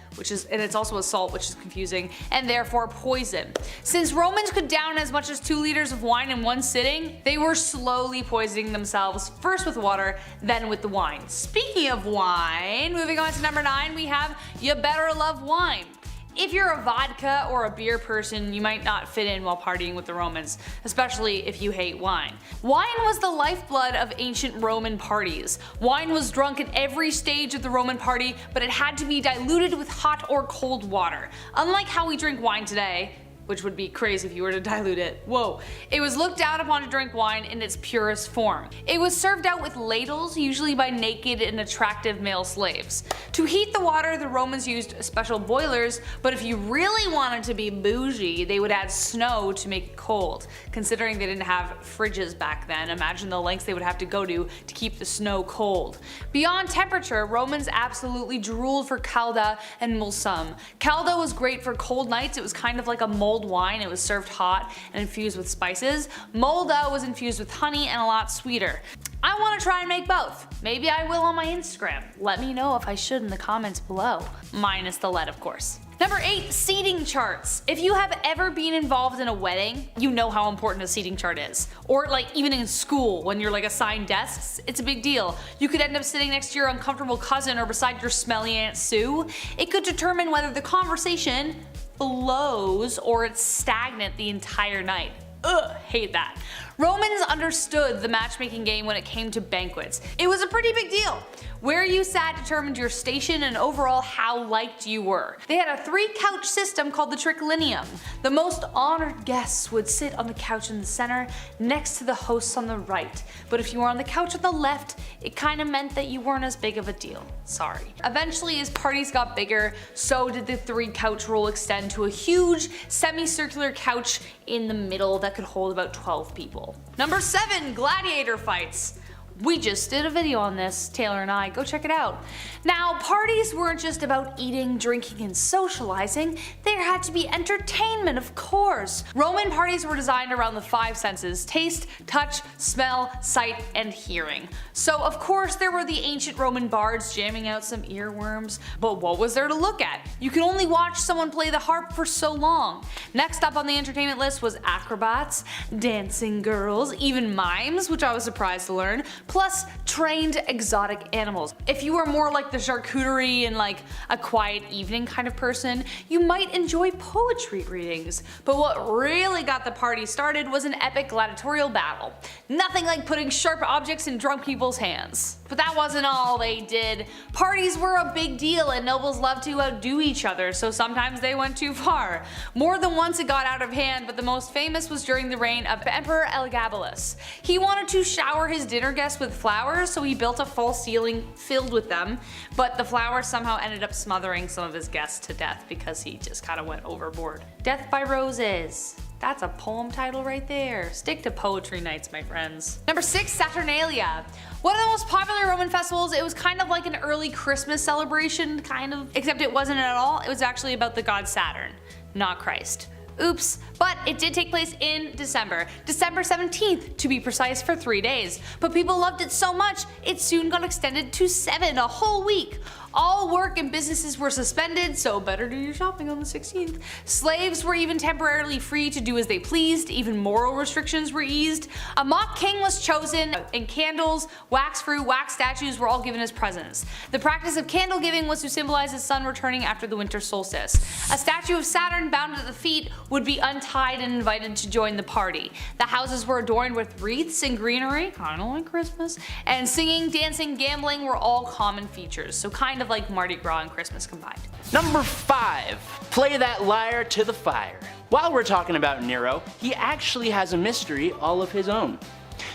and it's also a salt, which is confusing, and therefore poison. Since Romans could down as much as 2 liters of wine in one sitting, they were slowly poisoning themselves, first with water, then with the wine. Speaking of wine, moving on to number 9, we have You Better Love Wine. If you're a vodka or a beer person, you might not fit in while partying with the Romans, especially if you hate wine. Wine was the lifeblood of ancient Roman parties. Wine was drunk at every stage of the Roman party, but it had to be diluted with hot or cold water. Unlike how we drink wine today, which would be crazy if you were to dilute it. Whoa. It was looked down upon to drink wine in its purest form. It was served out with ladles, usually by naked and attractive male slaves. To heat the water, the Romans used special boilers, but if you really wanted to be bougie, they would add snow to make it cold. Considering they didn't have fridges back then, imagine the lengths they would have to go to keep the snow cold. Beyond temperature, Romans absolutely drooled for calda and mulsum. Calda was great for cold nights. It was kind of like a mulled wine. It was served hot and infused with spices. Mulda was infused with honey and a lot sweeter. I want to try and make both. Maybe I will on my Instagram. Let me know if I should in the comments below. Minus the lead, of course. Number 8, seating charts. If you have ever been involved in a wedding, you know how important a seating chart is. Or like even in school, when you're like assigned desks, it's a big deal. You could end up sitting next to your uncomfortable cousin or beside your smelly Aunt Sue. It could determine whether the conversation flows or it's stagnant the entire night. Ugh, hate that. Romans understood the matchmaking game when it came to banquets. It was a pretty big deal. Where you sat determined your station and overall how liked you were. They had a 3-couch system called the triclinium. The most honored guests would sit on the couch in the center next to the hosts on the right. But if you were on the couch on the left, it kinda meant that you weren't as big of a deal. Sorry. Eventually, as parties got bigger, so did the 3-couch rule extend to a huge semicircular couch in the middle that could hold about 12 people. Number 7, gladiator fights. We just did a video on this, Taylor and I, go check it out. Now, parties weren't just about eating, drinking, and socializing, there had to be entertainment, of course. Roman parties were designed around the 5 senses: taste, touch, smell, sight, and hearing. So of course there were the ancient Roman bards jamming out some earworms, but what was there to look at? You could only watch someone play the harp for so long. Next up on the entertainment list was acrobats, dancing girls, even mimes, which I was surprised to learn, plus trained exotic animals. If you were more like the charcuterie and like a quiet evening kind of person, you might enjoy poetry readings. But what really got the party started was an epic gladiatorial battle. Nothing like putting sharp objects in drunk people's hands. But that wasn't all they did. Parties were a big deal and nobles loved to outdo each other, so sometimes they went too far. More than once it got out of hand, but the most famous was during the reign of Emperor Elagabalus. He wanted to shower his dinner guests with flowers, so he built a false ceiling filled with them, but the flowers somehow ended up smothering some of his guests to death because he just kind of went overboard. Death by Roses. That's a poem title right there. Stick to poetry nights, my friends. Number 6, Saturnalia. One of the most popular Roman festivals. It was kind of like an early Christmas celebration, kind of, except it wasn't at all. It was actually about the god Saturn, not Christ. Oops, but it did take place in December 17th to be precise, for 3 days. But people loved it so much, it soon got extended to 7, a whole week. All work and businesses were suspended, so better do your shopping on the 16th. Slaves were even temporarily free to do as they pleased, even moral restrictions were eased. A mock king was chosen, and candles, wax fruit, wax statues were all given as presents. The practice of candle giving was to symbolize the sun returning after the winter solstice. A statue of Saturn bound at the feet would be untied and invited to join the party. The houses were adorned with wreaths and greenery, kinda like Christmas, and singing, dancing, gambling were all common features, so kind of like Mardi Gras and Christmas combined. Number 5. Play that lyre to the fire. While we're talking about Nero, he actually has a mystery all of his own.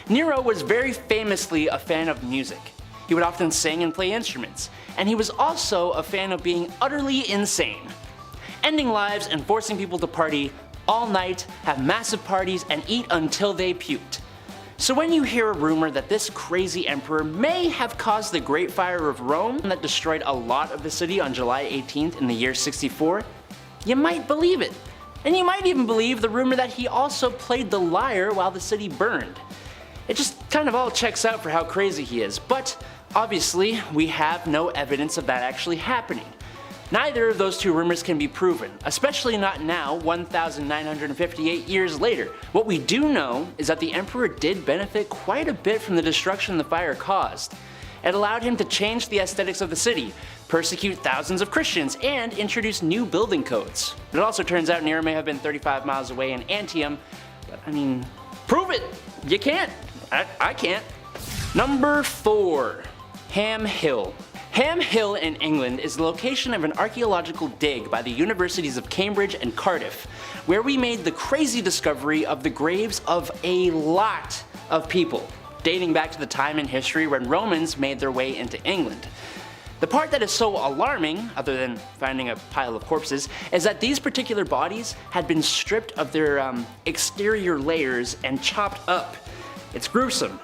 Nero was very famously a fan of music. He would often sing and play instruments, and he was also a fan of being utterly insane. Ending lives and forcing people to party all night, have massive parties, and eat until they puked. So when you hear a rumor that this crazy emperor may have caused the Great Fire of Rome that destroyed a lot of the city on July 18th in the year 64, you might believe it. And you might even believe the rumor that he also played the lyre while the city burned. It just kind of all checks out for how crazy he is, but obviously we have no evidence of that actually happening. Neither of those two rumors can be proven, especially not now, 1,958 years later. What we do know is that the emperor did benefit quite a bit from the destruction the fire caused. It allowed him to change the aesthetics of the city, persecute thousands of Christians, and introduce new building codes. It also turns out Nero may have been 35 miles away in Antium, but I mean, prove it! You can't. I can't. Number 4. Ham Hill. Ham Hill in England is the location of an archaeological dig by the universities of Cambridge and Cardiff, where we made the crazy discovery of the graves of a lot of people, dating back to the time in history when Romans made their way into England. The part that is so alarming, other than finding a pile of corpses, is that these particular bodies had been stripped of their exterior layers and chopped up. It's gruesome.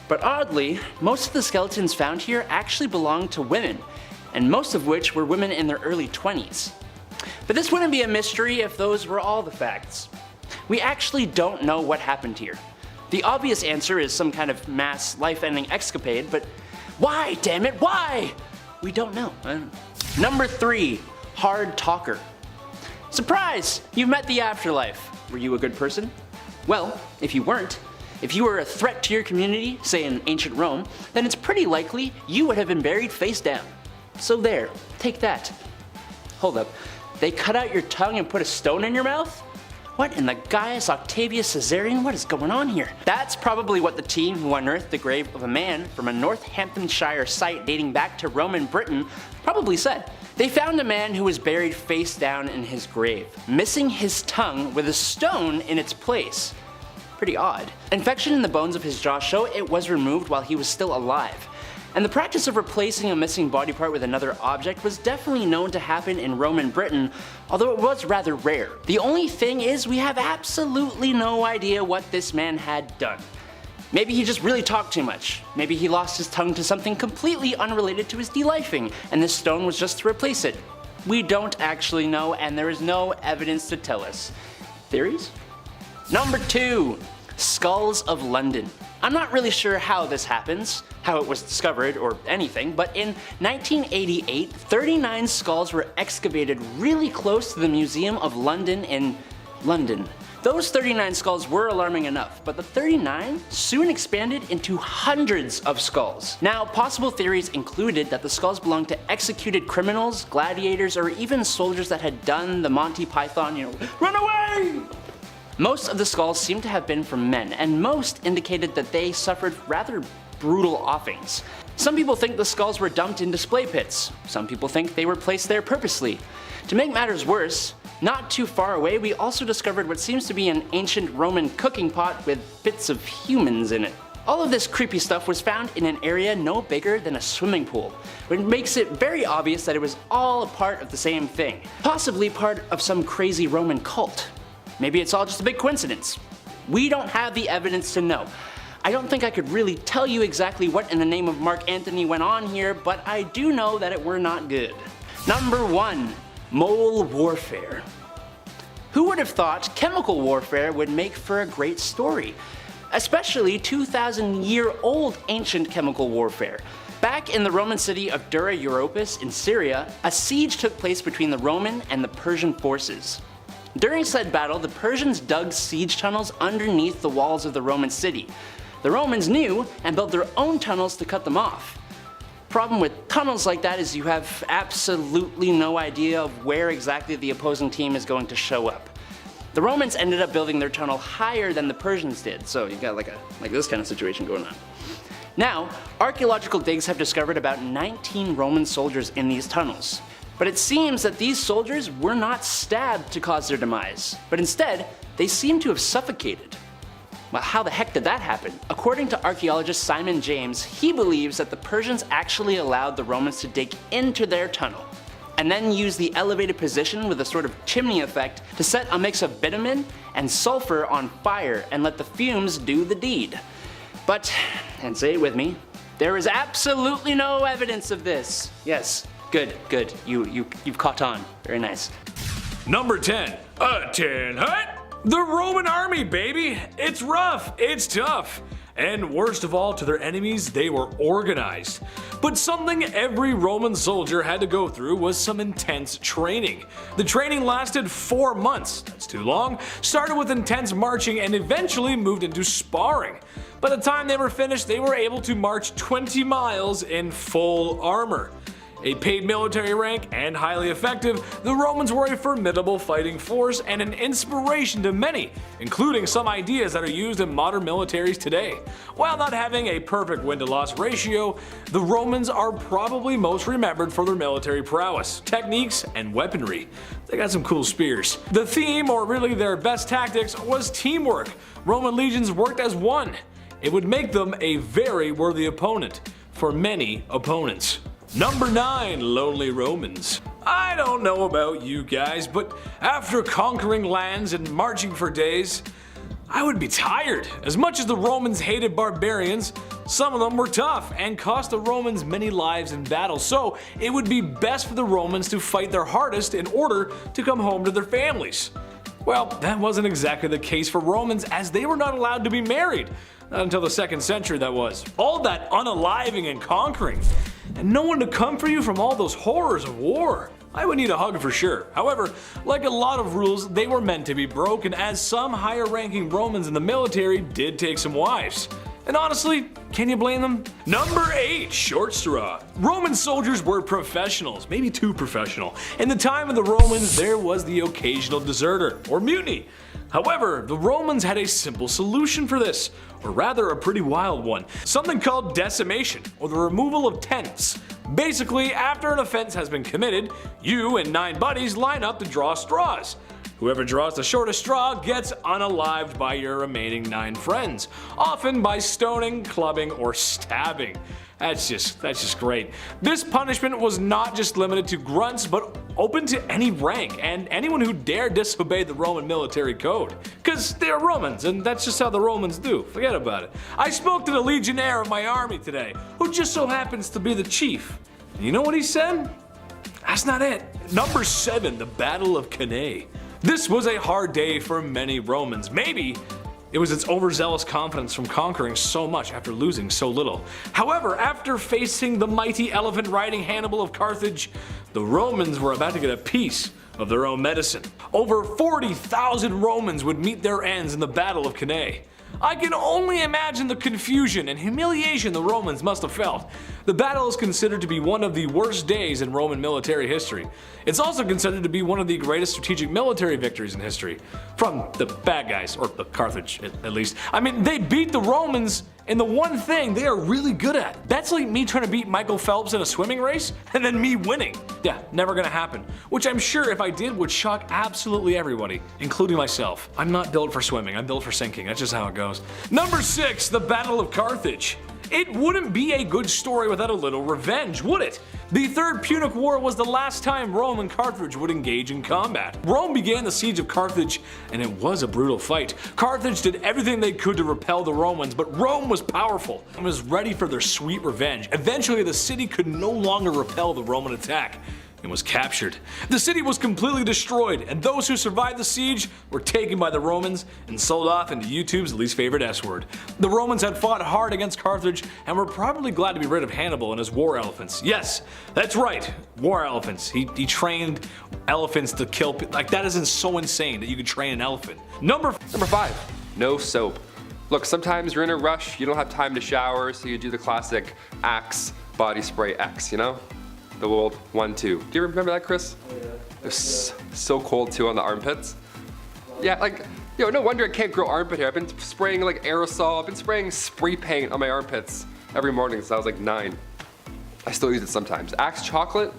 But oddly, most of the skeletons found here actually belonged to women, and most of which were women in their early 20s. But this wouldn't be a mystery if those were all the facts. We actually don't know what happened here. The obvious answer is some kind of mass life-ending escapade, but why, damn it, why? We don't know. Number 3, hard talker. Surprise! You've met the afterlife. Were you a good person? Well, if you weren't, if you were a threat to your community, say in ancient Rome, then it's pretty likely you would have been buried face down. So there, take that. Hold up, they cut out your tongue and put a stone in your mouth? What in the Gaius Octavius Caesarian? What is going on here? That's probably what the team who unearthed the grave of a man from a Northamptonshire site dating back to Roman Britain probably said. They found a man who was buried face down in his grave, missing his tongue with a stone in its place. Pretty odd. Infection in the bones of his jaw show it was removed while he was still alive. And the practice of replacing a missing body part with another object was definitely known to happen in Roman Britain, although it was rather rare. The only thing is we have absolutely no idea what this man had done. Maybe he just really talked too much. Maybe he lost his tongue to something completely unrelated to his delifing, and this stone was just to replace it. We don't actually know, and there is no evidence to tell us. Theories? Number 2, Skulls of London. I'm not really sure how this happens, how it was discovered, or anything, but in 1988, 39 skulls were excavated really close to the Museum of London in London. Those 39 skulls were alarming enough, but the 39 soon expanded into hundreds of skulls. Now, possible theories included that the skulls belonged to executed criminals, gladiators, or even soldiers that had done the Monty Python, run away! Most of the skulls seem to have been from men, and most indicated that they suffered rather brutal offings. Some people think the skulls were dumped in display pits. Some people think they were placed there purposely. To make matters worse, not too far away we also discovered what seems to be an ancient Roman cooking pot with bits of humans in it. All of this creepy stuff was found in an area no bigger than a swimming pool, which makes it very obvious that it was all a part of the same thing, possibly part of some crazy Roman cult. Maybe it's all just a big coincidence. We don't have the evidence to know. I don't think I could really tell you exactly what in the name of Mark Antony went on here, but I do know that it were not good. Number 1, mole warfare. Who would have thought chemical warfare would make for a great story? Especially 2,000-year-old ancient chemical warfare. Back in the Roman city of Dura Europus in Syria, a siege took place between the Roman and the Persian forces. During said battle, the Persians dug siege tunnels underneath the walls of the Roman city. The Romans knew and built their own tunnels to cut them off. Problem with tunnels like that is you have absolutely no idea of where exactly the opposing team is going to show up. The Romans ended up building their tunnel higher than the Persians did, so you got like this kind of situation going on. Now, archaeological digs have discovered about 19 Roman soldiers in these tunnels. But it seems that these soldiers were not stabbed to cause their demise, but instead, they seem to have suffocated. Well, how the heck did that happen? According to archaeologist Simon James, he believes that the Persians actually allowed the Romans to dig into their tunnel, and then use the elevated position with a sort of chimney effect to set a mix of bitumen and sulfur on fire and let the fumes do the deed. But, and say it with me, there is absolutely no evidence of this. Yes. Good. You've caught on. Very nice. Number 10, a tin hut. The Roman army, baby. It's rough, it's tough. And worst of all, to their enemies, they were organized. But something every Roman soldier had to go through was some intense training. The training lasted 4 months, that's too long, started with intense marching and eventually moved into sparring. By the time they were finished, they were able to march 20 miles in full armor. A paid military rank and highly effective, the Romans were a formidable fighting force and an inspiration to many, including some ideas that are used in modern militaries today. While not having a perfect win-to-loss ratio, the Romans are probably most remembered for their military prowess, techniques, and weaponry. They got some cool spears. The theme, or really their best tactics, was teamwork. Roman legions worked as one. It would make them a very worthy opponent for many opponents. Number 9. Lonely Romans. I don't know about you guys, but after conquering lands and marching for days, I would be tired. As much as the Romans hated barbarians, some of them were tough and cost the Romans many lives in battle, so it would be best for the Romans to fight their hardest in order to come home to their families. Well, that wasn't exactly the case for Romans, as they were not allowed to be married. Not until the 2nd century, that was. All that unaliving and conquering, and no one to come for you from all those horrors of war. I would need a hug for sure. However, like a lot of rules, they were meant to be broken, as some higher ranking Romans in the military did take some wives. And honestly, can you blame them? Number 8. Short straw. Roman soldiers were professionals, maybe too professional. In the time of the Romans, there was the occasional deserter, or mutiny. However, the Romans had a simple solution for this, or rather a pretty wild one. Something called decimation, or the removal of tenths. Basically, after an offense has been committed, you and 9 buddies line up to draw straws. Whoever draws the shortest straw gets unalived by your remaining 9 friends, often by stoning, clubbing, or stabbing. That's just great. This punishment was not just limited to grunts, but open to any rank and anyone who dared disobey the Roman military code. Cause they're Romans, and that's just how the Romans do. Forget about it. I spoke to the legionnaire of my army today, who just so happens to be the chief. And you know what he said? That's not it. Number 7, the Battle of Cannae. This was a hard day for many Romans. Maybe it was its overzealous confidence from conquering so much after losing so little. However, after facing the mighty elephant-riding Hannibal of Carthage, the Romans were about to get a piece of their own medicine. Over 40,000 Romans would meet their ends in the Battle of Cannae. I can only imagine the confusion and humiliation the Romans must have felt. The battle is considered to be one of the worst days in Roman military history. It's also considered to be one of the greatest strategic military victories in history. From the bad guys, or the Carthage at least. I mean, they beat the Romans in the one thing they are really good at. That's like me trying to beat Michael Phelps in a swimming race, and then me winning. Yeah, never gonna happen. Which I'm sure if I did would shock absolutely everybody, including myself. I'm not built for swimming, I'm built for sinking. That's just how it goes. Number 6, the Battle of Carthage. It wouldn't be a good story without a little revenge, would it? The Third Punic War was the last time Rome and Carthage would engage in combat. Rome began the siege of Carthage, and it was a brutal fight. Carthage did everything they could to repel the Romans, but Rome was powerful and was ready for their sweet revenge. Eventually, the city could no longer repel the Roman attack and was captured. The city was completely destroyed, and those who survived the siege were taken by the Romans and sold off into YouTube's least favorite S word. The Romans had fought hard against Carthage and were probably glad to be rid of Hannibal and his war elephants. Yes, that's right, war elephants. He trained elephants to kill people. Like, that isn't so insane that you could train an elephant. Number 5, no soap. Look, sometimes you're in a rush, you don't have time to shower, so you do the classic Axe body spray X, you know? The old 1-2. Do you remember that, Chris? Oh, yeah. It was so cold too on the armpits. Yeah, like, yo, no wonder I can't grow armpit hair. I've been spraying like aerosol, I've been spraying spray paint on my armpits every morning since I was like 9. I still use it sometimes. Axe chocolate,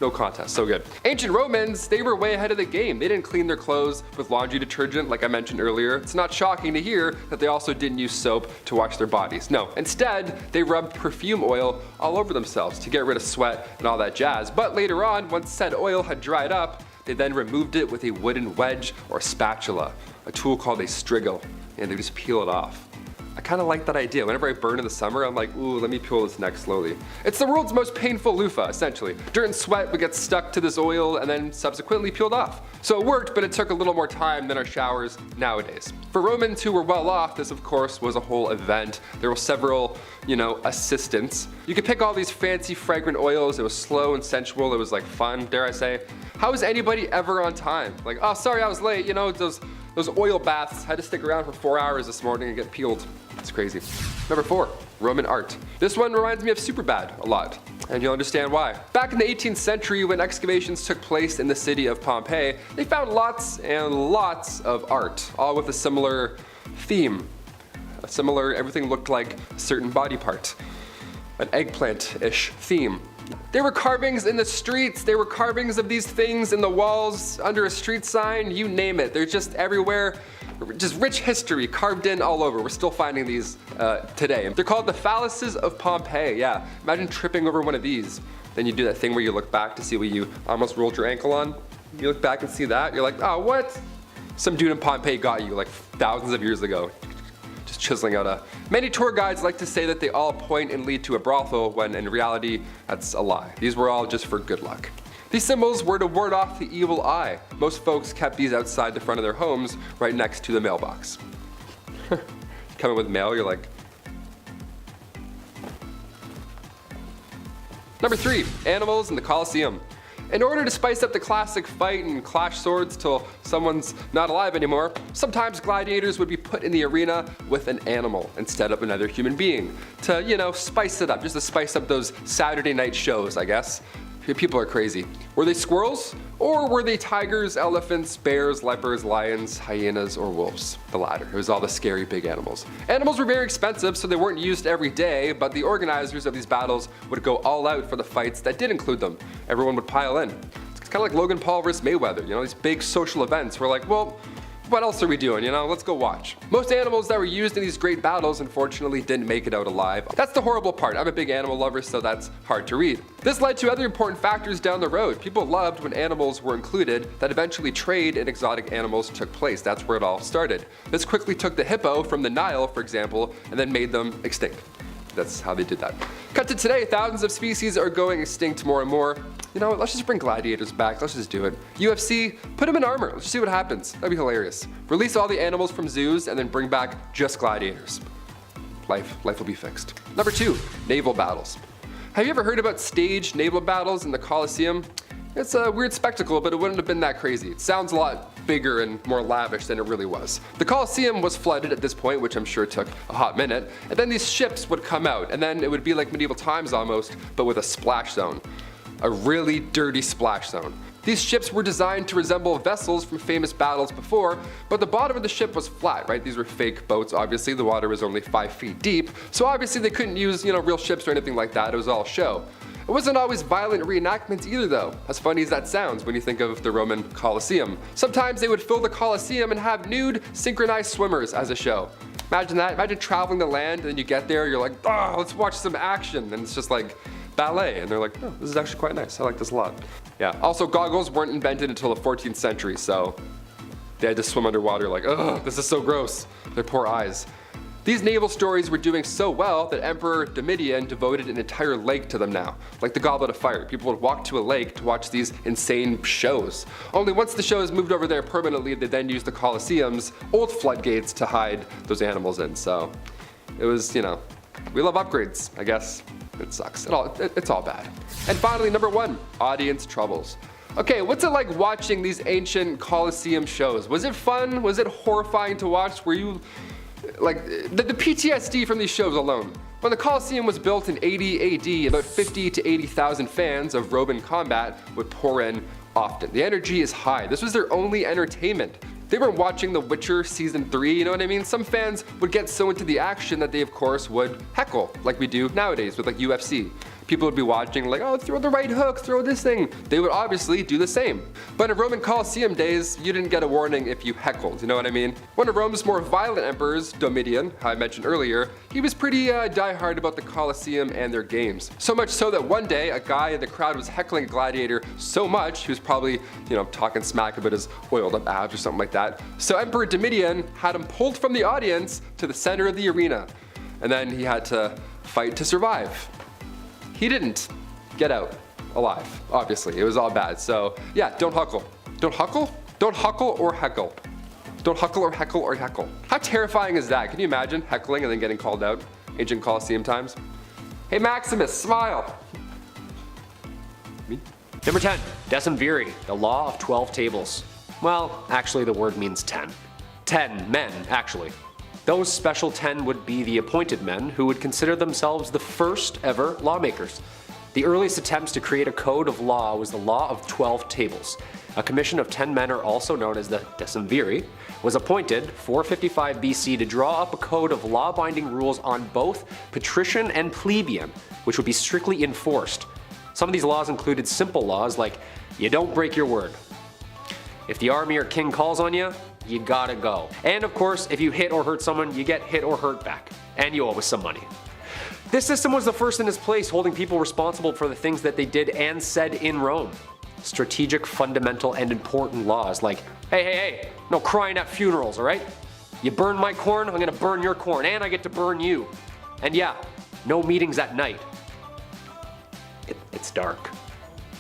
no contest, so good. Ancient Romans, they were way ahead of the game. They didn't clean their clothes with laundry detergent like I mentioned earlier. It's not shocking to hear that they also didn't use soap to wash their bodies. No, instead, they rubbed perfume oil all over themselves to get rid of sweat and all that jazz. But later on, once said oil had dried up, they then removed it with a wooden wedge or spatula, a tool called a strigil, and they just peel it off. I kind of like that idea. Whenever I burn in the summer, I'm like, ooh, let me peel this neck slowly. It's the world's most painful loofah, essentially. Dirt and sweat would get stuck to this oil and then subsequently peeled off. So it worked, but it took a little more time than our showers nowadays. For Romans who were well off, this of course was a whole event. There were several, assistants. You could pick all these fancy fragrant oils. It was slow and sensual. It was like fun, dare I say. How is anybody ever on time? Like, oh, sorry, I was late. Those oil baths had to stick around for 4 hours this morning and get peeled. It's crazy. Number 4, Roman art. This one reminds me of Superbad a lot. And you'll understand why. Back in the 18th century, when excavations took place in the city of Pompeii, they found lots and lots of art, all with a similar theme. Everything looked like a certain body part. An eggplant-ish theme. There were carvings in the streets, there were carvings of these things in the walls, under a street sign, you name it. They're just everywhere. Just rich history carved in all over. We're still finding these today. They're called the phalluses of Pompeii. Yeah, imagine tripping over one of these. Then you do that thing where you look back to see what you almost rolled your ankle on. You look back and see that, you're like, oh, what? Some dude in Pompeii got you like thousands of years ago. Just chiseling out a... Many tour guides like to say that they all point and lead to a brothel, when in reality, that's a lie. These were all just for good luck. These symbols were to ward off the evil eye. Most folks kept these outside the front of their homes, right next to the mailbox. Coming with mail, you're like... Number 3, animals in the Colosseum. In order to spice up the classic fight and clash swords till someone's not alive anymore, sometimes gladiators would be put in the arena with an animal instead of another human being. To, you know, spice it up, just to spice up those Saturday night shows, I guess. People are crazy. Were they squirrels? Or were they tigers, elephants, bears, leopards, lions, hyenas, or wolves? The latter. It was all the scary big animals. Animals were very expensive, so they weren't used every day, but the organizers of these battles would go all out for the fights that did include them. Everyone would pile in. It's kind of like Logan Paul versus Mayweather, you know, these big social events. We're like, well, what else are we doing, you know? Let's go watch. Most animals that were used in these great battles unfortunately didn't make it out alive. That's the horrible part. I'm a big animal lover, so that's hard to read. This led to other important factors down the road. People loved when animals were included, that eventually trade in exotic animals took place. That's where it all started. This quickly took the hippo from the Nile, for example, and then made them extinct. That's how they did that. Cut to today, thousands of species are going extinct more and more. You know what, let's just bring gladiators back, let's just do it. UFC, put them in armor, let's see what happens. That'd be hilarious. Release all the animals from zoos and then bring back just gladiators. Life will be fixed. Number 2, naval battles. Have you ever heard about staged naval battles in the Colosseum? It's a weird spectacle, but it wouldn't have been that crazy. It sounds a lot bigger and more lavish than it really was. The Colosseum was flooded at this point, which I'm sure took a hot minute, and then these ships would come out, and then it would be like medieval times almost, but with a splash zone. A really dirty splash zone. These ships were designed to resemble vessels from famous battles before, but the bottom of the ship was flat, right? These were fake boats, obviously. The water was only 5 feet deep, so obviously they couldn't use, real ships or anything like that. It was all show. It wasn't always violent reenactments either though, as funny as that sounds when you think of the Roman Colosseum. Sometimes they would fill the Colosseum and have nude, synchronized swimmers as a show. Imagine that, imagine traveling the land and then you get there, you're like, oh, let's watch some action, and it's just like ballet, and they're like, oh, this is actually quite nice, I like this a lot. Yeah, also goggles weren't invented until the 14th century, so they had to swim underwater like, ugh, this is so gross, their poor eyes. These naval stories were doing so well that Emperor Domitian devoted an entire lake to them now. Like the Goblet of Fire, people would walk to a lake to watch these insane shows. Only once the shows moved over there permanently, they then used the Colosseum's old floodgates to hide those animals in. So it was, we love upgrades, I guess. It sucks, it's all bad. And finally, number 1, audience troubles. Okay, what's it like watching these ancient Colosseum shows? Was it fun? Was it horrifying to watch? Were you... like, the PTSD from these shows alone. When the Colosseum was built in 80 AD, about 50 to 80,000 fans of Roman combat would pour in often. The energy is high. This was their only entertainment. They weren't watching The Witcher Season 3, you know what I mean? Some fans would get so into the action that they of course would heckle, like we do nowadays with like UFC. People would be watching like, oh, throw the right hook, throw this thing. They would obviously do the same. But in Roman Colosseum days, you didn't get a warning if you heckled, you know what I mean? One of Rome's more violent emperors, Domitian, who I mentioned earlier, he was pretty diehard about the Colosseum and their games. So much so that one day, a guy in the crowd was heckling a gladiator so much, he was probably, talking smack about his oiled up abs or something like that. So Emperor Domitian had him pulled from the audience to the center of the arena. And then he had to fight to survive. He didn't get out alive, obviously. It was all bad. So yeah, don't huckle. Don't huckle? Don't huckle or heckle. Don't huckle or heckle or heckle. How terrifying is that? Can you imagine heckling and then getting called out? Ancient Colosseum times. Hey Maximus, smile. Me? Number 10, Decemviri, the law of 12 tables. Well, actually the word means 10. 10 men, actually. Those special 10 would be the appointed men who would consider themselves the first ever lawmakers. The earliest attempts to create a code of law was the Law of 12 Tables. A commission of 10 men, or also known as the Decemviri, was appointed 455 BC to draw up a code of law-binding rules on both patrician and plebeian, which would be strictly enforced. Some of these laws included simple laws like, you don't break your word. If the army or king calls on you, you gotta go. And of course, if you hit or hurt someone, you get hit or hurt back. And you owe us some money. This system was the first in its place, holding people responsible for the things that they did and said in Rome. Strategic, fundamental, and important laws like, hey, no crying at funerals, alright? You burn my corn, I'm gonna burn your corn, and I get to burn you. And yeah, no meetings at night. It's dark.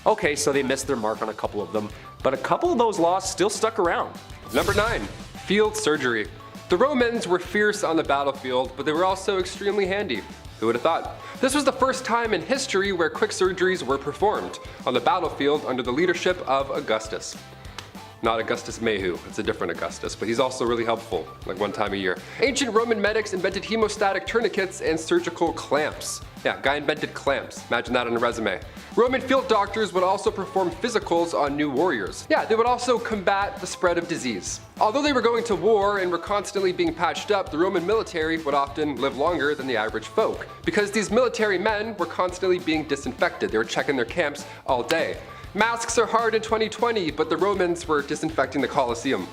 Okay, so they missed their mark on a couple of them, but a couple of those laws still stuck around. Number 9. Field surgery. The Romans were fierce on the battlefield, but they were also extremely handy. Who would have thought? This was the first time in history where quick surgeries were performed on the battlefield under the leadership of Augustus. Not Augustus Mayhew, it's a different Augustus, but he's also really helpful, like one time a year. Ancient Roman medics invented hemostatic tourniquets and surgical clamps. Yeah, guy invented clamps. Imagine that on a resume. Roman field doctors would also perform physicals on new warriors. Yeah, they would also combat the spread of disease. Although they were going to war and were constantly being patched up, the Roman military would often live longer than the average folk, because these military men were constantly being disinfected. They were checking their camps all day. Masks are hard in 2020, but the Romans were disinfecting the Colosseum.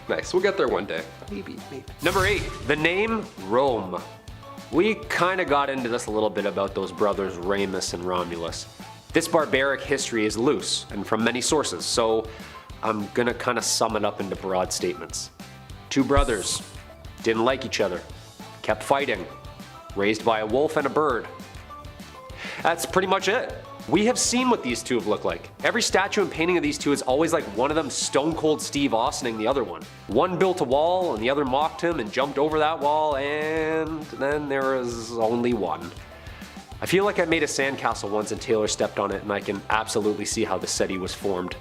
Nice, we'll get there one day. Maybe. Number 8. The name Rome. We kinda got into this a little bit about those brothers Remus and Romulus. This barbaric history is loose and from many sources, so I'm gonna kinda sum it up into broad statements. Two brothers, didn't like each other, kept fighting, raised by a wolf and a bird. That's pretty much it. We have seen what these two have looked like. Every statue and painting of these two is always like one of them Stone Cold Steve Austining the other one. One built a wall and the other mocked him and jumped over that wall, and then there was only one. I feel like I made a sandcastle once and Taylor stepped on it, and I can absolutely see how the city was formed.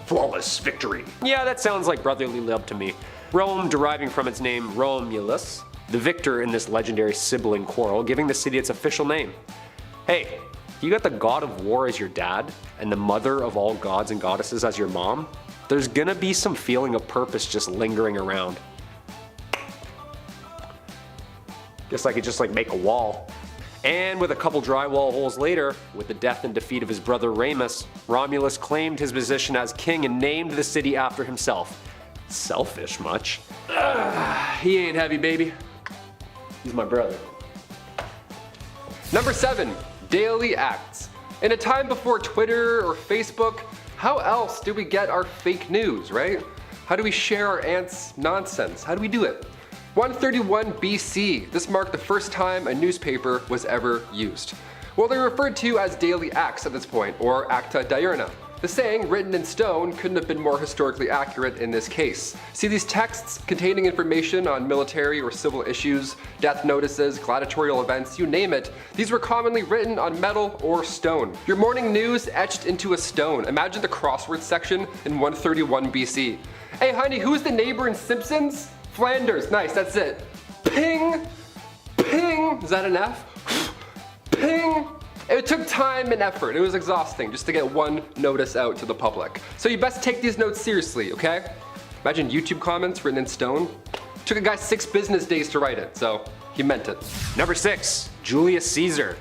Flawless victory. Yeah, that sounds like brotherly love to me. Rome deriving from its name Romulus, the victor in this legendary sibling quarrel, giving the city its official name. Hey, you got the god of war as your dad, and the mother of all gods and goddesses as your mom? There's gonna be some feeling of purpose just lingering around. Guess I could just make a wall. And with a couple drywall holes later, with the death and defeat of his brother Remus, Romulus claimed his position as king and named the city after himself. Selfish much? He ain't heavy, baby. He's my brother. Number 7. Daily acts. In a time before Twitter or Facebook, how else do we get our fake news, right? How do we share our aunt's nonsense? How do we do it? 131 BC, this marked the first time a newspaper was ever used. Well, they're referred to as daily acts at this point, or acta diurna. The saying, written in stone, couldn't have been more historically accurate in this case. See these texts containing information on military or civil issues, death notices, gladiatorial events, you name it. These were commonly written on metal or stone. Your morning news etched into a stone. Imagine the crossword section in 131 BC. Hey honey, who's the neighbor in Simpsons? Flanders, nice, that's it. Ping, ping, is that an F? Ping. It took time and effort. It was exhausting just to get one notice out to the public. So you best take these notes seriously, okay? Imagine YouTube comments written in stone. Took a guy 6 business days to write it, so he meant it. Number 6. Julius Caesar.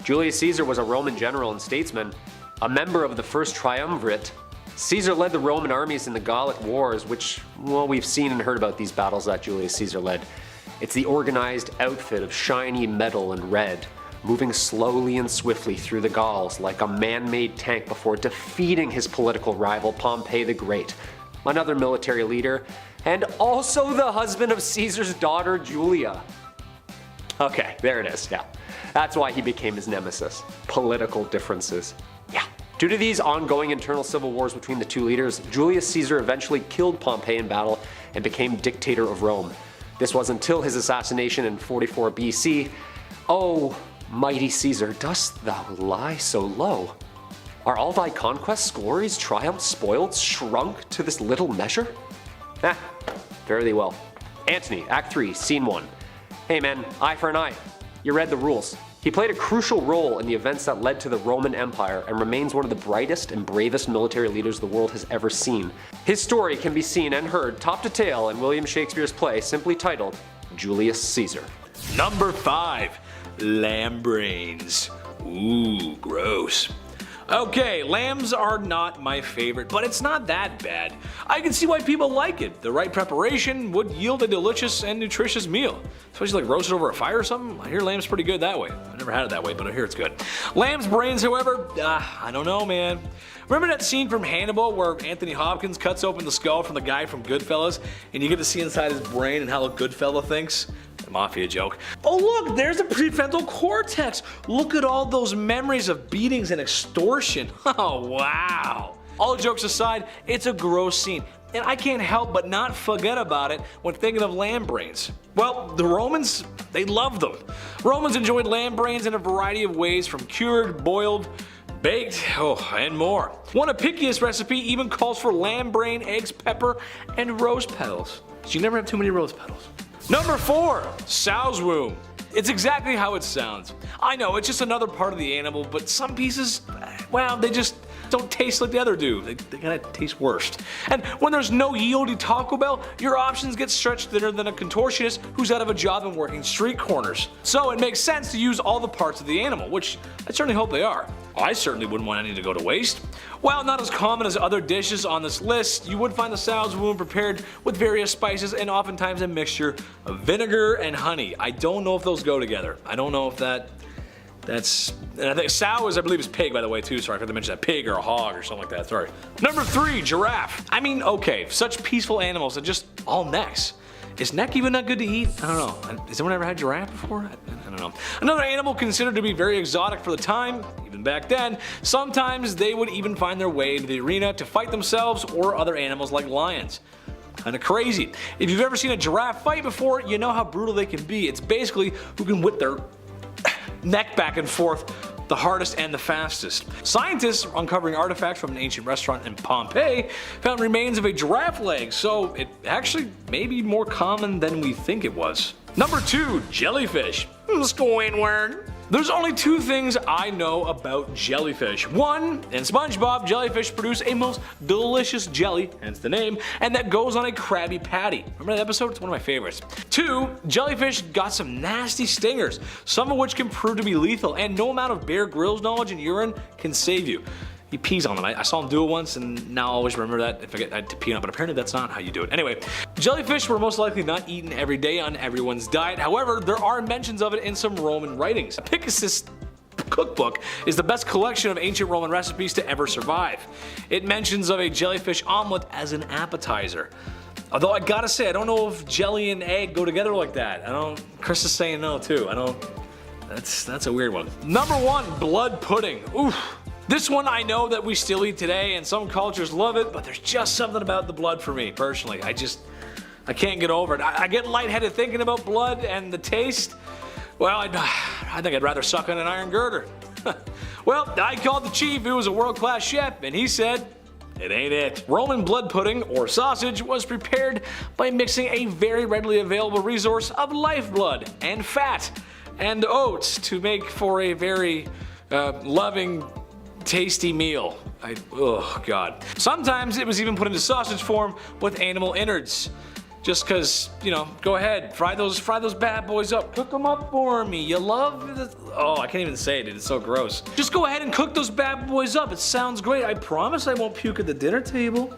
Julius Caesar was a Roman general and statesman, a member of the first triumvirate. Caesar led the Roman armies in the Gallic Wars, which, well, we've seen and heard about these battles that Julius Caesar led. It's the organized outfit of shiny metal and red, moving slowly and swiftly through the Gauls like a man-made tank before defeating his political rival Pompey the Great, another military leader, and also the husband of Caesar's daughter Julia. Okay, there it is, yeah. That's why he became his nemesis. Political differences. Yeah. Due to these ongoing internal civil wars between the two leaders, Julius Caesar eventually killed Pompey in battle and became dictator of Rome. This was until his assassination in 44 BC. Oh, mighty Caesar, dost thou lie so low? Are all thy conquests, glories, triumphs, spoils shrunk to this little measure? Fairly well. Antony, Act 3, Scene 1. Hey man, eye for an eye. You read the rules. He played a crucial role in the events that led to the Roman Empire and remains one of the brightest and bravest military leaders the world has ever seen. His story can be seen and heard top to tail in William Shakespeare's play simply titled Julius Caesar. Number 5. Lamb brains. Ooh, gross. Okay, lambs are not my favorite, but it's not that bad. I can see why people like it. The right preparation would yield a delicious and nutritious meal. Especially like roasted over a fire or something. I hear lamb's pretty good that way. I've never had it that way, but I hear it's good. Lamb's brains, however, I don't know, man. Remember that scene from Hannibal where Anthony Hopkins cuts open the skull from the guy from Goodfellas, and you get to see inside his brain and how the Goodfella thinks? The mafia joke. Oh look, there's the prefrontal cortex. Look at all those memories of beatings and extortion. Oh wow. All jokes aside, it's a gross scene, and I can't help but not forget about it when thinking of lamb brains. Well, the Romans, they loved them. Romans enjoyed lamb brains in a variety of ways, from cured, boiled, baked, and more. One Apicius recipe even calls for lamb brain, eggs, pepper, and rose petals. So you never have too many rose petals. Number 4, sow's womb. It's exactly how it sounds. I know, it's just another part of the animal, but some pieces, well, they just don't taste like the other do. They kinda taste worse. And when there's no yield at Taco Bell, your options get stretched thinner than a contortionist who's out of a job and working street corners. So it makes sense to use all the parts of the animal, which I certainly hope they are. I certainly wouldn't want any to go to waste. While not as common as other dishes on this list, you would find the sow's womb prepared with various spices and oftentimes a mixture of vinegar and honey. I don't know if those go together. I don't know if that's, and I think sow is, I believe, is pig, by the way, too. Sorry, I forgot to mention that. Pig or a hog or something like that, sorry. Number 3, giraffe. I mean, okay, such peaceful animals and just all necks. Is neck even that good to eat? I don't know. Has anyone ever had giraffe before? I don't know. Another animal considered to be very exotic for the time, even back then. Sometimes they would even find their way into the arena to fight themselves or other animals like lions. Kinda crazy. If you've ever seen a giraffe fight before, you know how brutal they can be. It's basically who can whip their neck back and forth the hardest and the fastest. Scientists uncovering artifacts from an ancient restaurant in Pompeii found remains of a giraffe leg, so it actually may be more common than we think it was. Number 2, jellyfish. Squidward. There's only 2 things I know about jellyfish. 1, in SpongeBob, jellyfish produce a most delicious jelly, hence the name, and that goes on a Krabby Patty. Remember that episode? It's one of my favorites. 2, jellyfish got some nasty stingers, some of which can prove to be lethal, and no amount of Bear Grylls knowledge and urine can save you. He pees on them. I saw him do it once, and now I always remember that if I get to pee on it, but apparently that's not how you do it. Anyway, jellyfish were most likely not eaten every day on everyone's diet. However, there are mentions of it in some Roman writings. Apicius' cookbook is the best collection of ancient Roman recipes to ever survive. It mentions of a jellyfish omelet as an appetizer. Although I gotta say, I don't know if jelly and egg go together like that. Chris is saying no too. That's a weird one. Number 1, blood pudding. Oof. This one I know that we still eat today, and some cultures love it, but there's just something about the blood for me, personally. I can't get over it. I get lightheaded thinking about blood and the taste. Well, I think I'd rather suck on an iron girder. Well, I called the chief, who was a world-class chef, and he said, it ain't it. Roman blood pudding, or sausage, was prepared by mixing a very readily available resource of lifeblood and fat and oats to make for a very loving, tasty meal. Oh god. Sometimes it was even put into sausage form with animal innards. Just cause, you know, go ahead, fry those bad boys up. Cook them up for me. You love this. Oh, I can't even say it, dude. It's so gross. Just go ahead and cook those bad boys up. It sounds great. I promise I won't puke at the dinner table.